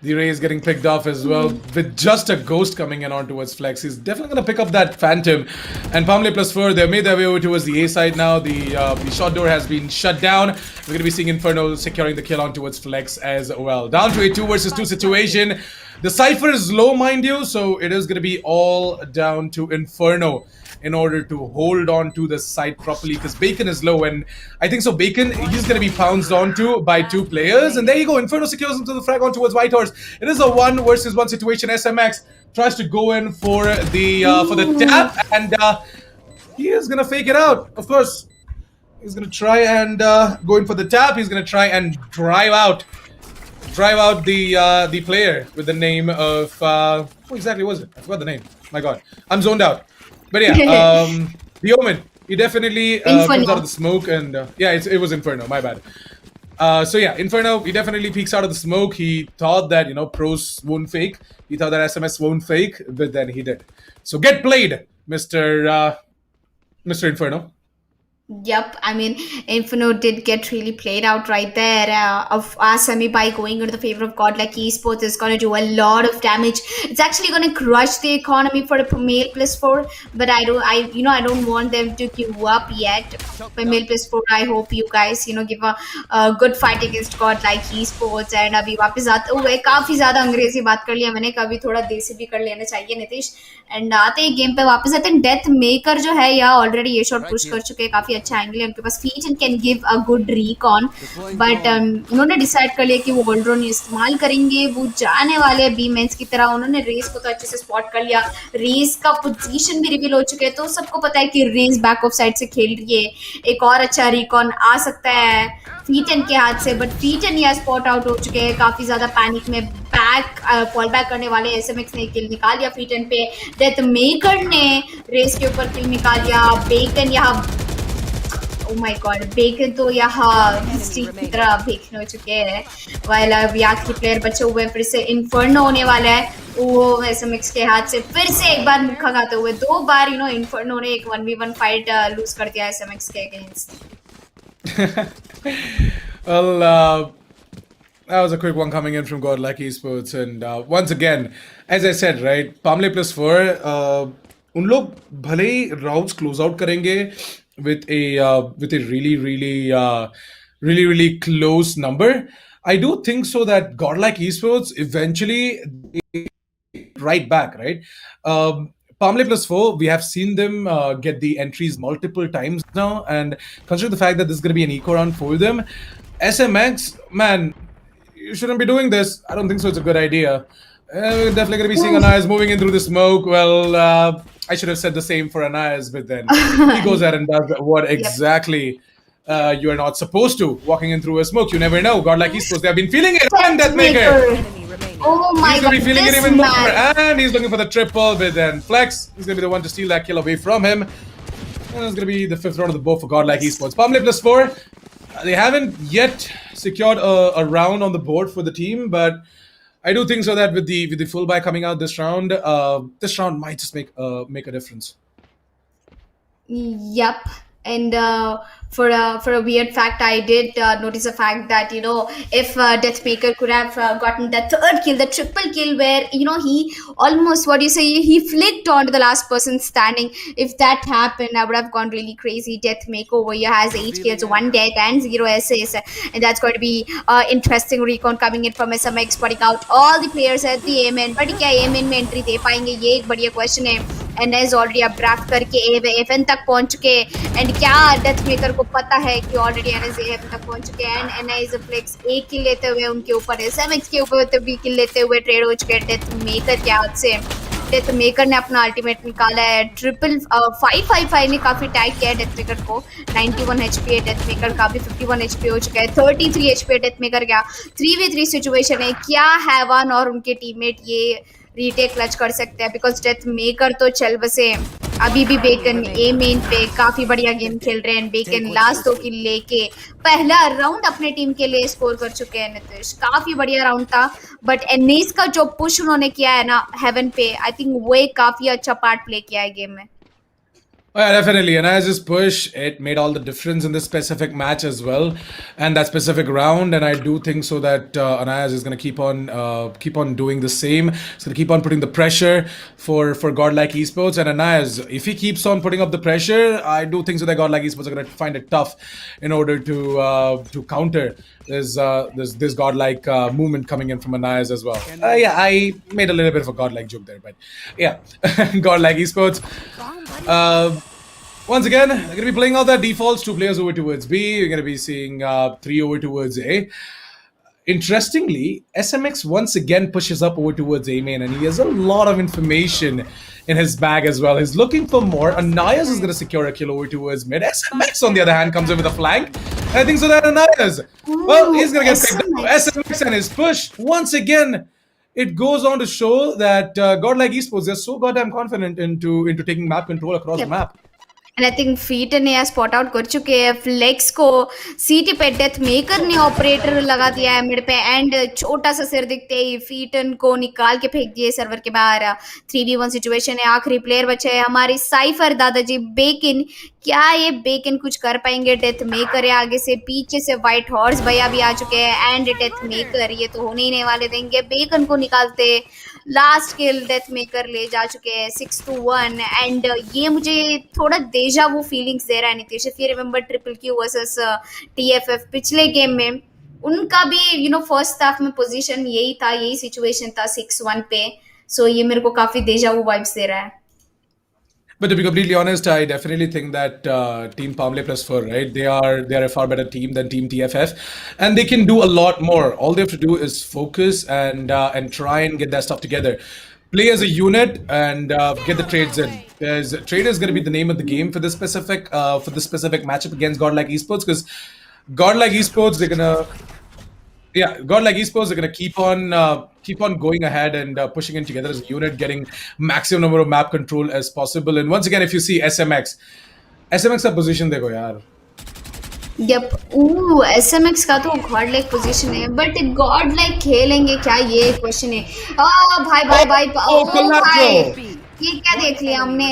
the Rays getting picked off as well, with just a Ghost coming in on towards Flex. He's definitely gonna pick up that Phantom. And Palmley +4, they've made their way over towards the A side now. The shot door has been shut down. We're gonna be seeing Inferno securing the kill on towards Flex as well. Down to a 2 versus 2 situation. The Cypher is low, mind you, so it is gonna be all down to Inferno in order to hold on to the site properly, because Bacon is low, and I think so Bacon, he's going to be pounced onto by 2 players, and there you go, Inferno secures him to the frag on towards Whitehorse. It is a 1 versus 1 situation. SMX tries to go in for the tap, and he is going to fake it out. Of course, he's going to try and go in for the tap. He's going to try and drive out the player with the name of what exactly was it? I forgot the name. My god, I'm zoned out. But yeah, the Omen, he definitely comes out of the smoke, and yeah, it was Inferno, my bad. So yeah, Inferno, he definitely peeks out of the smoke. He thought that, pros won't fake. He thought that SMS won't fake, but then he did. So get played, Mr. Inferno. Yep, I mean, Inferno did get really played out right there. Of our semi by going into the favor of Godlike Esports is going to do a lot of damage. It's actually going to crush the economy for a male plus four. But I don't want them to give up yet. For male plus four, I hope you guys, give a good fight against Godlike Esports. And अभी वापस आते हुए काफी ज्यादा अंग्रेजी बात कर लिया मैंने, कभी थोड़ा देसी भी कर लेना चाहिए नितीश. एंड आते ही गेम पे वापस आते हैं. डेथ मेकर जो है या ऑलरेडी ये शॉट पुश कर चुके हैं, काफी अच्छा एंगल है उनके पास. Fade and can give a good recon, but उन्होंने डिसाइड कर लिया कि वो ऑलराउंड इस्तेमाल करेंगे. वो जाने वाले बी मेंस की तरह. उन्होंने रेस को तो अच्छे से स्पॉट कर लिया. रेस का पोजीशन भी रिवील हो चुके हैं, तो सबको पता है कि रेस बैक ऑफ साइड से खेल रही है. एक और अच्छा रिकॉन आ सकता है फीटन के हाथ से, बट फीटन या स्पॉट आउट हो चुके हैं. काफी ज्यादा पैनिक में फॉल बैक करने वाले. एसएमएक्स ने किल निकाल लिया फीटन पे. डेथ मेकर ने रेस के ऊपर किल निकाल लिया. बेकन यहाँ, ओ माय गॉड, बेकन तो यहाँ स्ट्रीट की तरह बेकन हो चुके हैं. वाइल अभी आखिरी प्लेयर बचे हुए, फिर से इन्फर्नो होने वाला है. वो एसएमएक्स के हाथ से फिर से एक बार मुक्का खाते हुए. 2 बार इन्फर्नो ने एक 1v1 फाइट लूज कर दिया एसएमएक्स के against. Well, that was a quick one coming in from Godlike Esports, and once again, as I said, right, Pamle plus 4, उन लोग भले ही rounds close out करेंगे with a really close number. I do think so that Godlike Esports eventually right back, right? Pamle plus 4, we have seen them get the entries multiple times now, and considering the fact that this is going to be an eco round for them, SMX, man, you shouldn't be doing this. I don't think so. It's a good idea. We're definitely going to be seeing Anais moving in through the smoke. Well, I should have said the same for Anais, but then he goes out and does what exactly you are not supposed to, walking in through a smoke. You never know. Godlike Esports, they have been feeling it. And Deathmaker! Oh my he's god, going to be feeling it this even more. man. And he's looking for the triple, but then Flex, he's going to be the one to steal that kill away from him. And it's going to be the 5th round of the bow for Godlike Esports. Pamle plus 4, they haven't yet secured a round on the board for the team, but I do think so that with the full buy coming out this round might just make a difference. Yep. And for a weird fact, I did notice the fact that if Deathmaker could have gotten that 3rd kill, the triple kill, where he almost, he flicked onto the last person standing. If that happened, I would have gone really crazy. Deathmaker over here has 8 kills, 1 death and 0 SS, and that's going to be interesting recon coming in from SMX, putting out all the players at the aim. But क्या aim में entry दे पाएंगे, ये एक बढ़िया question है. NS already अब draft करके एफएन तक पहुंच चुके. एंड क्या डेथ मेकर को पता है कि ऑलरेडी एनएस एफएन तक पहुंच चुके हैं. एंड एनएस फ्लेक्स एक किल लेते हुए उनके ऊपर, एसएमएक्स के ऊपर भी किल लेते हुए ट्रेड हो चुके हैं डेथ मेकर के हाथ से. डेथ मेकर ने अपना अल्टीमेट निकाला है. 555 ने काफी टाइट किया है डेथ मेकर को. 91 एचपी है डेथ मेकर का भी. 51 एचपी हो चुका है. 33 एचपी डेथ मेकर का. 3v3 सिचुएशन है. क्या हैवान और उनके टीममेट ये रीटेक क्लच कर सकते हैं, बिकॉज डेथ मेकर तो चल बसे. अभी भी बेकन ए मेन पे काफी बढ़िया गेम खेल रहे हैं. बेकन लास्ट 2 किल लेके पहला राउंड अपने टीम के लिए स्कोर कर चुके हैं. नितीश, काफी बढ़िया राउंड था, बट एनएस का जो पुश उन्होंने किया है ना हेवन पे, आई थिंक वो एक काफी अच्छा पार्ट प्ले किया है गेम में. Oh, yeah, definitely. Anais' push, it made all the difference in this specific match as well, and that specific round. And I do think so that Anais is going to keep on doing the same. He's going to keep on putting the pressure for Godlike Esports. And Anais, if he keeps on putting up the pressure, I do think so that Godlike Esports are going to find it tough in order to counter this Godlike movement coming in from Anais as well. Yeah, I made a little bit of a Godlike joke there, but yeah, Godlike Esports. Once again, they're going to be playing out their defaults. 2 players over towards B. You're going to be seeing 3 over towards A. Interestingly, SMX once again pushes up over towards A main, and he has a lot of information in his bag as well. He's looking for more. Anais is going to secure a kill over towards mid. SMX, on the other hand, comes in with a flank. And I think so that Anais, well, he's going to get picked up. SMX and his push, once again, it goes on to show that Godlike Esports, they're so goddamn confident into taking map control across the map. And I think feet ने यहाँ spot out कर चुके हैं flex को। सीटी पे death maker ने operator लगा दिया है मिड पे एंड छोटा सा सिर दिखते ही फीटन को निकाल के फेंक दिए सर्वर के बाहर। 3v1 सिचुएशन है, आखिरी प्लेयर बचे हैं हमारी साइफर दादाजी बेकिन। क्या ये बेकिन कुछ कर पाएंगे? डेथ मेकर है आगे से, पीछे से व्हाइट हॉर्स भैया भी आ चुके हैं एंड डेथ मेकर ये तो होने ही नहीं वाले देंगे बेकन को निकालते। लास्ट किल डेथ मेकर ले जा चुके हैं 6-1 एंड ये मुझे थोड़ा देजा वो फीलिंग्स दे रहा है Nitish. If you remember triple Q versus TFF पिछले गेम में उनका भी फर्स्ट हाफ में पोजीशन यही था, यही सिचुएशन था 6-1 पे। सो ये मेरे को काफी देजा वो वाइब्स दे रहा है। But to be completely honest, I definitely think that Team Palmley plus 4, right? They are a far better team than Team TFF, and they can do a lot more. All they have to do is focus and try and get that stuff together. Play as a unit and get the trades in. Because trade is going to be the name of the game for this specific matchup against GODLIKE Esports. Because GODLIKE Esports, they're gonna keep on going ahead and pushing in together as a unit, getting maximum number of map control as possible. And once again, if you see SMX का position देखो यार। Yup SMX का तो God like position है, but God like खेलेंगे क्या ये question है। भाई ये क्या देख लिया हमने?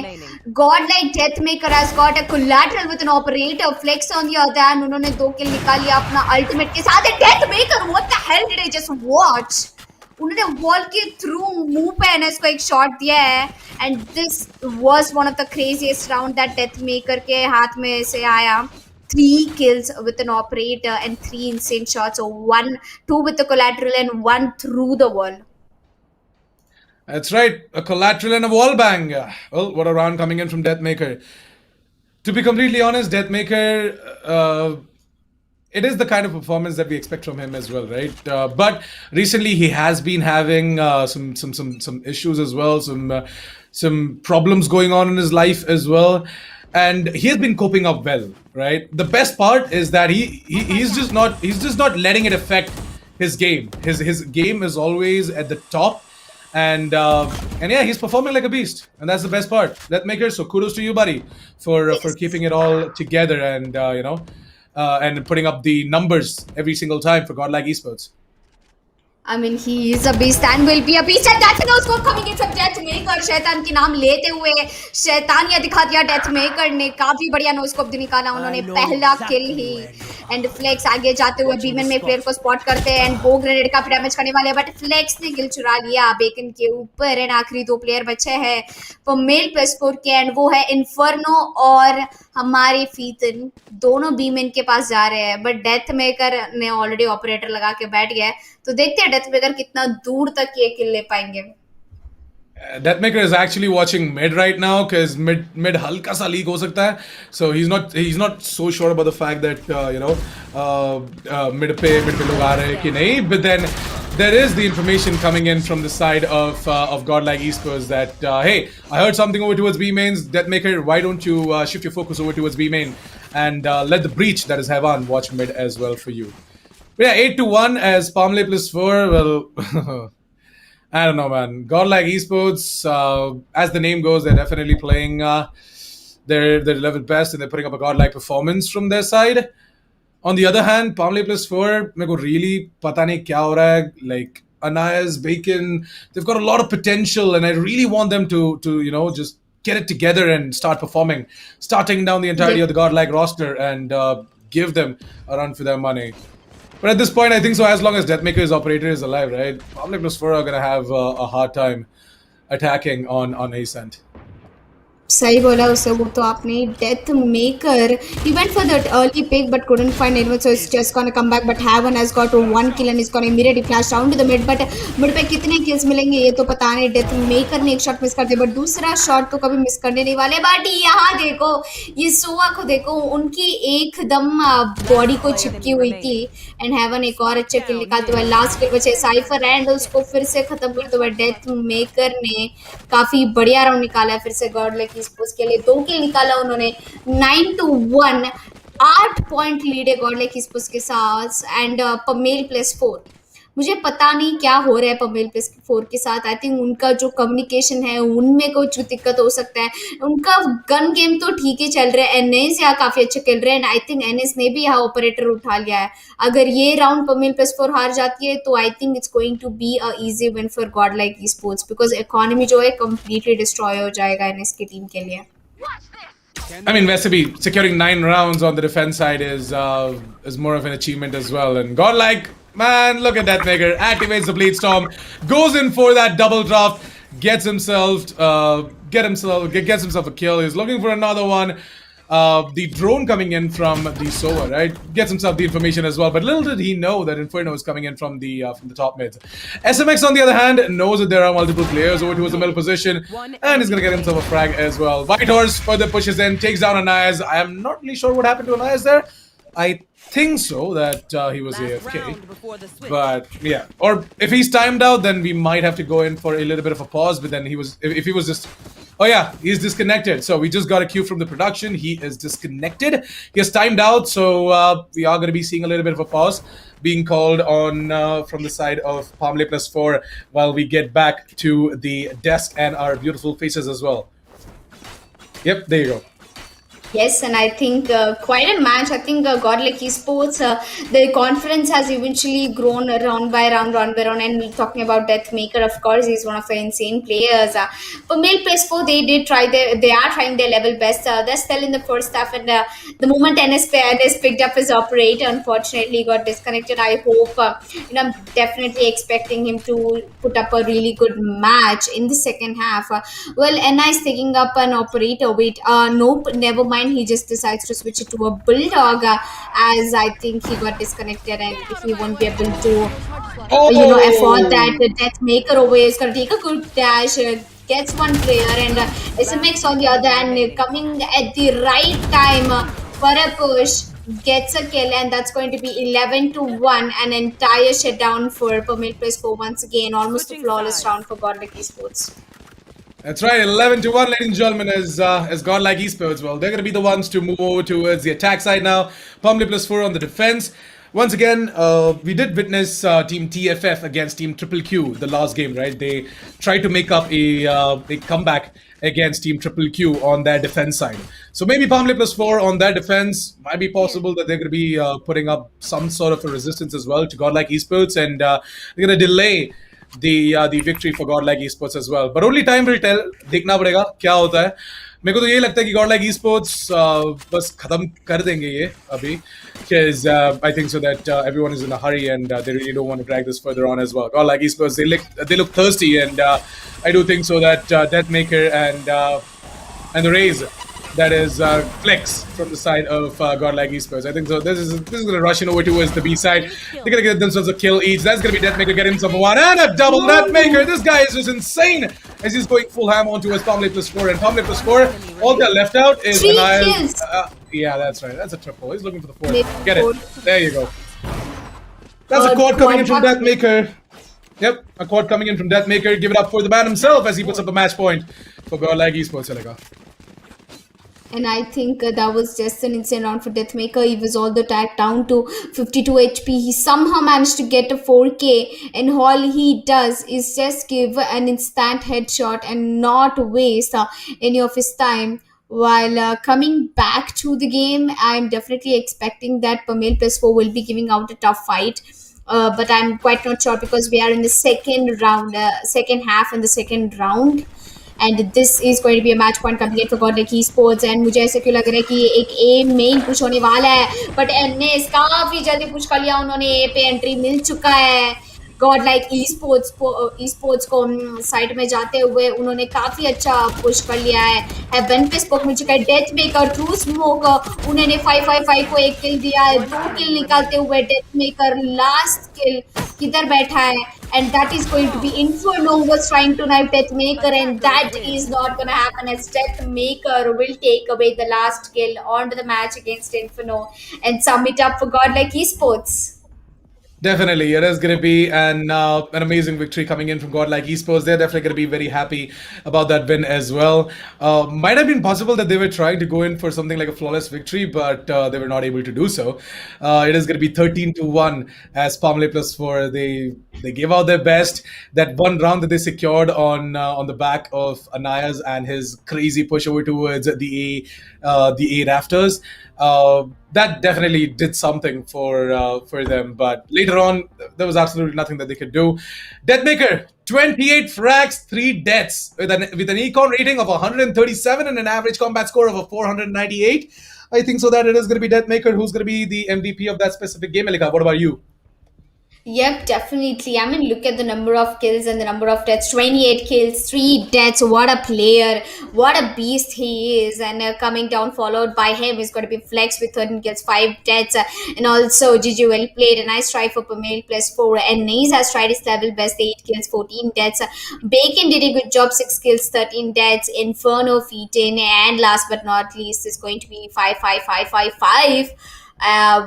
Godlike Deathmaker has got a collateral with an operator. Flex on the other hand, उन्होंने 2 किल निकाल लिया अपना अल्टीमेट के साथ। Deathmaker, what the hell did I just watch? उन्होंने वॉल के थ्रू मुंह पे एनएस को एक शॉट दिया है and this was one of the craziest round that Deathmaker के हाथ में से आया। 3 kills with an operator and 3 insane shots, so 2 with the collateral and 1 through the wall. That's right, a collateral and a wall bang. Well, what a round coming in from Deathmaker. To be completely honest, Deathmaker, it is the kind of performance that we expect from him as well, right? But recently he has been having some issues as well, some problems going on in his life as well, and he has been coping up well, right? The best part is that he's just not letting it affect his game. His game is always at the top. And yeah, he's performing like a beast, and that's the best part. Deathmaker, so kudos to you, buddy, for keeping it all together and and putting up the numbers every single time for GODLIKE Esports. I mean, he is a beast and will be a beast. And that's no scope coming in from Deathmaker. शैतान के नाम लेते हुए शैतानिया दिखा दिया डेथमेकर ने। काफी बढ़िया नो स्कोप निकाला उन्होंने, पहला किल ही। एंड फ्लेक्स आगे जाते हुए बीमन में प्लेयर को स्पॉट करते हैं एंड वो ग्रेनेड का डैमेज करने वाले हैं, बट फ्लेक्स ने किल चुरा लिया बेकन के ऊपर। एंड आखिरी 2 प्लेयर बचे हैं मेल प्लस 4 के एंड वो है इन्फर्नो और हमारे फीतन। दोनों बीमन के पास जा रहे हैं, बट डेथमेकर ने ऑलरेडी ऑपरेटर लगा के बैठ गया है, तो देखते हैं डेथमेकर कितना दूर तक ये किल ले पाएंगे। Deathmaker is actually watching mid right now because mid halka sa leak ho sakta hai, so he's not so sure about the fact that mid pe log aa rahe ki nahi. But then there is the information coming in from the side of GODLIKE Esports that hey, I heard something over towards B mains. Deathmaker, why don't you shift your focus over towards B main and let the breach, that is Heavan, watch mid as well for you. But yeah, 8-1 as Palmley plus 4. Well, I don't know, man. GODLIKE Esports, as the name goes, they're definitely playing their level best and they're putting up a godlike performance from their side. On the other hand, Palmley plus 4, मेरे को really पता नहीं क्या हो रहा है. Like Anais, Bacon, they've got a lot of potential, and I really want them to just get it together and start performing, starting down the entirety of the godlike roster and give them a run for their money. But at this point, I think so. As long as Deathmaker's operator is alive, right? Palmley plus 4 are gonna have a hard time attacking on Ascent. सही बोला उसे वो तो आपने। डेथमेकर he went for that early pick but couldn't find anyone, so it's just gonna come back. But Heaven has got 1 kill and is gonna immediately flash down to the mid. But mid पे कितने kills मिलेंगे ये तो पता नहीं। डेथमेकर ने एक shot miss कर दिया, बट दूसरा शॉट तो कभी मिस करने नहीं वाले। बट यहाँ देखो ये सोआ को देखो, उनकी एकदम बॉडी को चिपकी हुई थी एंड हेवन एक और अच्छे किल निकालते हुए लास्ट किल बचे साइफर एंड उसको फिर से खत्म करते हुए डेथमेकर ने काफी बढ़िया राउंड निकाला है फिर से गॉडलाइक Esports के लिए। 2 किल निकाला उन्होंने। 9-1 8 पॉइंट लीड है गॉडलाइक Esports के साथ एंड मेल प्लस 4 मुझे पता नहीं क्या हो रहा है पमेल प्लस 4 के साथ. आई थिंक उनका जो कम्युनिकेशन है उनमें कुछ दिक्कत हो सकता है. उनका गन गेम तो ठीक ही चल रहा है. एनएस यहाँ काफी अच्छा खेल रहे हैं. आई थिंक एनएस ने भी यहाँ ऑपरेटर उठा लिया है. अगर ये राउंड पमेल प्लस 4 हार जाती है तो I think it's going to be a easy win for Godlike esports, because economy जो है कंप्लीटली डिस्ट्रॉय हो जाएगा एनएस की टीम के लिए. I mean, Vesabi securing 9 rounds on the defense side is more of an achievement as well. And Godlike, man, look at that nigger. Activates the Bleed Storm, goes in for that double draft, gets himself a kill. He's looking for another one. The drone coming in from the Sova, right? Gets himself the information as well. But little did he know that Inferno is coming in from the top mids. SMX, on the other hand, knows that there are multiple players over towards the middle position, and he's gonna get himself a frag as well. White Horse further pushes in, takes down Anais. I am not really sure what happened to Anais there. I think so that he was AFK, but yeah. Or if he's timed out, then we might have to go in for a little bit of a pause. But then if he was just, oh yeah, he's disconnected. So we just got a cue from the production. He is disconnected. He has timed out, so we are going to be seeing a little bit of a pause being called on from the side of Palmley plus 4 while we get back to the desk and our beautiful faces as well. Yep, there you go. Yes, and I think quite a match. I think Godlike Esports, the confidence has eventually grown round by round. And talking about Deathmaker, of course, he's one of the insane players. For male PS4, they are trying their level best. They're still in the first half, and the moment NS picked up his operator, unfortunately got disconnected. I hope, I'm definitely expecting him to put up a really good match in the second half. Well, NI is taking up an operator. Wait, nope, never mind. He just decides to switch it to a bulldog, as I think he got disconnected and he won't be able to afford that. The Deathmaker over here is going to take a good dash, gets one player, and SMX on the other hand coming at the right time for a push, gets a kill, and that's going to be 11-1, an entire shutdown for Pamil Plus 4 once again. Almost a flawless round for Godlike Esports. That's right, 11-1, ladies and gentlemen, as Godlike Esports. Well, they're going to be the ones to move over towards the attack side now. Palmley plus 4 on the defense. Once again, we did witness Team TFF against Team Triple Q the last game, right? They tried to make up a comeback against Team Triple Q on their defense side. So maybe Palmley plus 4 on their defense might be possible that they're going to be putting up some sort of a resistance as well to Godlike Esports, and they're going to delay the victory for Godlike Esports as well. But only time will tell. देखना पड़ेगा क्या होता है. मेरे को तो ये लगता है कि Godlike Esports बस खत्म कर देंगे ये अभी, because I think so that everyone is in a hurry and they really don't want to drag this further on as well. Godlike Esports, they look thirsty, and I do think so that Deathmaker and the Raze, that is Flex from the side of Godlike Esports. I think so. This is going to rush in over towards the B side. They're going to get themselves a kill each. That's going to be Deathmaker getting himself a one and a double. Deathmaker, this guy is just insane as he's going full ham on towards Palmley plus 4. And Palmley plus 4, all they're left out is Three kills. Yeah, that's right. That's a triple. He's looking for the 4. Get it. There you go. That's a quad coming in from Deathmaker. Yep, a quad coming in from Deathmaker. Give it up for the man himself as he puts up a match point for Godlike Esports. And I think that was just an insane round for Deathmaker. He was all the time down to 52 HP. He somehow managed to get a 4K, and all he does is just give an instant headshot and not waste any of his time. While coming back to the game, I'm definitely expecting that Pamil plus 4 will be giving out a tough fight. But I'm quite not sure, because we are in the second half and the second round. And this is going to be a match point coming in for Godlike Esports. And मुझे ऐसे क्यों लग रहा है कि एक A main push होने वाला है, बट एनएस काफी जल्दी पुश कर लिया उन्होंने. A पे एंट्री मिल चुका है. Godlike Esports को साइड में जाते हुए उन्होंने काफी अच्छा पुश कर लिया है. हेवन पे स्पोक मिल चुका है. डेथमेकर थ्रू स्मोक उन्होंने 555 को एक किल दिया है. 2 किल निकालते हुए डेथमेकर लास्ट किल किधर बैठा है, and that is going to be Inferno was trying to knife Deathmaker, and that is not going to happen, as Deathmaker will take away the last kill on to the match against Inferno and sum it up for Godlike Esports. Definitely, it is going to be an amazing victory coming in from Godlike Esports. They're definitely going to be very happy about that win as well. Might have been possible that they were trying to go in for something like a flawless victory, but they were not able to do so. It is going to be 13-1 as Palmley plus 4. They gave out their best. That one round that they secured on the back of Anaya's and his crazy push over towards the A rafters. That definitely did something for them. But later on, there was absolutely nothing that they could do. Deathmaker, 28 frags, 3 deaths with an econ rating of 137 and an average combat score of a 498. I think so that it is going to be Deathmaker who's going to be the MVP of that specific game. Elika, what about you? Yep, definitely. I mean, look at the number of kills and the number of deaths. 28 kills, 3 deaths. What a player. What a beast he is. And coming down, followed by him, is going to be Flex with 13 kills, 5 deaths. And also, Gigi well played. A nice try for Pamel plus 4. And Naze has tried his level best, 8 kills, 14 deaths. Bacon did a good job, 6 kills, 13 deaths. Inferno, Featon. And last but not least, is going to be 5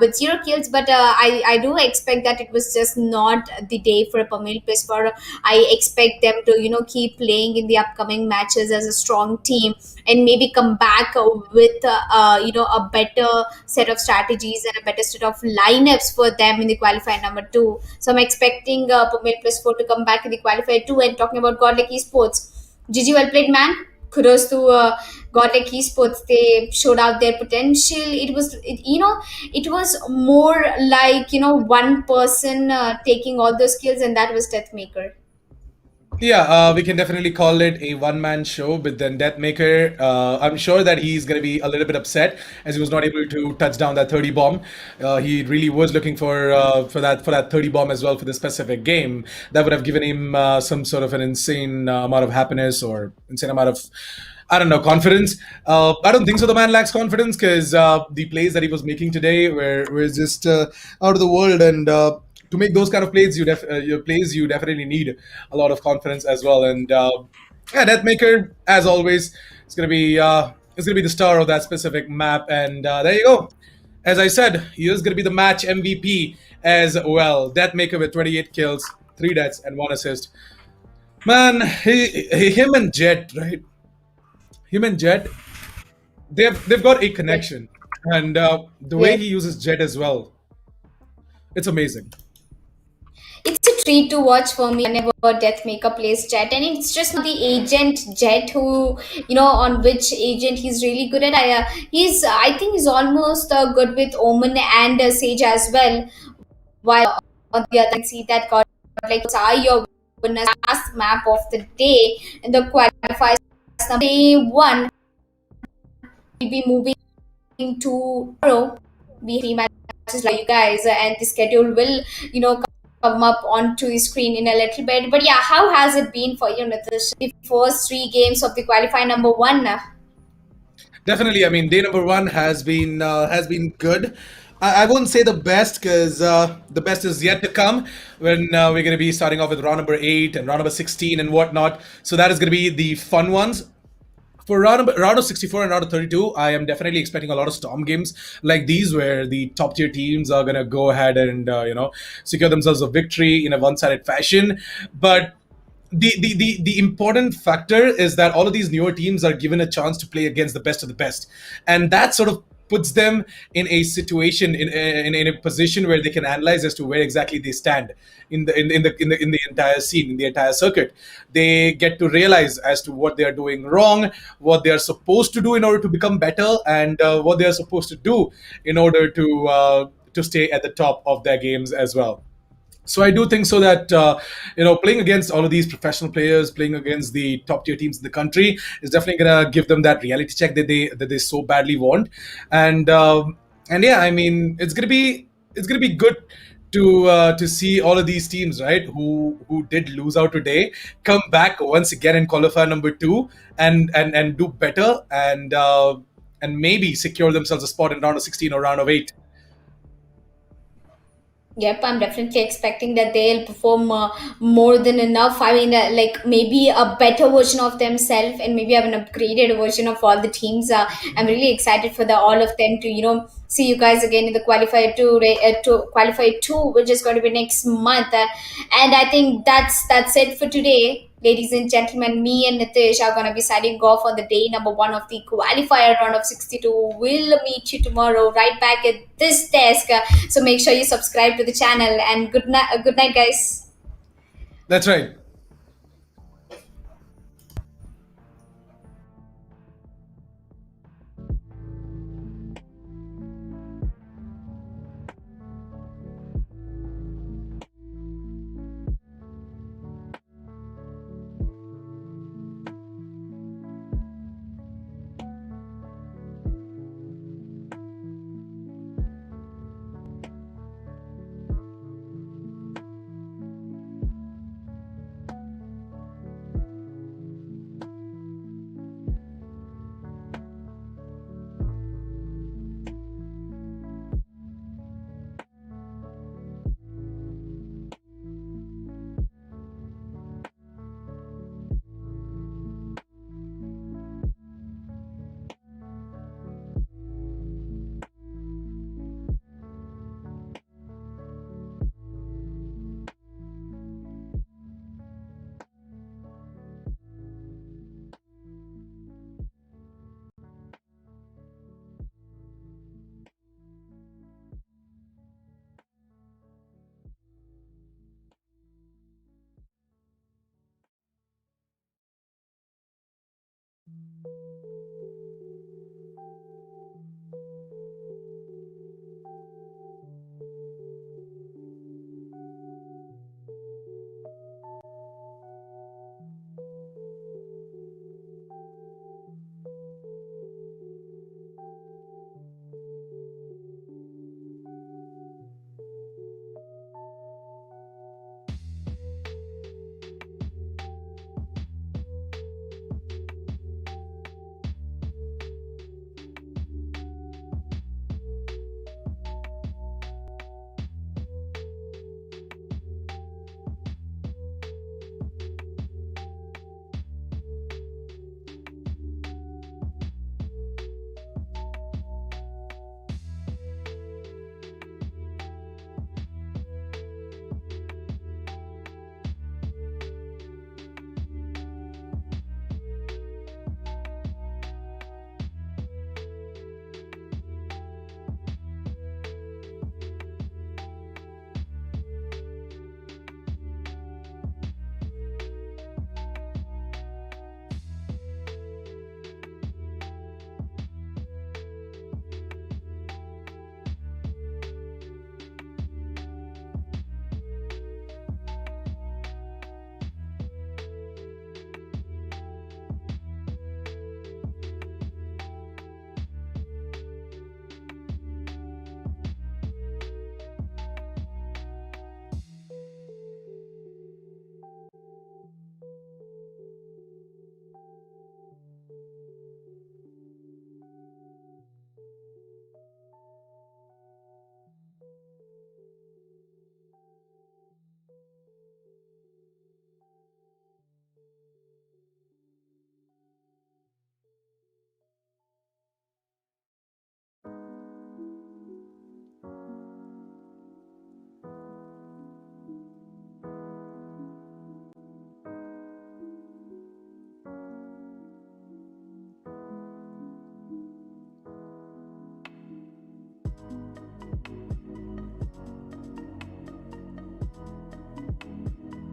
with 0 kills, but I do expect that it was just not the day for Pamil Pisper. I expect them to keep playing in the upcoming matches as a strong team and maybe come back with a better set of strategies and a better set of lineups for them in the qualifier number 2. So I'm expecting Pamil plus 4 to come back in the qualifier 2. And talking about Godlike Esports, GG well played, man. Kudos to Godlike Esports. They showed out their potential. It was more like one person taking all those skills, and that was Deathmaker. Yeah, we can definitely call it a one-man show. But then Deathmaker, I'm sure that he's going to be a little bit upset as he was not able to touch down that 30 bomb. He really was looking for that 30 bomb as well for this specific game. That would have given him some sort of an insane amount of happiness or insane amount of, I don't know, confidence. I don't think so. The man lacks confidence because the plays that he was making today were just out of the world. And to make those kind of plays, you definitely need a lot of confidence as well. And yeah, Deathmaker, as always, is gonna be the star of that specific map. And there you go. As I said, he is gonna be the match MVP as well. Deathmaker with 28 kills, 3 deaths, and 1 assist. Man, him and Jet, right? Him and Jet, they've got a connection, and the way he uses Jet as well, it's amazing. It's a treat to watch for me whenever Deathmaker plays Jet, and it's just not the agent Jet who on which agent he's really good at. I think he's almost good with Omen and Sage as well. While on the other, see that God like are your winners last map of the day in the qualifiers. Day 1 will be moving to tomorrow. We 3 matches like you guys, and the schedule will come up onto the screen in a little bit. But yeah, how has it been for you, Nitish? The first 3 games of the qualifier number 1. Definitely, I mean, day number 1 has been good. I won't say the best because the best is yet to come when we're going to be starting off with round number 8 and round number 16 and whatnot. So that is going to be the fun ones. For round of 64 and round of 32, I am definitely expecting a lot of storm games like these where the top tier teams are going to go ahead and secure themselves a victory in a one-sided fashion. But the important factor is that all of these newer teams are given a chance to play against the best of the best, and that sort of puts them in a situation in a position where they can analyze as to where exactly they stand in the entire scene, in the entire circuit. They get to realize as to what they are doing wrong, what they are supposed to do in order to become better, and what they are supposed to do in order to stay at the top of their games as well. So I do think so that playing against all of these professional players, playing against the top tier teams in the country is definitely gonna give them that reality check that they so badly want. And yeah, I mean it's gonna be good to see all of these teams, right, who did lose out today, come back once again in qualifier number 2 and do better and maybe secure themselves a spot in round of 16 or round of 8. Yep, I'm definitely expecting that they'll perform more than enough. I mean, like maybe a better version of themselves, and maybe have an upgraded version of all the teams. I'm really excited for the all of them to see you guys again in the qualifier two, to qualifier two, which is going to be next month. And I think that's it for today. Ladies and gentlemen, me and Nitish are going to be signing off on the day number one of the qualifier round of 62. We'll meet you tomorrow right back at this desk. So make sure you subscribe to the channel, and good night, guys. That's right.